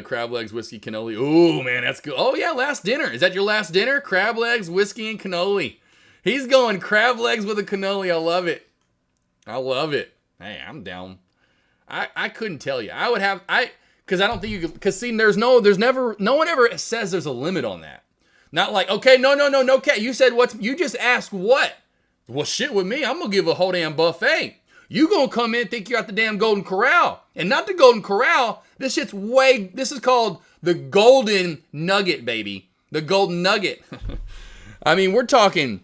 Crab legs, whiskey, cannoli. Ooh, man, that's good. Oh, yeah, last dinner. Is that your last dinner? Crab legs, whiskey, and cannoli. He's going crab legs with a cannoli. I love it. I love it. Hey, I'm down. I couldn't tell you. Because I don't think you could, because see, no one ever says there's a limit on that. Not like, okay, no, okay. You said you just asked what? Well, shit with me, I'm going to give a whole damn buffet. You going to come in and think you're at the damn Golden Corral. And not the Golden Corral, This is called the golden nugget, baby. The golden nugget. I mean, we're talking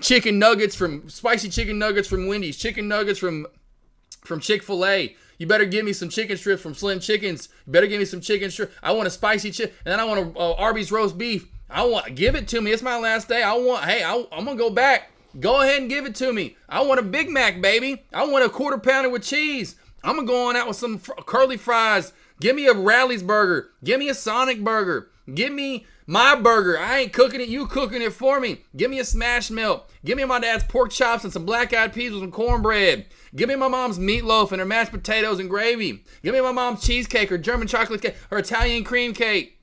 spicy chicken nuggets from Wendy's, chicken nuggets from Chick-fil-A. You better give me some chicken strips from Slim Chickens. You better give me some chicken strips. I want a spicy chicken, and then I want a Arby's roast beef. Give it to me. It's my last day. I'm gonna go back. Go ahead and give it to me. I want a Big Mac, baby. I want a quarter pounder with cheese. I'm gonna go on out with some curly fries. Give me a Radley's burger. Give me a Sonic burger. Give me my burger. I ain't cooking it. You cooking it for me. Give me a smash melt. Give me my dad's pork chops and some black-eyed peas with some cornbread. Give me my mom's meatloaf and her mashed potatoes and gravy. Give me my mom's cheesecake or German chocolate cake or Italian cream cake.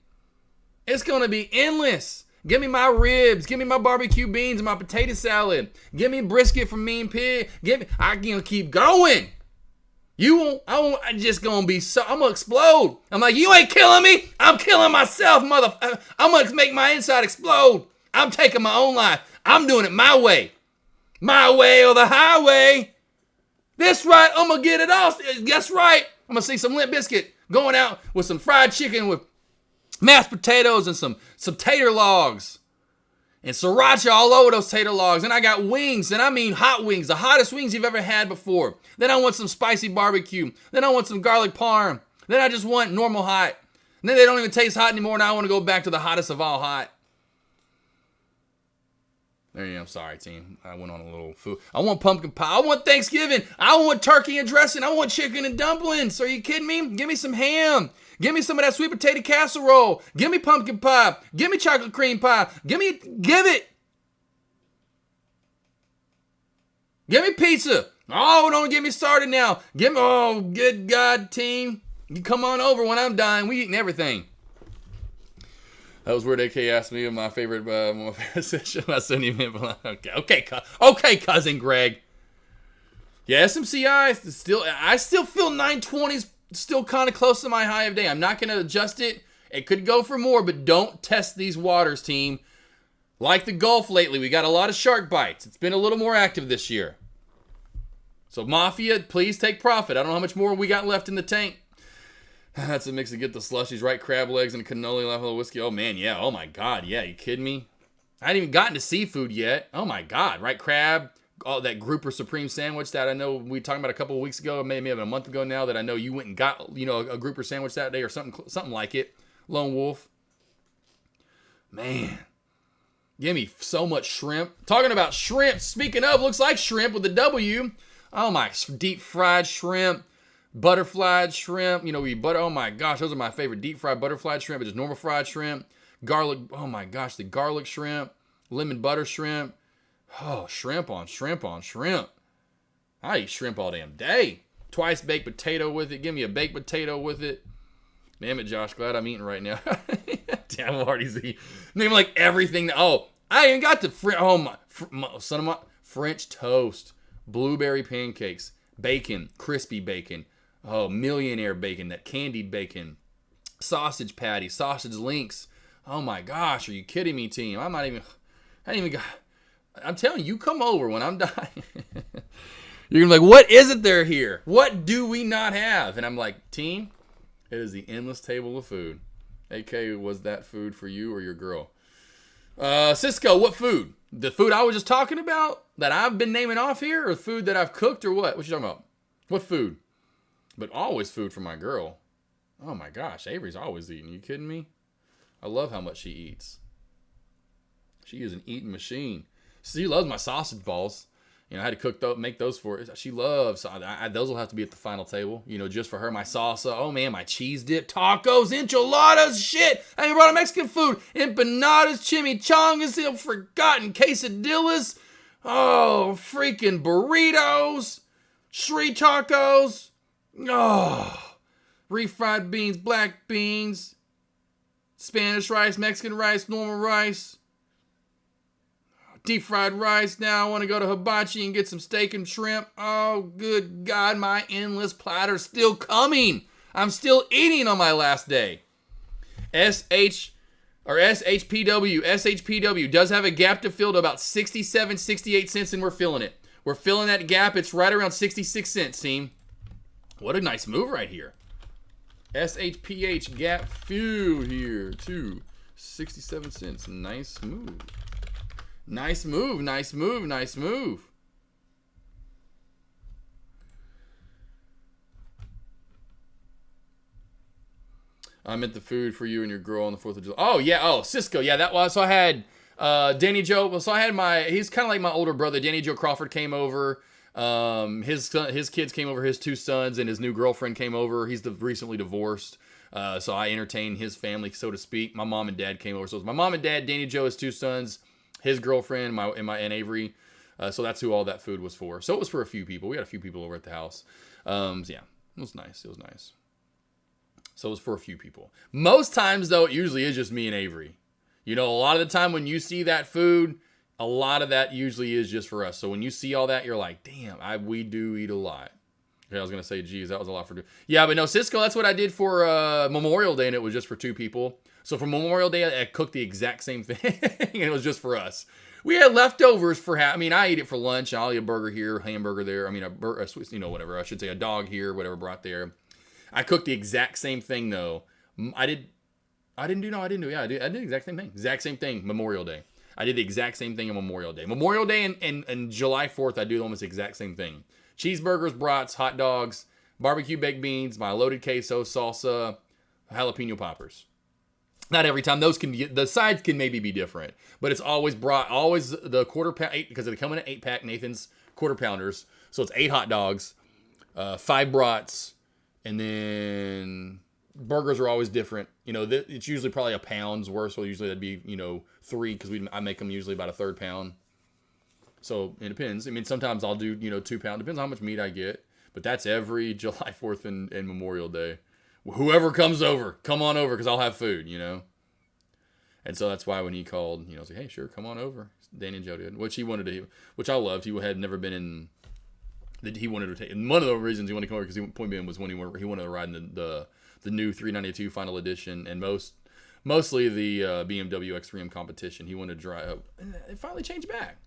It's going to be endless. Give me my ribs. Give me my barbecue beans and my potato salad. Give me brisket from Mean Pig. I can keep going. I'm just going to be I'm going to explode. I'm like, you ain't killing me. I'm killing myself, motherfucker. I'm going to make my inside explode. I'm taking my own life. I'm doing it my way. My way or the highway. That's right. I'm going to get it off. That's right. I'm going to see some Limp Bizkit going out with some fried chicken with mashed potatoes and some tater logs. And sriracha all over those tater logs. And I got wings, and I mean hot wings, the hottest wings you've ever had before. Then I want some spicy barbecue. Then I want some garlic parm. Then I just want normal hot. And then they don't even taste hot anymore, and I want to go back to the hottest of all hot. There you go. I'm sorry, team. I went on a little food. I want pumpkin pie. I want Thanksgiving. I want turkey and dressing. I want chicken and dumplings. Are you kidding me? Give me some ham. Give me some of that sweet potato casserole. Give me pumpkin pie. Give me chocolate cream pie. Give it. Give me pizza. Oh, don't get me started now. Oh, good God, team. You come on over when I'm dying. We eating everything. That was where AK asked me my favorite session. I said even okay, cousin Greg. Yeah, SMCI I still feel 920s still kind of close to my high of day. I'm not going to adjust it. It could go for more, but don't test these waters, team. Like the Gulf lately, we got a lot of shark bites. It's been a little more active this year. So Mafia, please take profit. I don't know how much more we got left in the tank. That's a mix to get the slushies, right? Crab legs and cannoli, left with whiskey. Oh, man, yeah. Oh, my God. Yeah, you kidding me? I hadn't even gotten to seafood yet. Oh, my God. Right? Crab. Oh, that Grouper Supreme sandwich that I know we talked about a couple of weeks ago, maybe a month ago now, that I know you went and got, a Grouper sandwich that day or something like it. Lone Wolf. Man. Give me so much shrimp. Talking about shrimp. Speaking of, looks like shrimp with a W. Oh, my. Deep fried shrimp. Butterflied shrimp, oh my gosh, those are my favorite. Deep fried butterflied shrimp, but just normal fried shrimp. Garlic, oh my gosh, the garlic shrimp, lemon butter shrimp. Oh, shrimp on shrimp on shrimp. I eat shrimp all damn day. Twice baked potato with it. Give me a baked potato with it. Damn it, Josh, glad I'm eating right now. Damn, I'm already eating. Name like everything. I even got the French toast, blueberry pancakes, bacon, crispy bacon. Oh, millionaire bacon, that candied bacon, sausage patty, sausage links. Oh my gosh, are you kidding me, team? I'm telling you, come over when I'm dying. You're gonna be like, what isn't there here? What do we not have? And I'm like, team, it is the endless table of food. AK, was that food for you or your girl? Cisco, what food? The food I was just talking about that I've been naming off here, or food that I've cooked, or what? What you talking about? What food? But always food for my girl. Oh my gosh, Avery's always eating. You kidding me? I love how much she eats. She is an eating machine. She loves my sausage balls. I had to make those for her. She loves. Those will have to be at the final table. Just for her. My salsa. Oh man, my cheese dip, tacos, enchiladas, shit. I even brought a Mexican food. Empanadas, chimichangas, forgotten quesadillas. Oh, freaking burritos. Street tacos. Oh, refried beans, black beans, Spanish rice, Mexican rice, normal rice, deep fried rice. Now I want to go to Hibachi and get some steak and shrimp. Oh, good God, my endless platter's still coming. I'm still eating on my last day. SHPW does have a gap to fill to about 67, 68 cents, and we're filling it. We're filling that gap. It's right around 66 cents, team. What a nice move right here. SHPH Gap Fuel here, too. 67 cents. Nice move. Nice move, nice move, nice move. I meant the food for you and your girl on the 4th of July. Oh, yeah. Oh, Cisco. Yeah, that was. So I had Danny Joe. So I had he's kind of like my older brother. Danny Joe Crawford came over. His kids came over, his 2 sons, and his new girlfriend came over. He's recently divorced. So I entertained his family, so to speak. My mom and dad came over. So it was my mom and dad, Danny Joe, his 2 sons, his girlfriend, and Avery. So that's who all that food was for. So it was for a few people. We had a few people over at the house. So yeah, it was nice. It was nice. So it was for a few people. Most times, though, it usually is just me and Avery. You know, a lot of the time when you see that food, a lot of that usually is just for us. So when you see all that, you're like, damn, we do eat a lot. Okay, I was going to say, geez, that was a lot for... Yeah, but no, Cisco, that's what I did for Memorial Day, and it was just for 2 people. So for Memorial Day, I cooked the exact same thing, and it was just for us. We had leftovers for... I mean, I eat it for lunch. I'll eat a burger here, hamburger there. I mean, whatever. I should say a dog here, whatever brought there. I cooked the exact same thing, though. I did the exact same thing. Exact same thing, Memorial Day. I did the exact same thing on Memorial Day. Memorial Day and July 4th, I do almost the exact same thing. Cheeseburgers, brats, hot dogs, barbecue baked beans, my loaded queso, salsa, jalapeno poppers. Not every time. The sides can maybe be different, but it's always the quarter pound, because they come in an 8-pack, Nathan's quarter pounders. So it's 8 hot dogs, 5 brats, and then burgers are always different. You know, it's usually probably a pound's worth. So usually that'd be, 3, because I make them usually about a third pound. So it depends. I mean, sometimes I'll do, 2 pound. Depends on how much meat I get. But that's every July 4th and Memorial Day. Whoever comes over, come on over, because I'll have food, And so that's why when he called, I was like, hey, sure, come on over. Danny and Joe did, which I loved. He had never been in. He wanted to take, and one of the reasons he wanted to come over, because point being was when he wanted to ride in the new 392 Final Edition, and mostly the BMW X3M competition. He wanted to drive. It finally changed back.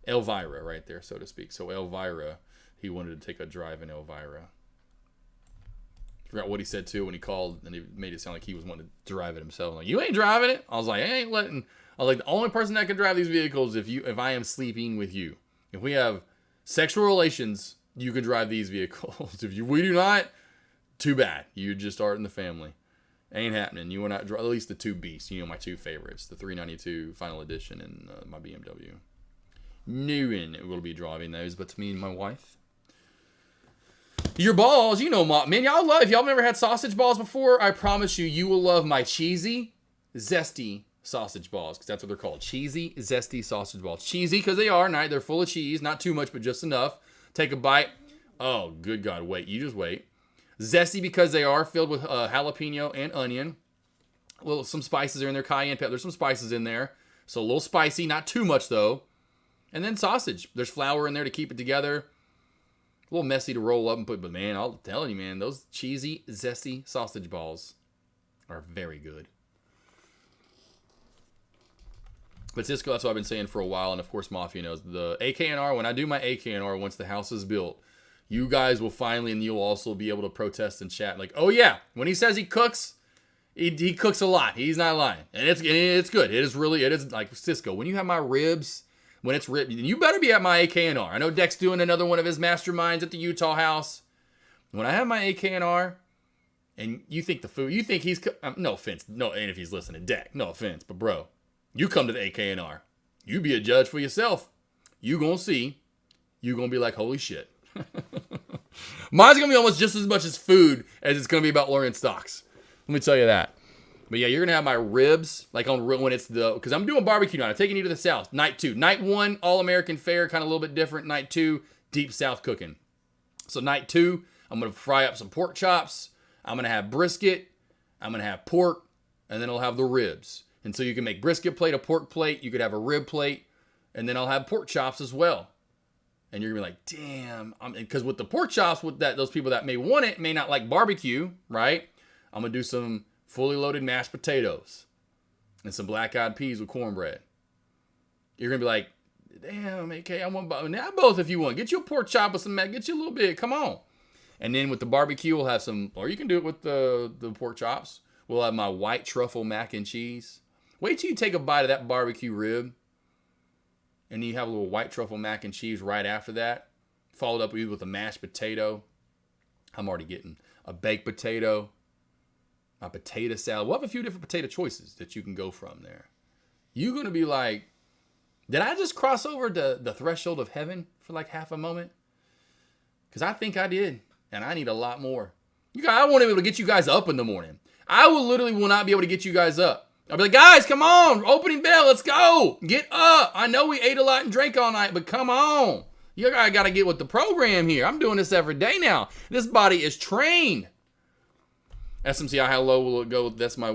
Elvira, right there, so to speak. So Elvira, he wanted to take a drive in Elvira. Forgot what he said too when he called, and he made it sound like he was wanting to drive it himself. Like, you ain't driving it. I was like, the only person that can drive these vehicles if I am sleeping with you. If we have sexual relations, you can drive these vehicles. We do not, too bad. You just aren't in the family. Ain't happening. You will not drive, at least the 2 beasts. My 2 favorites, the 392 Final Edition and my BMW. No one will be driving those, but me and my wife. Your balls, man, y'all love, if y'all never had sausage balls before, I promise you will love my cheesy, zesty sausage balls, because that's what they're called. Cheesy, zesty sausage balls. Cheesy because they are, they're full of cheese, not too much, but just enough. Take a bite. Oh, good God, wait. You just wait. Zesty because they are filled with jalapeno and onion. Some spices are in there. Cayenne pepper. There's some spices in there. So a little spicy, not too much though. And then sausage. There's flour in there to keep it together. A little messy to roll up and put, but man, I'll tell you, man, those cheesy, zesty sausage balls are very good. But Cisco, that's what I've been saying for a while, and of course Mafia knows. The AKNR, when I do my AKNR, once the house is built, you guys will finally, and you'll also be able to protest and chat like, oh yeah, when he says he cooks, he cooks a lot. He's not lying. And it's good. It is like Cisco, when you have my ribs, when it's ripped, you better be at my AKNR. I know Deck's doing another one of his masterminds at the Utah house. When I have my AKNR, and you think the food, you think he's, no offense, no, and if he's listening, Deck, no offense, but bro, you come to the AKNR, you be a judge for yourself. You gonna see, you gonna be like, holy shit. Mine's gonna be almost just as much as food as it's gonna be about Lawrence stocks. Let me tell you that. But yeah, you're gonna have my ribs like on when it's because I'm doing barbecue night. I'm taking you to the South. Night 2, night 1, all American fare, kind of a little bit different. Night 2, deep South cooking. So night 2, I'm gonna fry up some pork chops. I'm gonna have brisket. I'm gonna have pork, and then I'll have the ribs. And so you can make brisket plate, a pork plate. You could have a rib plate, and then I'll have pork chops as well. And you're gonna be like, damn, because with the pork chops, with that, those people that may want it may not like barbecue, right? I'm gonna do some fully loaded mashed potatoes and some black-eyed peas with cornbread. You're gonna be like, damn, AK, I want both if you want. Get you a pork chop with some, get you a little bit, come on. And then with the barbecue, we'll have some, or you can do it with the pork chops. We'll have my white truffle mac and cheese. Wait till you take a bite of that barbecue rib. And you have a little white truffle mac and cheese right after that. Followed up with a mashed potato. I'm already getting a baked potato. A potato salad. We'll have a few different potato choices that you can go from there. You're going to be like, did I just cross over the threshold of heaven for like half a moment? Because I think I did. And I need a lot more. You guys, I won't be able to get you guys up in the morning. I will not be able to get you guys up. I'll be like, guys, come on. Opening bell. Let's go. Get up. I know we ate a lot and drank all night, but come on. You guys got to get with the program here. I'm doing this every day now. This body is trained. SMCI, how low will it go? That's my,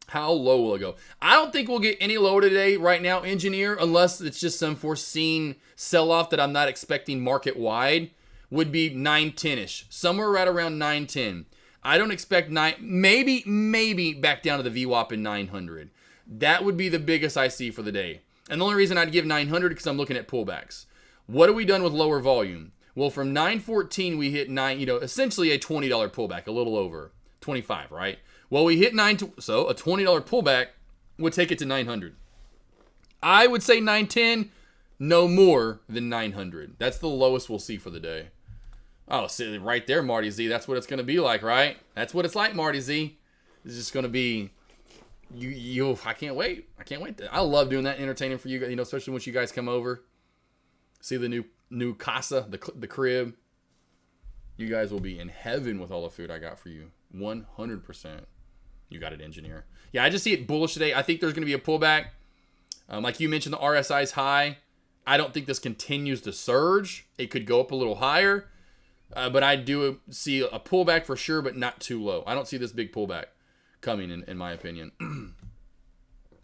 how low will it go? I don't think we'll get any lower today right now, engineer, unless it's just some foreseen sell-off that I'm not expecting market-wide, would be 910-ish. Somewhere right around 910. I don't expect maybe back down to the VWAP in 900. That would be the biggest I see for the day. And the only reason I'd give 900 because I'm looking at pullbacks. What have we done with lower volume? Well, from 914, we hit essentially a $20 pullback, a little over 25, right? Well, we hit so a $20 pullback would take it to 900. I would say 910, no more than 900. That's the lowest we'll see for the day. Oh, see right there, Marty Z. That's what it's going to be like, right? That's what it's like, Marty Z. It's just going to be, I can't wait. I can't wait. I love doing that, entertaining for you guys, especially once you guys come over. See the new casa, the crib. You guys will be in heaven with all the food I got for you. 100%. You got it, engineer. Yeah, I just see it bullish today. I think there's going to be a pullback. Like you mentioned, the RSI's high. I don't think this continues to surge. It could go up a little higher. But I do see a pullback for sure, but not too low. I don't see this big pullback coming, in my opinion.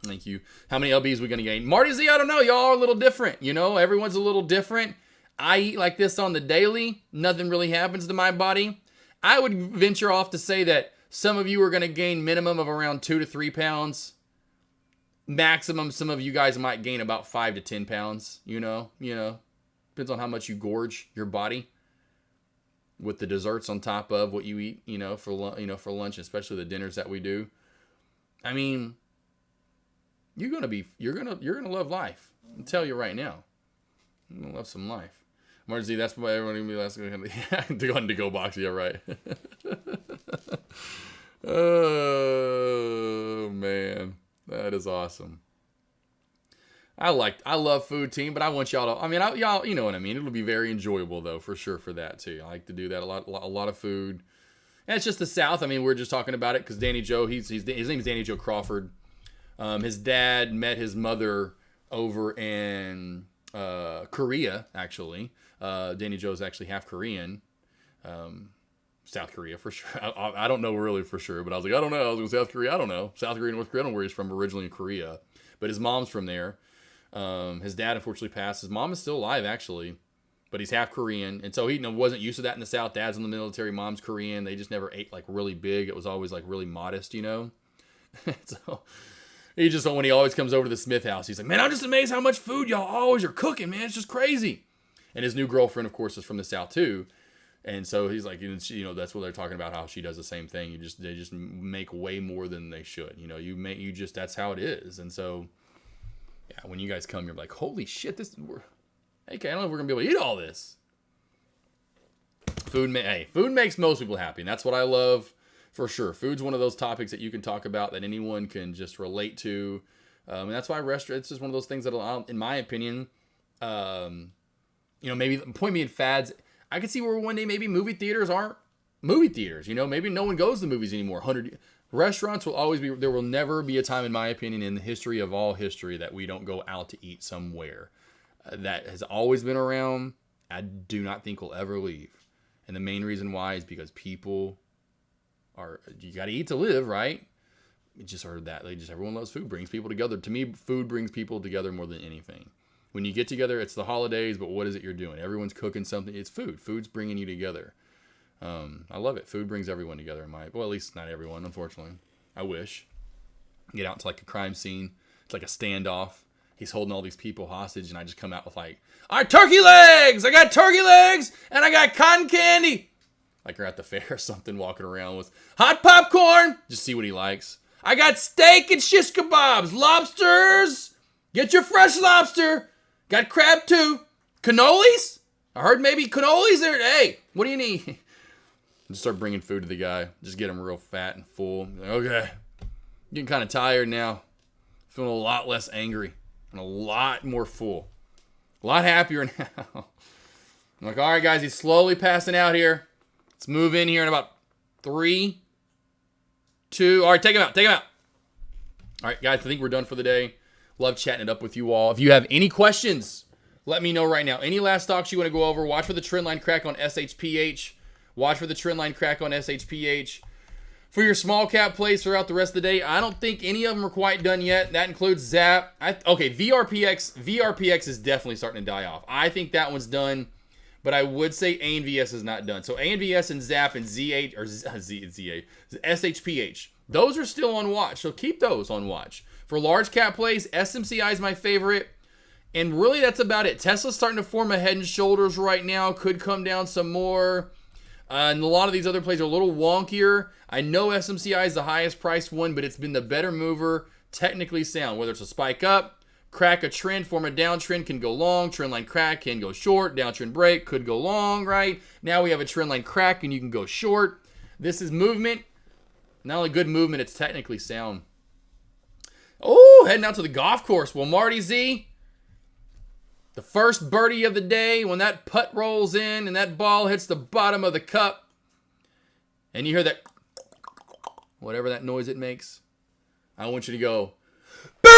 Thank you. How many LBs are we going to gain? Marty Z, I don't know. Y'all are a little different. Everyone's a little different. I eat like this on the daily. Nothing really happens to my body. I would venture off to say that some of you are going to gain minimum of around 2 to 3 pounds. Maximum, some of you guys might gain about 5 to 10 pounds. Depends on how much you gorge your body with the desserts on top of what you eat, for lunch, especially the dinners that we do. I mean, you're gonna love life. I'll tell you right now, you're gonna love some life. Marcy, that's why everyone gonna be asking to go on to go box. Yeah, right. Oh man, that is awesome. I love food, team, but I want y'all to, y'all, you know what I mean. It'll be very enjoyable though, for sure, for that too. I like to do that a lot of food. And it's just the South. We're just talking about it because Danny Joe, his name is Danny Joe Crawford. His dad met his mother over in Korea, actually. Danny Joe's actually half Korean. South Korea, for sure. I don't know really for sure, but I was like, I don't know. I was going to South Korea. I don't know. South Korea, North Korea. I don't know where he's from originally in Korea. But his mom's from there. His dad unfortunately passed. His mom is still alive, actually. But he's half Korean. And so he wasn't used to that in the South. Dad's in the military. Mom's Korean. They just never ate like really big. It was always like really modest, So he just, when he always comes over to the Smith house, he's like, man, I'm just amazed how much food y'all always are cooking, man. It's just crazy. And his new girlfriend, of course, is from the South too. And so he's like, that's what they're talking about, how she does the same thing. They just make way more than they should. That's how it is. And so, yeah, when you guys come, you're like, holy shit, okay, I don't know if we're gonna be able to eat all this. Food makes most people happy, and that's what I love for sure. Food's one of those topics that you can talk about that anyone can just relate to, and that's why restaurants is one of those things that, in my opinion, maybe the point being fads. I could see where one day maybe movie theaters aren't movie theaters. Maybe no one goes to the movies anymore. Restaurants will always be. There will never be a time, in my opinion, in the history of all history, that we don't go out to eat somewhere. That has always been around. I do not think will ever leave. And the main reason why is because people you got to eat to live, right? It just heard that. Everyone loves food. Brings people together. To me, food brings people together more than anything. When you get together, it's the holidays, but what is it you're doing? Everyone's cooking something. It's food. Food's bringing you together. I love it. Food brings everyone together. At least not everyone, unfortunately. I wish. Get out to like a crime scene. It's like a standoff. he's holding all these people hostage, and I just come out with like, all right, turkey legs! I got turkey legs, and I got cotton candy. Like we're at the fair or something, walking around with hot popcorn. Just see what he likes. I got steak and shish kebabs, lobsters. Get your fresh lobster. Got crab too. Cannolis? I heard maybe cannolis there. Hey, what do you need? Just start bringing food to the guy. Just get him real fat and full. Okay. Getting kind of tired now. Feeling a lot less angry and a lot more full. A lot happier now. I'm like, all right, guys, he's slowly passing out here. Let's move in here in about 3, 2. All right, take him out. Take him out. All right, guys, I think we're done for the day. Love chatting it up with you all. If you have any questions, let me know right now. Any last stocks you want to go over, watch for the trend line crack on SHPH. Watch for the trend line crack on SHPH. For your small cap plays throughout the rest of the day, I don't think any of them are quite done yet. That includes Zap. Okay, VRPX is definitely starting to die off. I think that one's done, but I would say ANVS is not done. So ANVS and Zap and ZH, or ZA, SHPH, those are still on watch. So keep those on watch. For large cap plays, SMCI is my favorite. And really, that's about it. Tesla's starting to form a head and shoulders right now. Could come down some more. And a lot of these other plays are a little wonkier. I know SMCI is the highest priced one, but it's been the better mover, technically sound. Whether it's a spike up, crack a trend, form a downtrend, can go long. Trend line crack can go short. Downtrend break could go long, right? Now we have a trend line crack and you can go short. This is movement. Not only good movement, it's technically sound. Oh, heading out to the golf course. Well, Marty Z, the first birdie of the day, when that putt rolls in and that ball hits the bottom of the cup, and you hear that, whatever that noise it makes, I want you to go, bang!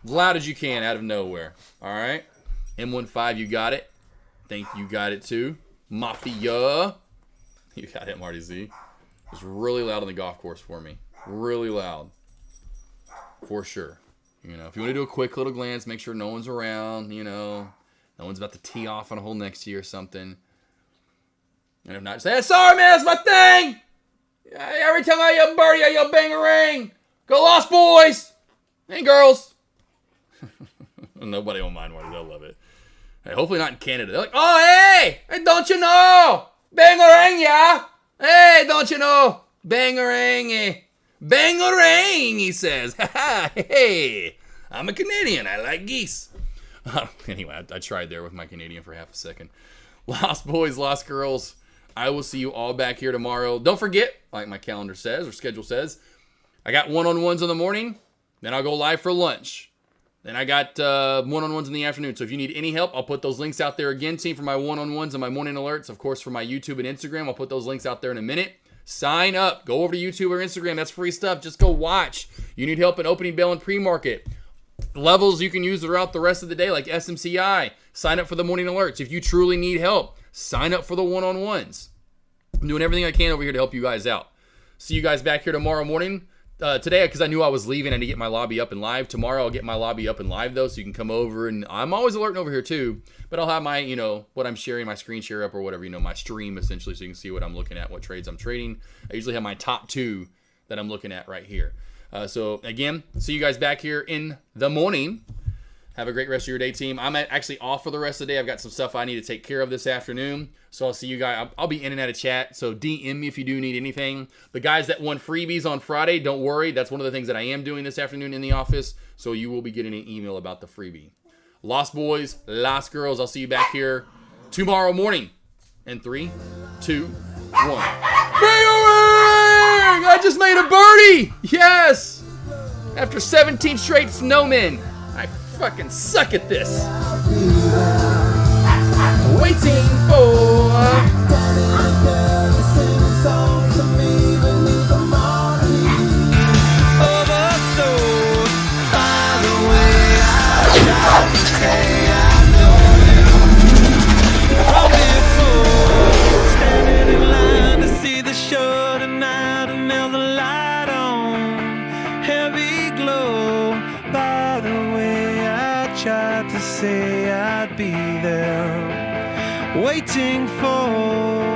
As loud as you can out of nowhere. All right? M15, you got it. Think you got it too. Mafia. You got it, Marty Z. It's really loud on the golf course for me. Really loud. For sure. You know, if you want to do a quick little glance, make sure no one's around, you know. No one's about to tee off on a hole next to you or something. And if not, say, hey, sorry, man, that's my thing. Every time I yell birdie, I yell bang a ring. Go Lost Boys and girls. Nobody will mind what they'll love it. Hey, hopefully not in Canada. They're like, oh, hey, don't you know? Bang a ring, yeah. Hey, don't you know? Bang a ring, bang a ring, he says. Hey, I'm a Canadian. I like geese. Anyway, I tried there with my Canadian for half a second. Lost boys, lost girls. I will see you all back here tomorrow. Don't forget, like my calendar says or schedule says, I got one-on-ones in the morning. Then I'll go live for lunch. Then I got one-on-ones in the afternoon. So if you need any help, I'll put those links out there again, team, for my one-on-ones and my morning alerts. Of course, for my YouTube and Instagram, I'll put those links out there in a minute. Sign up. Go over to YouTube or Instagram. That's free stuff. Just go watch. You need help in opening bell and pre-market. Levels you can use throughout the rest of the day, like SMCI. Sign up for the morning alerts. If you truly need help, sign up for the one-on-ones. I'm doing everything I can over here to help you guys out. See you guys back here tomorrow morning. Today, because I knew I was leaving, I had to get my lobby up and live. Tomorrow, I'll get my lobby up and live, though, so you can come over. And I'm always alerting over here, too. But I'll have my, you know, what I'm sharing, my screen share up or whatever, you know, my stream, essentially, so you can see what I'm looking at, what trades I'm trading. I usually have my top 2 that I'm looking at right here. So, again, see you guys back here in the morning. Have a great rest of your day, team. I'm actually off for the rest of the day. I've got some stuff I need to take care of this afternoon. So I'll see you guys. I'll be in and out of chat. So DM me if you do need anything. The guys that won freebies on Friday, don't worry. That's one of the things that I am doing this afternoon in the office. So you will be getting an email about the freebie. Lost boys, lost girls. I'll see you back here tomorrow morning. In 3, 2, 1. Bang! I just made a birdie! Yes! After 17 straight snowmen. I fucking suck at this. Waiting for. Oversold by the way I tried to say I know you from before. Standing in line to see the show tonight, and there's a light on, heavy glow. By the way I tried to say I'd be there, waiting for.